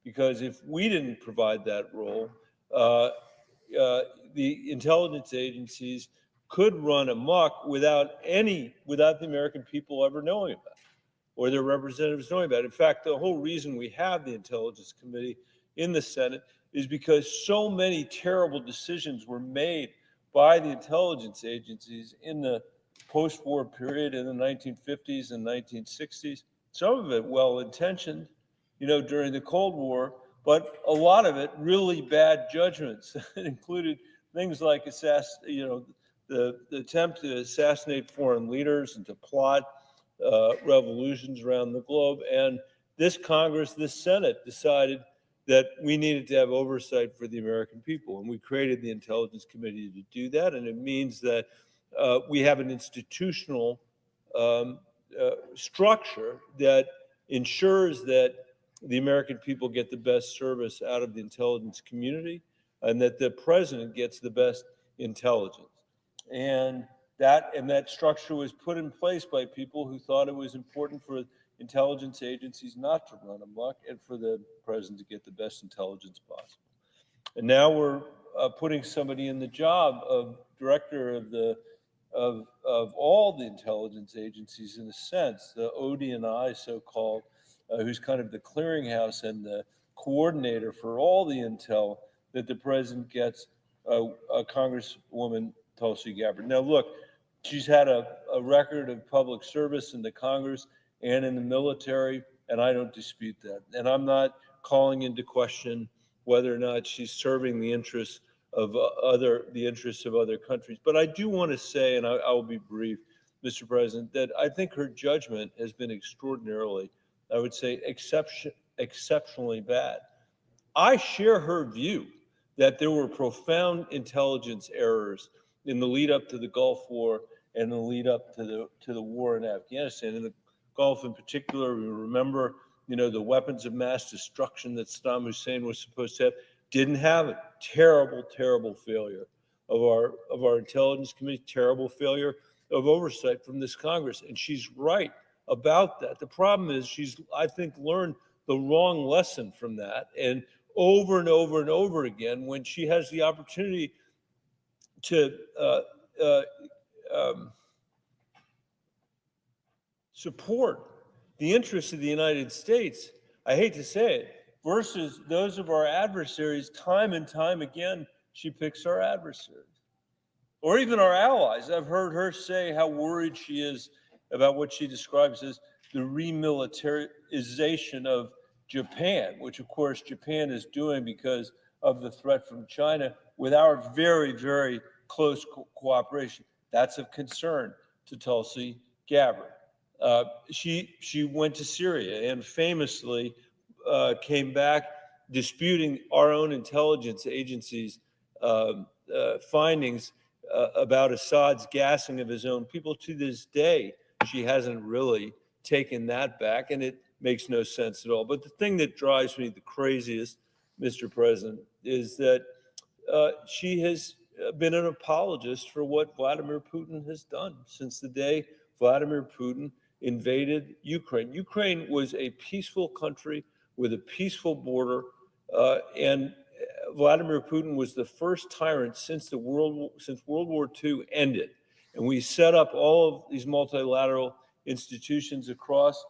Because if we didn't provide that role, the intelligence agencies could run amok without the American people ever knowing about it, or their representatives knowing about it. In fact, the whole reason we have the Intelligence Committee in the Senate is because so many terrible decisions were made by the intelligence agencies in the post-war period in the 1950s and 1960s. Some of it well-intentioned, during the Cold War, but a lot of it really bad judgments. It included things like the attempt to assassinate foreign leaders and to plot revolutions around the globe. And this Congress, this Senate decided that we needed to have oversight for the American people. And we created the Intelligence Committee to do that. And it means that we have an institutional structure that ensures that the American people get the best service out of the intelligence community and that the president gets the best intelligence. And that structure was put in place by people who thought it was important for intelligence agencies not to run amok and for the president to get the best intelligence possible. And now we're putting somebody in the job of director of of all the intelligence agencies, in a sense, the ODNI so-called, who's kind of the clearinghouse and the coordinator for all the intel that the president gets, Congresswoman Tulsi Gabbard. Now, look, she's had a record of public service in the Congress and in the military, and I don't dispute that. And I'm not calling into question whether or not she's serving the interests of the interests of other countries. But I do want to say, and I will be brief, Mr. President, that I think her judgment has been extraordinarily, I would say, exceptionally bad. I share her view that there were profound intelligence errors in the lead up to the Gulf War and the lead up to the war in Afghanistan. In the Gulf in particular, we remember, the weapons of mass destruction that Saddam Hussein was supposed to have, didn't have it. Terrible, terrible failure of our intelligence committee, terrible failure of oversight from this Congress. And she's right about that. The problem is she's, I think, learned the wrong lesson from that. And over and over and over again, when she has the opportunity to support the interests of the United States, I hate to say it, versus those of our adversaries, time and time again, she picks our adversaries. Or even our allies. I've heard her say how worried she is about what she describes as the remilitarization of Japan, which of course Japan is doing because of the threat from China, with our very, very close cooperation. That's of concern to Tulsi Gabbard. She went to Syria and famously came back disputing our own intelligence agencies' findings about Assad's gassing of his own people. To this day, she hasn't really taken that back, and it makes no sense at all. But the thing that drives me the craziest, Mr. President, is that she has been an apologist for what Vladimir Putin has done since the day Vladimir Putin invaded Ukraine. Ukraine was a peaceful country with a peaceful border, and Vladimir Putin was the first tyrant since World War II ended. And we set up all of these multilateral institutions across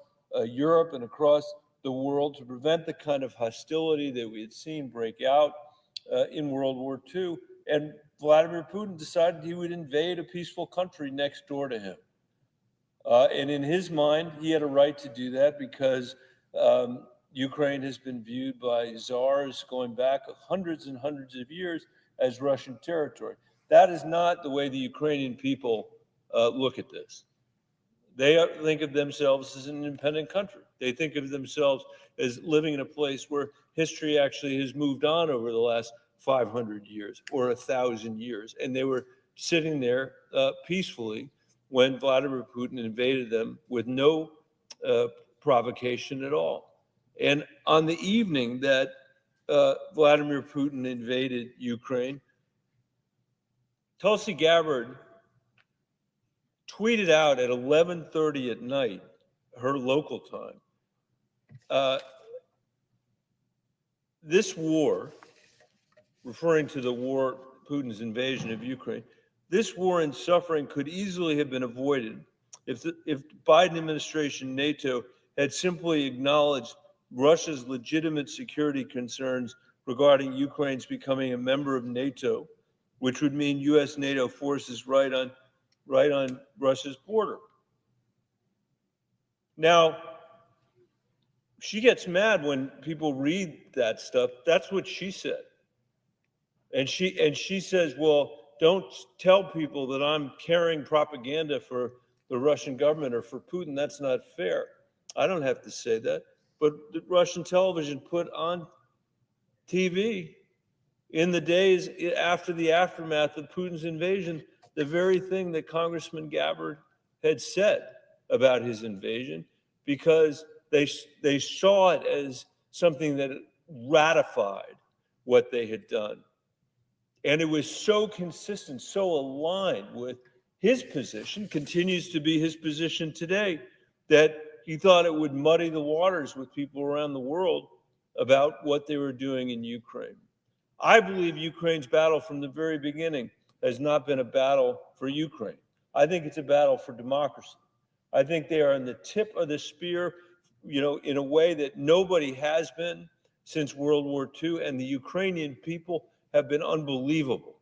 Europe and across the world to prevent the kind of hostility that we had seen break out in World War II. And Vladimir Putin decided he would invade a peaceful country next door to him. And in his mind, he had a right to do that because Ukraine has been viewed by czars going back hundreds and hundreds of years as Russian territory. That is not the way the Ukrainian people look at this. They think of themselves as an independent country. They think of themselves as living in a place where history actually has moved on over the last 500 years or 1,000 years. And they were sitting there peacefully when Vladimir Putin invaded them with no provocation at all. And on the evening that Vladimir Putin invaded Ukraine, Tulsi Gabbard tweeted out at 11:30 at night, her local time, this war, referring to the war, Putin's invasion of Ukraine, this war and suffering could easily have been avoided if the Biden administration, NATO, had simply acknowledged Russia's legitimate security concerns regarding Ukraine's becoming a member of NATO, which would mean U.S. NATO forces right on Russia's border. Now, she gets mad when people read that stuff. That's what she said. And she says, well, don't tell people that I'm carrying propaganda for the Russian government or for Putin. That's not fair. I don't have to say that. But the Russian television put on TV in the days after the aftermath of Putin's invasion the very thing that Congressman Gabbard had said about his invasion, because they saw it as something that ratified what they had done. And it was so consistent, so aligned with his position, continues to be his position today, that he thought it would muddy the waters with people around the world about what they were doing in Ukraine. I believe Ukraine's battle from the very beginning has not been a battle for Ukraine. I think it's a battle for democracy. I think they are on the tip of the spear, in a way that nobody has been since World War II, and the Ukrainian people have been unbelievable.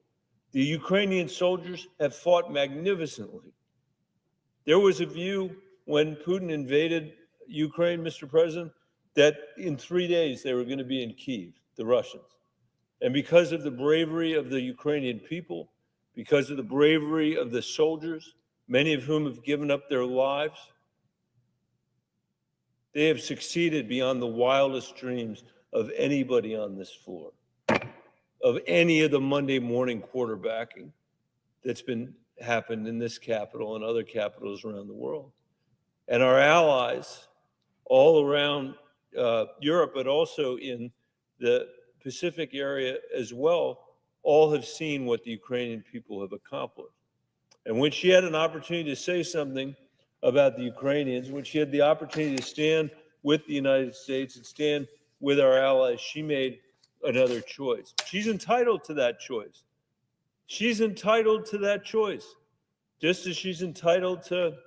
The Ukrainian soldiers have fought magnificently. There was a view when Putin invaded Ukraine, Mr. President, that in 3 days they were going to be in Kyiv, the Russians. And because of the bravery of the Ukrainian people, because of the bravery of the soldiers, many of whom have given up their lives, they have succeeded beyond the wildest dreams of anybody on this floor, of any of the Monday morning quarterbacking that's been happened in this capital and other capitals around the world. And our allies all around Europe, but also in the Pacific area as well, all have seen what the Ukrainian people have accomplished. And when she had an opportunity to say something about the Ukrainians, when she had the opportunity to stand with the United States and stand with our allies, she made another choice. She's entitled to that choice. She's entitled to that choice, just as she's entitled to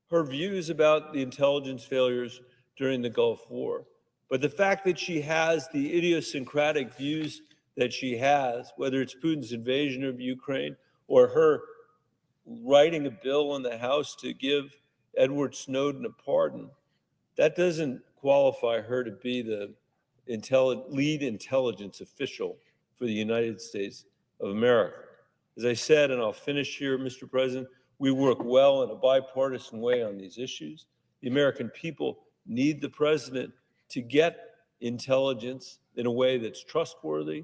her views about the intelligence failures during the Gulf War. But the fact that she has the idiosyncratic views that she has, whether it's Putin's invasion of Ukraine or her writing a bill in the House to give Edward Snowden a pardon, that doesn't qualify her to be the lead intelligence official for the United States of America. As I said, and I'll finish here, Mr. President, we work well in a bipartisan way on these issues. The American people need the president to get intelligence in a way that's trustworthy,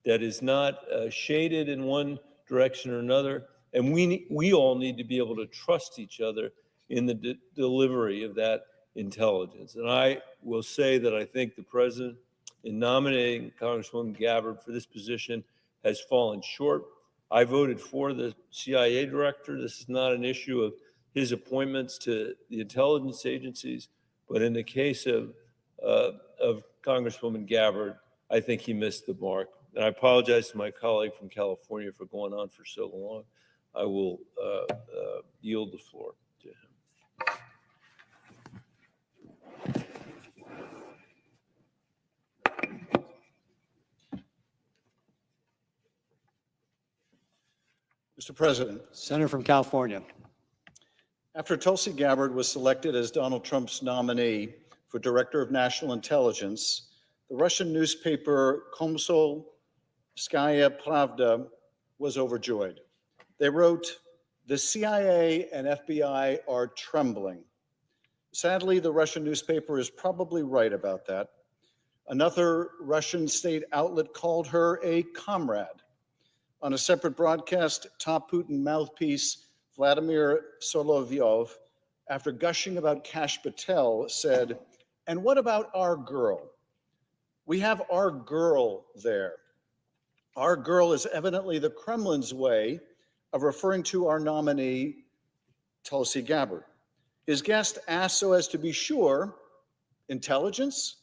that is not shaded in one direction or another. And we all need to be able to trust each other in the delivery of that intelligence. And I will say that I think the president, in nominating Congresswoman Gabbard for this position, has fallen short. I voted for the CIA director. This is not an issue of his appointments to the intelligence agencies, but in the case of Congresswoman Gabbard, I think he missed the mark. And I apologize to my colleague from California for going on for so long. I will yield the floor to him. Mr. President, Senator from California. after Tulsi Gabbard was selected as Donald Trump's nominee for Director of National Intelligence, the Russian newspaper Komsomolskaya Pravda was overjoyed. They wrote, "The CIA and FBI are trembling." Sadly, the Russian newspaper is probably right about that. Another Russian state outlet called her a comrade. On a separate broadcast, top Putin mouthpiece Vladimir Solovyov, after gushing about Kash Patel, said, "And what about our girl? We have our girl there." Our girl is evidently the Kremlin's way of referring to our nominee, Tulsi Gabbard. His guest asked so as to be sure, intelligence?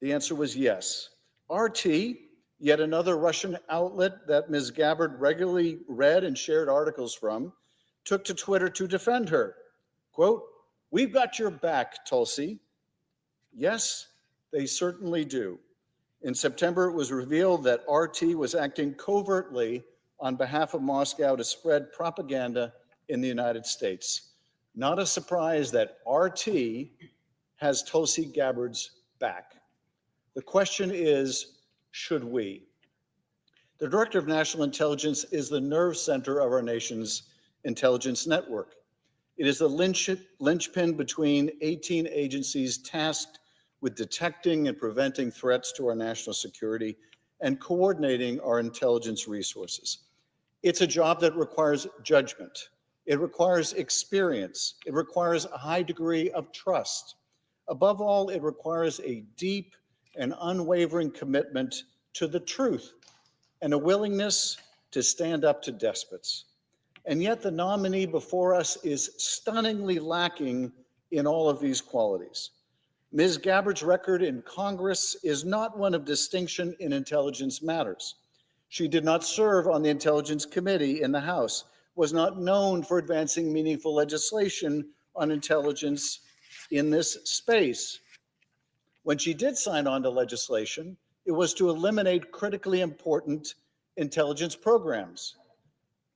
The answer was yes. RT, yet another Russian outlet that Ms. Gabbard regularly read and shared articles from, took to Twitter to defend her. Quote, "We've got your back, Tulsi." Yes, they certainly do. In September, it was revealed that RT was acting covertly on behalf of Moscow to spread propaganda in the United States. Not a surprise that RT has Tulsi Gabbard's back. The question is, should we? The Director of National Intelligence is the nerve center of our nation's intelligence network. It is the linchpin between 18 agencies tasked with detecting and preventing threats to our national security and coordinating our intelligence resources. It's a job that requires judgment. It requires experience. It requires a high degree of trust. Above all, it requires a deep and unwavering commitment to the truth and a willingness to stand up to despots. And yet the nominee before us is stunningly lacking in all of these qualities. Ms. Gabbard's record in Congress is not one of distinction in intelligence matters. She did not serve on the Intelligence Committee in the House, was not known for advancing meaningful legislation on intelligence in this space. When she did sign on to legislation, it was to eliminate critically important intelligence programs,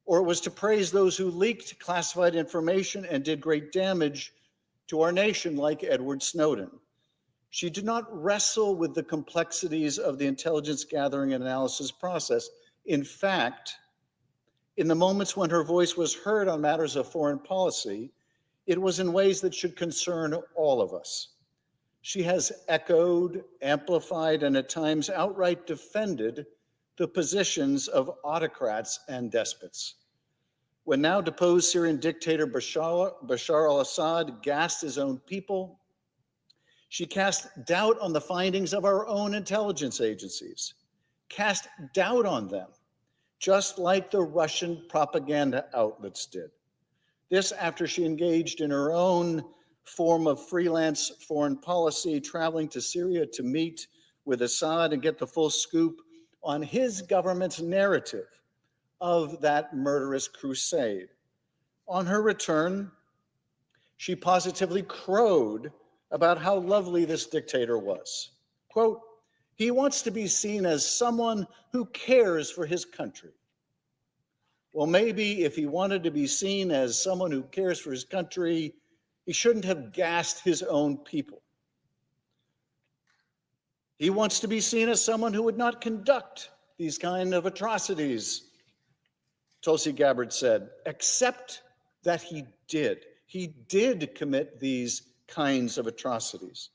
or it was to praise those who leaked classified information and did great damage to our nation, like Edward Snowden. She did not wrestle with the complexities of the intelligence gathering and analysis process. In fact, in the moments when her voice was heard on matters of foreign policy, it was in ways that should concern all of us. She has echoed, amplified, and at times outright defended the positions of autocrats and despots. When now deposed Syrian dictator Bashar al-Assad gassed his own people, she cast doubt on the findings of our own intelligence agencies, cast doubt on them, just like the Russian propaganda outlets did. This after she engaged in her own form of freelance foreign policy, traveling to Syria to meet with Assad and get the full scoop on his government's narrative of that murderous crusade. On her return, she positively crowed about how lovely this dictator was. Quote, "He wants to be seen as someone who cares for his country." Well, maybe if he wanted to be seen as someone who cares for his country, he shouldn't have gassed his own people. He wants to be seen as someone who would not conduct these kind of atrocities, Tulsi Gabbard said, except that he did. He did commit these kinds of atrocities.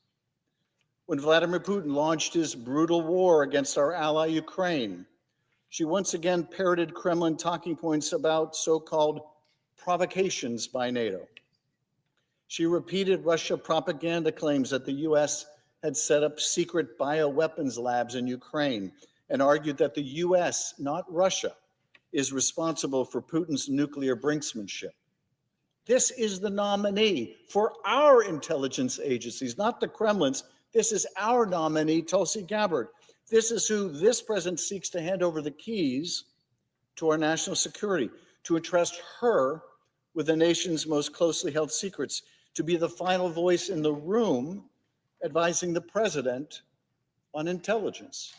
When Vladimir Putin launched his brutal war against our ally Ukraine, she once again parroted Kremlin talking points about so-called provocations by NATO. She repeated Russia propaganda claims that the US had set up secret bioweapons labs in Ukraine and argued that the US, not Russia, is responsible for Putin's nuclear brinksmanship. This is the nominee for our intelligence agencies, not the Kremlin's. This is our nominee, Tulsi Gabbard. This is who this president seeks to hand over the keys to our national security, to entrust her with the nation's most closely held secrets, to be the final voice in the room advising the president on intelligence,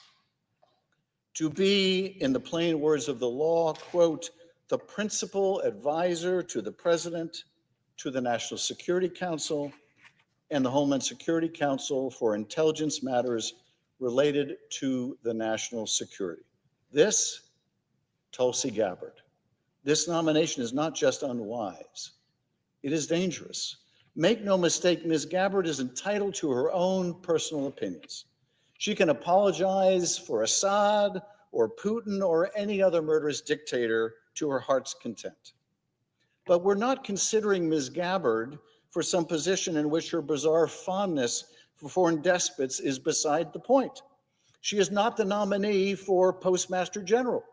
to be, in the plain words of the law, quote, the principal advisor to the president, to the National Security Council, and the Homeland Security Council for intelligence matters related to the national security. This, Tulsi Gabbard, this nomination is not just unwise, it is dangerous. Make no mistake, Ms. Gabbard is entitled to her own personal opinions. She can apologize for Assad or Putin or any other murderous dictator to her heart's content. But we're not considering Ms. Gabbard for some position in which her bizarre fondness for foreign despots is beside the point. She is not the nominee for Postmaster General.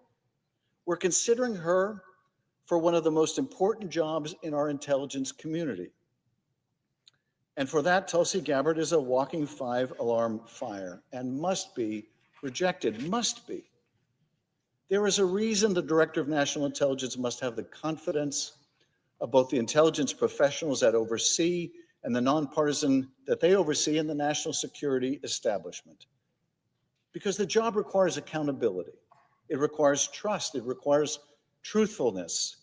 We're considering her for one of the most important jobs in our intelligence community. And for that, Tulsi Gabbard is a walking 5-alarm fire and must be rejected, must be. There is a reason the Director of National Intelligence must have the confidence of both the intelligence professionals that oversee and the nonpartisan that they oversee in the national security establishment. Because the job requires accountability. It requires trust. It requires truthfulness.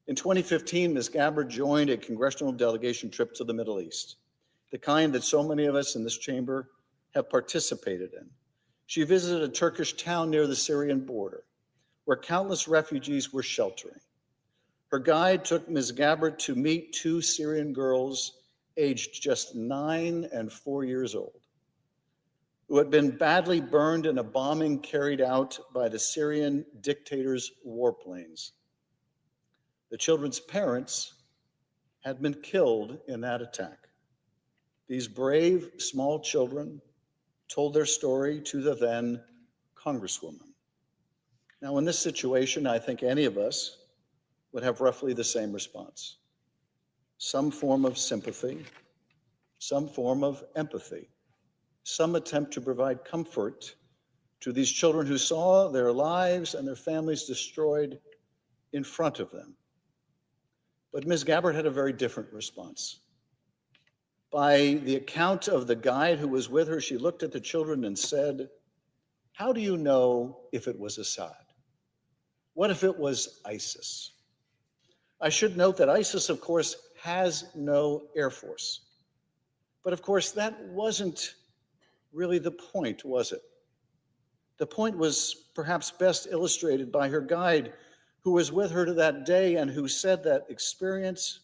In 2015, Ms. Gabbard joined a congressional delegation trip to the Middle East, the kind that so many of us in this chamber have participated in. She visited a Turkish town near the Syrian border, where countless refugees were sheltering. Her guide took Ms. Gabbard to meet 2 Syrian girls aged just 9 and 4 years old, who had been badly burned in a bombing carried out by the Syrian dictator's warplanes. The children's parents had been killed in that attack. These brave small children told their story to the then Congresswoman. Now, in this situation, I think any of us would have roughly the same response. Some form of sympathy, some form of empathy, some attempt to provide comfort to these children who saw their lives and their families destroyed in front of them. But Ms. Gabbard had a very different response. By the account of the guide who was with her, she looked at the children and said, "How do you know if it was Assad? What if it was ISIS?" I should note that ISIS, of course, has no air force. But of course, that wasn't really the point, was it? The point was perhaps best illustrated by her guide who was with her to that day and who said that experience,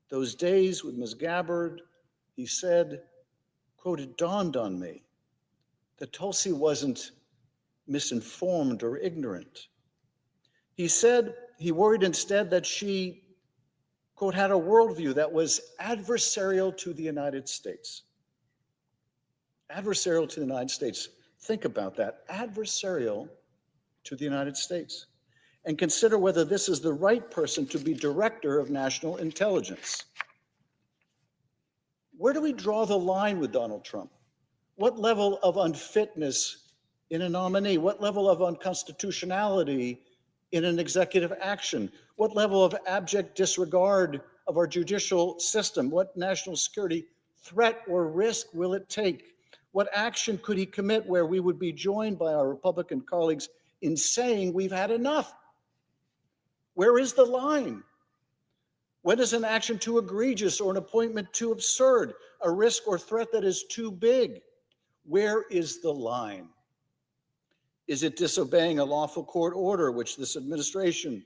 those days with Ms. Gabbard, he said, quote, "It dawned on me that Tulsi wasn't misinformed or ignorant." He said he worried instead that she, quote, "had a worldview that was adversarial to the United States." Adversarial to the United States. Think about that. Adversarial to the United States. And consider whether this is the right person to be director of national intelligence. Where do we draw the line with Donald Trump? What level of unfitness in a nominee? What level of unconstitutionality in an executive action? What level of abject disregard of our judicial system? What national security threat or risk will it take? What action could he commit where we would be joined by our Republican colleagues in saying we've had enough? Where is the line? When is an action too egregious or an appointment too absurd, a risk or threat that is too big? Where is the line? Is it disobeying a lawful court order, which this administration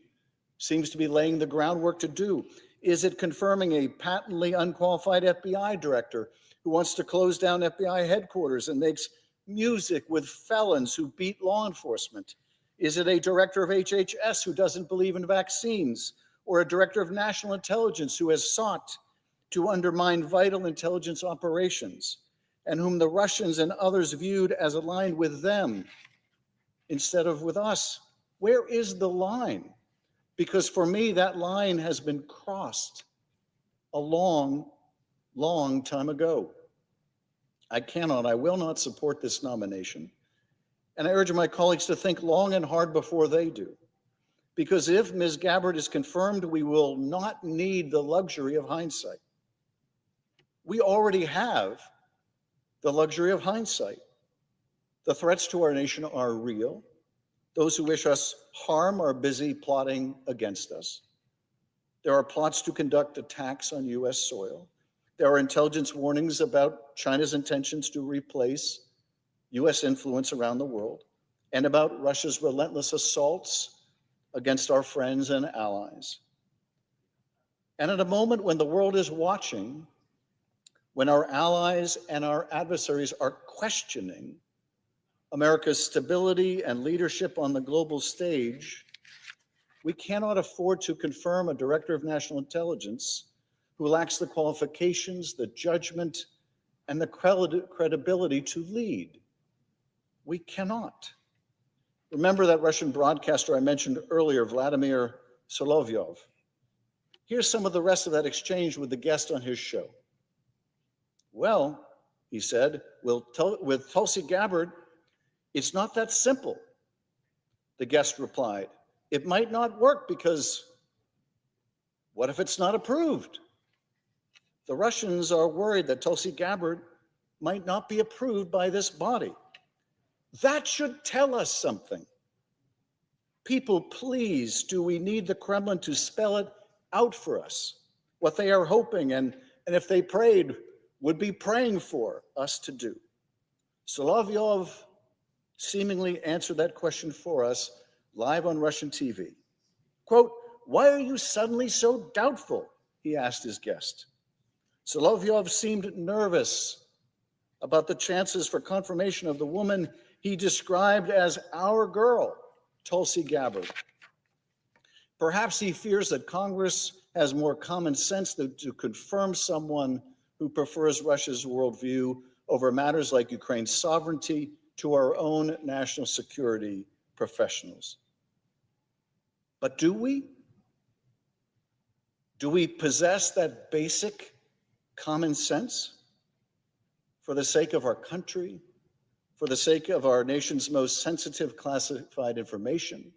seems to be laying the groundwork to do? Is it confirming a patently unqualified FBI director who wants to close down FBI headquarters and makes music with felons who beat law enforcement? Is it a director of HHS who doesn't believe in vaccines, or a director of national intelligence who has sought to undermine vital intelligence operations and whom the Russians and others viewed as aligned with them instead of with us? Where is the line? Because for me, that line has been crossed a long, long time ago. I will not support this nomination. And I urge my colleagues to think long and hard before they do. Because if Ms. Gabbard is confirmed, we will not need the luxury of hindsight. We already have the luxury of hindsight. The threats to our nation are real. Those who wish us harm are busy plotting against us. There are plots to conduct attacks on U.S. soil. There are intelligence warnings about China's intentions to replace U.S. influence around the world, and about Russia's relentless assaults against our friends and allies. And at a moment when the world is watching, when our allies and our adversaries are questioning America's stability and leadership on the global stage, we cannot afford to confirm a director of national intelligence who lacks the qualifications, the judgment, and the credibility to lead. We cannot. Remember that Russian broadcaster I mentioned earlier, Vladimir Solovyov. Here's some of the rest of that exchange with the guest on his show. "Well," he said, with Tulsi Gabbard, it's not that simple." The guest replied, "It might not work because what if it's not approved? The Russians are worried that Tulsi Gabbard might not be approved by this body." That should tell us something. People, please, do we need the Kremlin to spell it out for us, what they are hoping and if they prayed, would be praying for us to do? Solovyov seemingly answered that question for us live on Russian TV. Quote, "Why are you suddenly so doubtful?" he asked his guest. Solovyov seemed nervous about the chances for confirmation of the woman he described as our girl, Tulsi Gabbard. Perhaps he fears that Congress has more common sense than to confirm someone who prefers Russia's worldview over matters like Ukraine's sovereignty to our own national security professionals. But do we? Do we possess that basic common sense, for the sake of our country, for the sake of our nation's most sensitive classified information,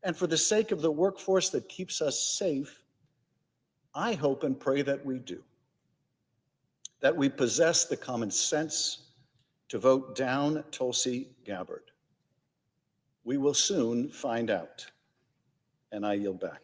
and for the sake of the workforce that keeps us safe, I hope and pray that we do. That we possess the common sense to vote down Tulsi Gabbard. We will soon find out. And I yield back.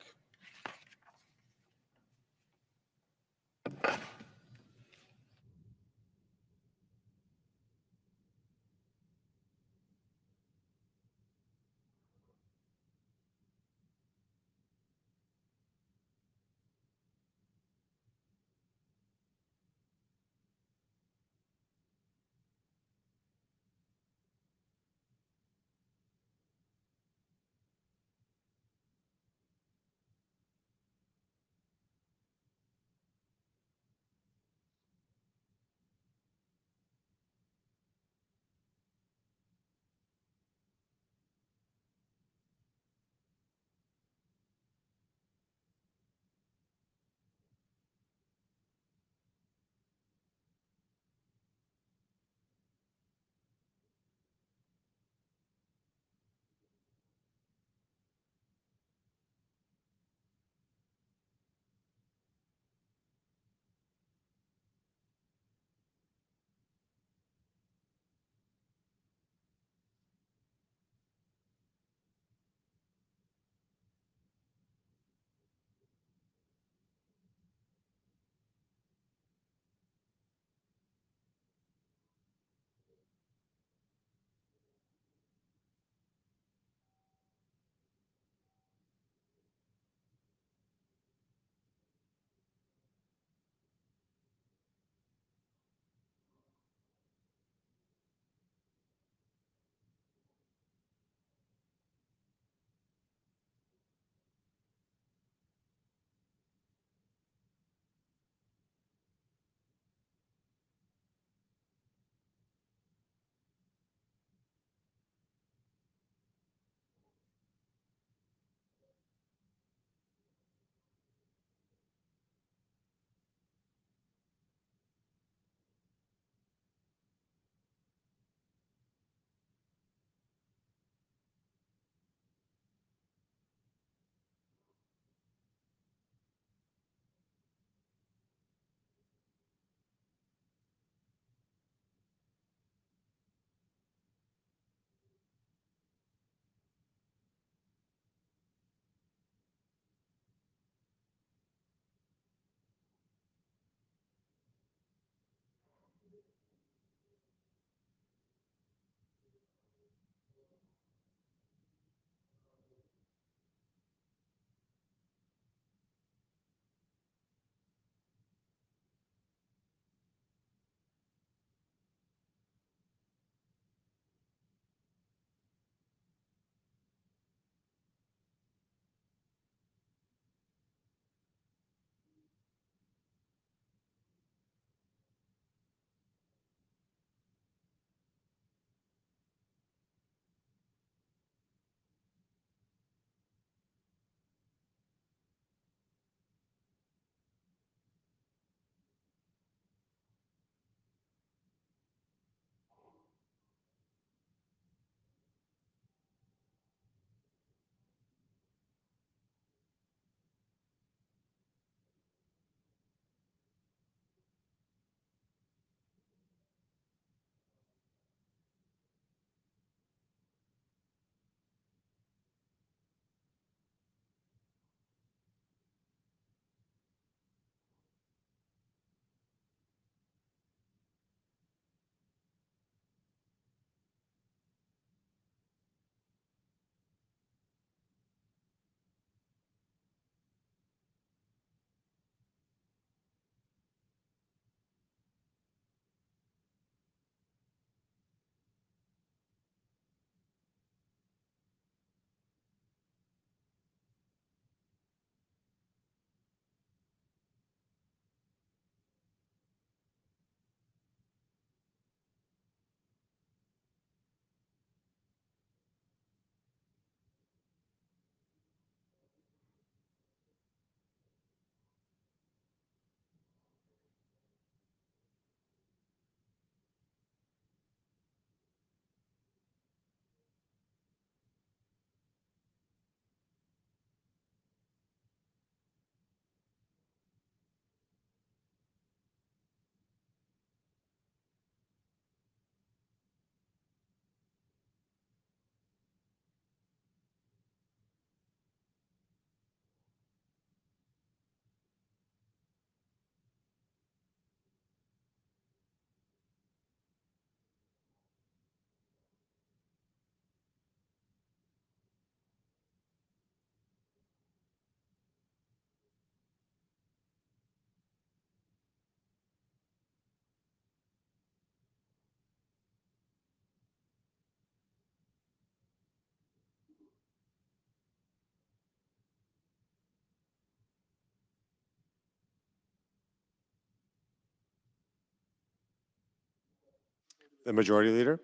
The Majority Leader.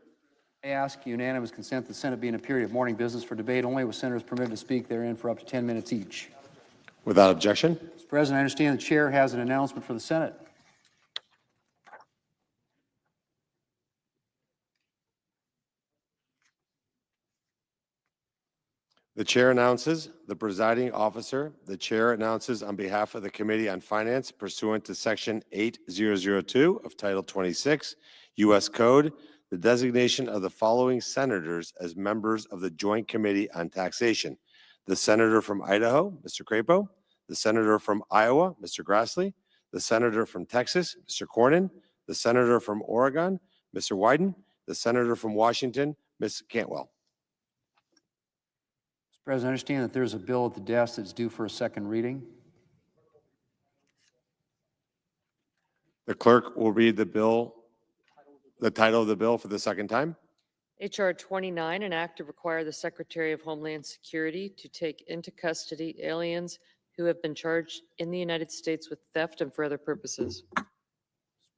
I ask unanimous consent the Senate be in a period of morning business for debate only, with senators permitted to speak therein for up to 10 minutes each. Without objection. Mr. President, I understand the chair has an announcement for the Senate. The chair announces, the presiding officer, the chair announces on behalf of the Committee on Finance pursuant to Section 8002 of Title 26, U.S. Code, the designation of the following senators as members of the Joint Committee on Taxation. The senator from Idaho, Mr. Crapo, the senator from Iowa, Mr. Grassley, the senator from Texas, Mr. Cornyn, the senator from Oregon, Mr. Wyden, the senator from Washington, Ms. Cantwell. Mr. President, I understand that there's a bill at the desk that's due for a second reading. The clerk will read the bill, the title of the bill for the second time. H.R. 29, an act to require the Secretary of Homeland Security to take into custody aliens who have been charged in the United States with theft and for other purposes. Mr.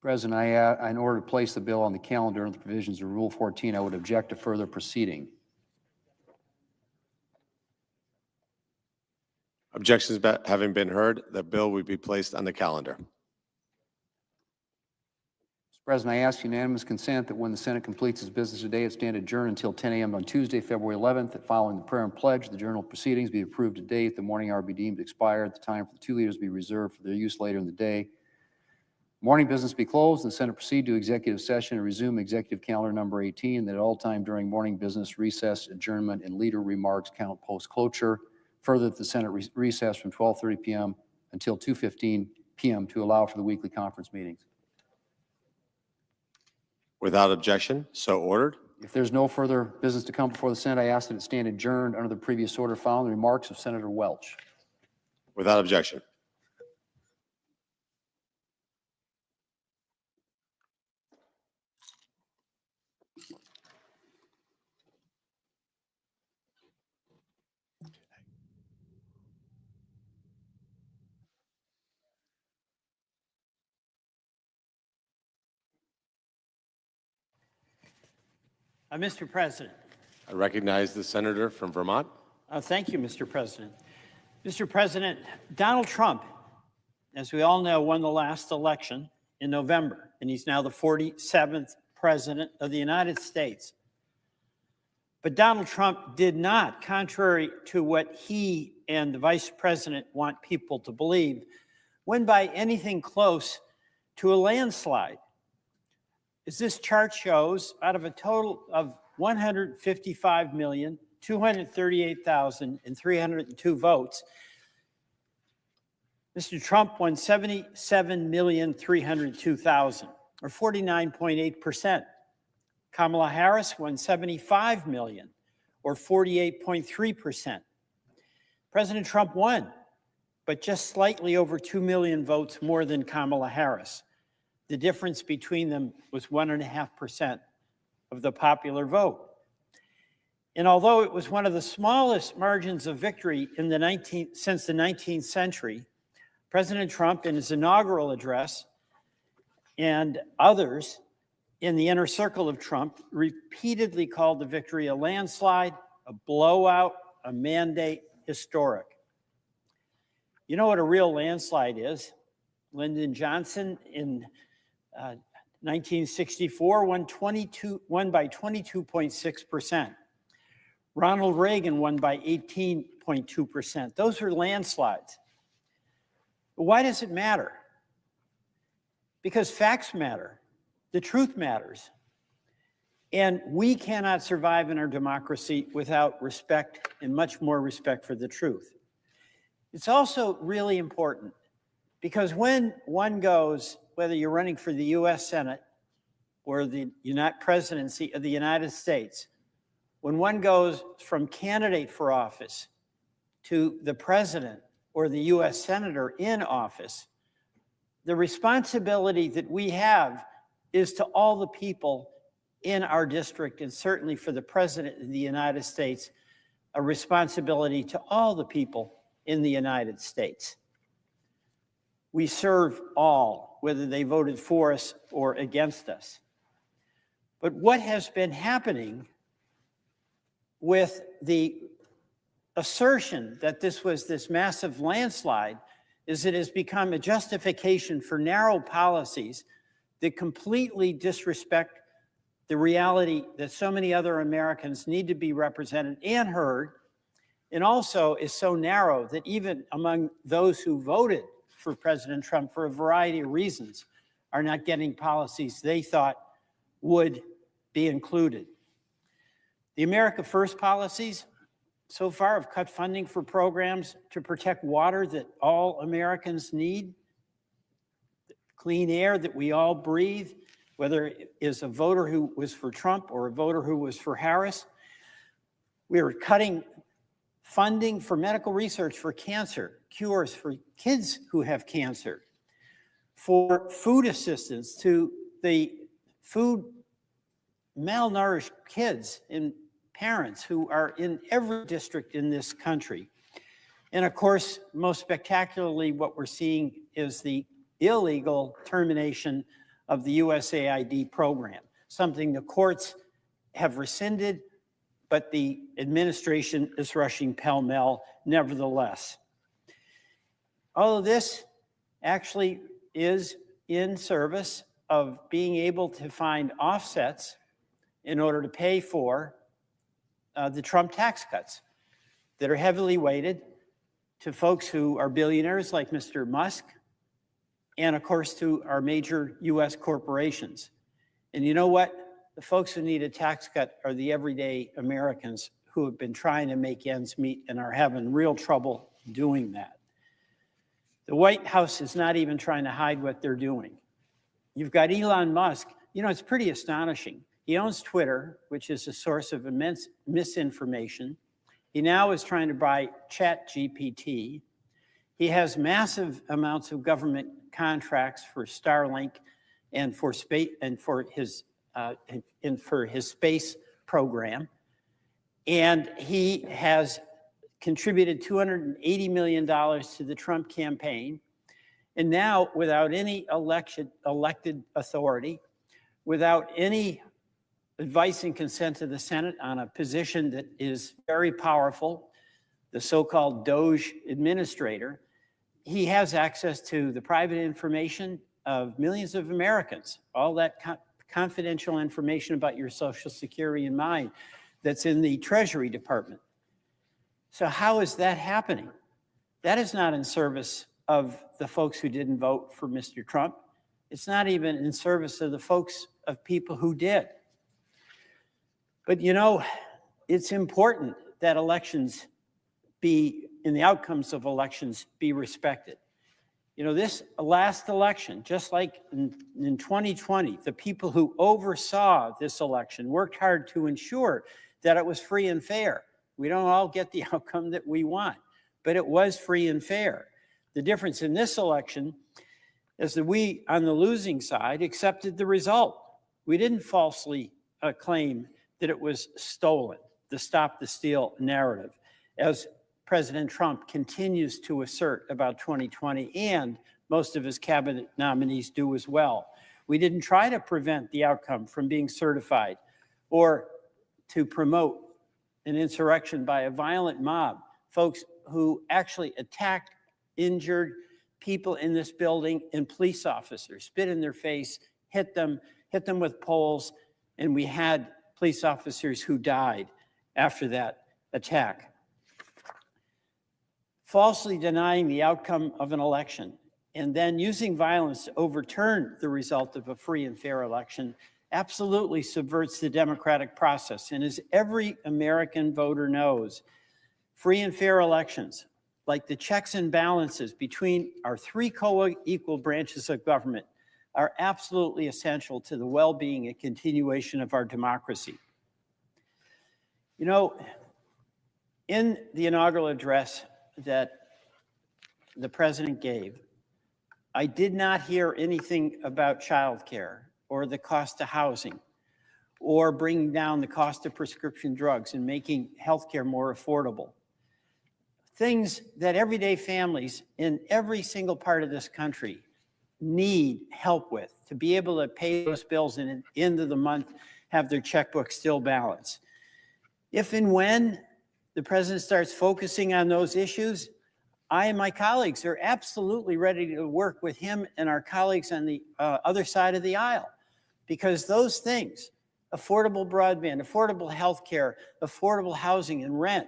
President, in order to place the bill on the calendar under the provisions of Rule 14, I would object to further proceeding. Objections having been heard, the bill will be placed on the calendar. Mr. President, I ask unanimous consent that when the Senate completes its business today, it stand adjourned until 10 a.m. on Tuesday, February 11th, that following the prayer and pledge, the journal of proceedings be approved today, at the morning hour be deemed expired, the time for the two leaders be reserved for their use later in the day. Morning business be closed, and the Senate proceed to executive session and resume executive calendar number 18, that at all time during morning business, recess, adjournment, and leader remarks count post-cloture. Further, that the Senate recess from 12:30 p.m. until 2:15 p.m. to allow for the weekly conference meetings. Without objection, so ordered. If there's no further business to come before the Senate, I ask that it stand adjourned under the previous order following the remarks of Senator Welch. Without objection. Mr. President. I recognize the senator from Vermont. Thank you, Mr. President. Mr. President, Donald Trump, as we all know, won the last election in November, and he's now the 47th president of the United States. But Donald Trump did not, contrary to what he and the vice president want people to believe, win by anything close to a landslide. As this chart shows, out of a total of 155,238,302 votes, Mr. Trump won 77,302,000, or 49.8%. Kamala Harris won 75 million, or 48.3%. President Trump won, but just slightly over 2 million votes more than Kamala Harris. The difference between them was 1.5% of the popular vote. And although it was one of the smallest margins of victory in since the 19th century, President Trump, in his inaugural address, and others in the inner circle of Trump, repeatedly called the victory a landslide, a blowout, a mandate, historic. You know what a real landslide is? Lyndon Johnson in 1964 won by 22.6%. Ronald Reagan won by 18.2%. Those are landslides. Why does it matter? Because facts matter. The truth matters. And we cannot survive in our democracy without respect, and much more respect for the truth. It's also really important because when one goes, whether you're running for the U.S. Senate or the presidency of the United States, when one goes from candidate for office to the president or the U.S. senator in office, the responsibility that we have is to all the people in our district, and certainly for the president of the United States, a responsibility to all the people in the United States. We serve all, whether they voted for us or against us. But what has been happening with the assertion that this was this massive landslide is it has become a justification for narrow policies that completely disrespect the reality that so many other Americans need to be represented and heard, and also is so narrow that even among those who voted for President Trump for a variety of reasons are not getting policies they thought would be included. The America First policies so far have cut funding for programs to protect water that all Americans need, clean air that we all breathe, whether it is a voter who was for Trump or a voter who was for Harris. We are cutting funding for medical research for cancer, cures for kids who have cancer, for food assistance to the food malnourished kids and parents who are in every district in this country. And of course, most spectacularly, what we're seeing is the illegal termination of the USAID program, something the courts have rescinded, but the administration is rushing pell-mell nevertheless. All of this actually is in service of being able to find offsets in order to pay for the Trump tax cuts that are heavily weighted to folks who are billionaires like Mr. Musk, and of course to our major US corporations. And you know what? The folks who need a tax cut are the everyday Americans who have been trying to make ends meet and are having real trouble doing that. The White House is not even trying to hide what they're doing. You've got Elon Musk. You know, it's pretty astonishing. He owns Twitter, which is a source of immense misinformation. He now is trying to buy ChatGPT. He has massive amounts of government contracts for Starlink and for space and for his space program. And he has contributed $280 million to the Trump campaign. And now, without any elected authority, without any advice and consent of the Senate on a position that is very powerful, the so-called Doge administrator, he has access to the private information of millions of Americans, all that confidential information about your Social Security and mine that's in the Treasury Department. So how is that happening? That is not in service of the folks who didn't vote for Mr. Trump. It's not even in service of the folks of people who did. But you know, it's important that elections be, and the outcomes of elections be respected. You know, this last election, just like in 2020, the people who oversaw this election worked hard to ensure that it was free and fair. We don't all get the outcome that we want, but it was free and fair. The difference in this election is that we, on the losing side, accepted the result. We didn't falsely claim that it was stolen, the stop the steal narrative, as President Trump continues to assert about 2020, and most of his cabinet nominees do as well. We didn't try to prevent the outcome from being certified or to promote an insurrection by a violent mob, folks who actually attacked, injured people in this building and police officers, spit in their face, hit them with poles, and we had police officers who died after that attack. Falsely denying the outcome of an election and then using violence to overturn the result of a free and fair election absolutely subverts the democratic process. And as every American voter knows, free and fair elections, like the checks and balances between our three co-equal branches of government, are absolutely essential to the well-being and continuation of our democracy. You know, in the inaugural address that the president gave, I did not hear anything about childcare or the cost of housing or bringing down the cost of prescription drugs and making healthcare more affordable. Things that everyday families in every single part of this country need help with, to be able to pay those bills in the end of the month have their checkbook still balanced. If and when the president starts focusing on those issues, I and my colleagues are absolutely ready to work with him and our colleagues on the other side of the aisle, because those things, affordable broadband, affordable health care, affordable housing and rent,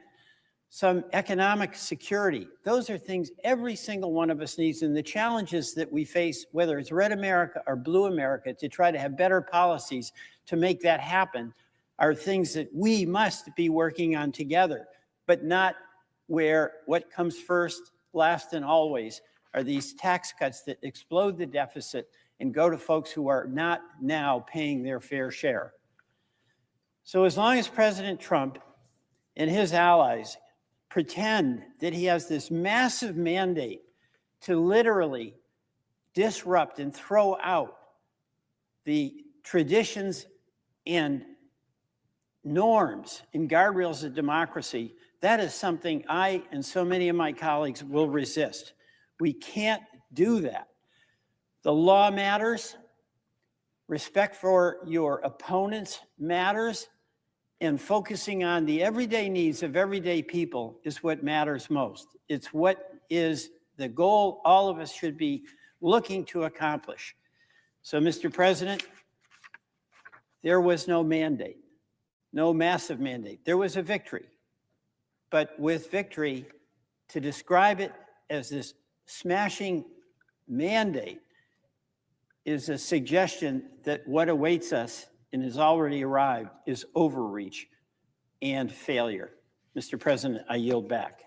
some economic security, those are things every single one of us needs. And the challenges that we face, whether it's Red America or Blue America, to try to have better policies to make that happen, are things that we must be working on together, but not where what comes first, last, and always are these tax cuts that explode the deficit and go to folks who are not now paying their fair share. So as long as President Trump and his allies pretend that he has this massive mandate to literally disrupt and throw out the traditions and norms and guardrails of democracy, that is something I and so many of my colleagues will resist. We can't do that. The law matters. Respect for your opponents matters. And focusing on the everyday needs of everyday people is what matters most. It's what is the goal all of us should be looking to accomplish. So, Mr. President, there was no mandate, no massive mandate. There was a victory. But with victory, to describe it as this smashing mandate is a suggestion that what awaits us and has already arrived is overreach and failure. Mr. President, I yield back.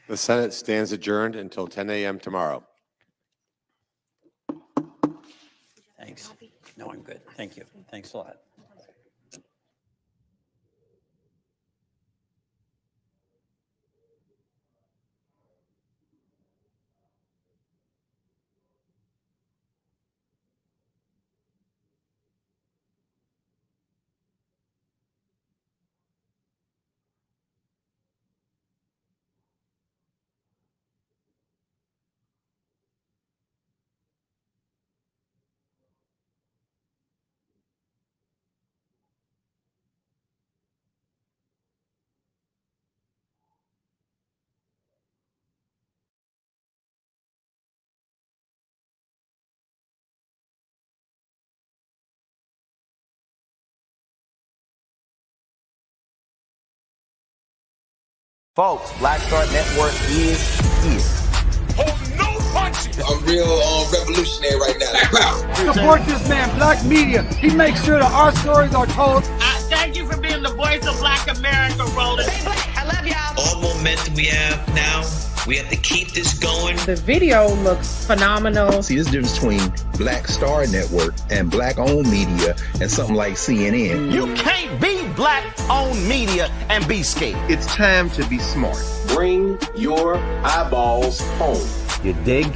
The Senate stands adjourned until 10 a.m. tomorrow. Thanks. No, I'm good. Thank you. Thanks a lot. Folks, Black Star Network is here. Hold no punches. I'm real revolutionary right now. Support this man, Black Media. He makes sure that our stories are told. Thank you for being the voice of Black America, Roland. Stay black. I love y'all. All momentum we have now, we have to keep this going. The video looks phenomenal. See, there's a difference between Black Star Network and Black-owned media and something like CNN. You can't be Black-owned media and be scared. It's time to be smart. Bring your eyeballs home. You dig?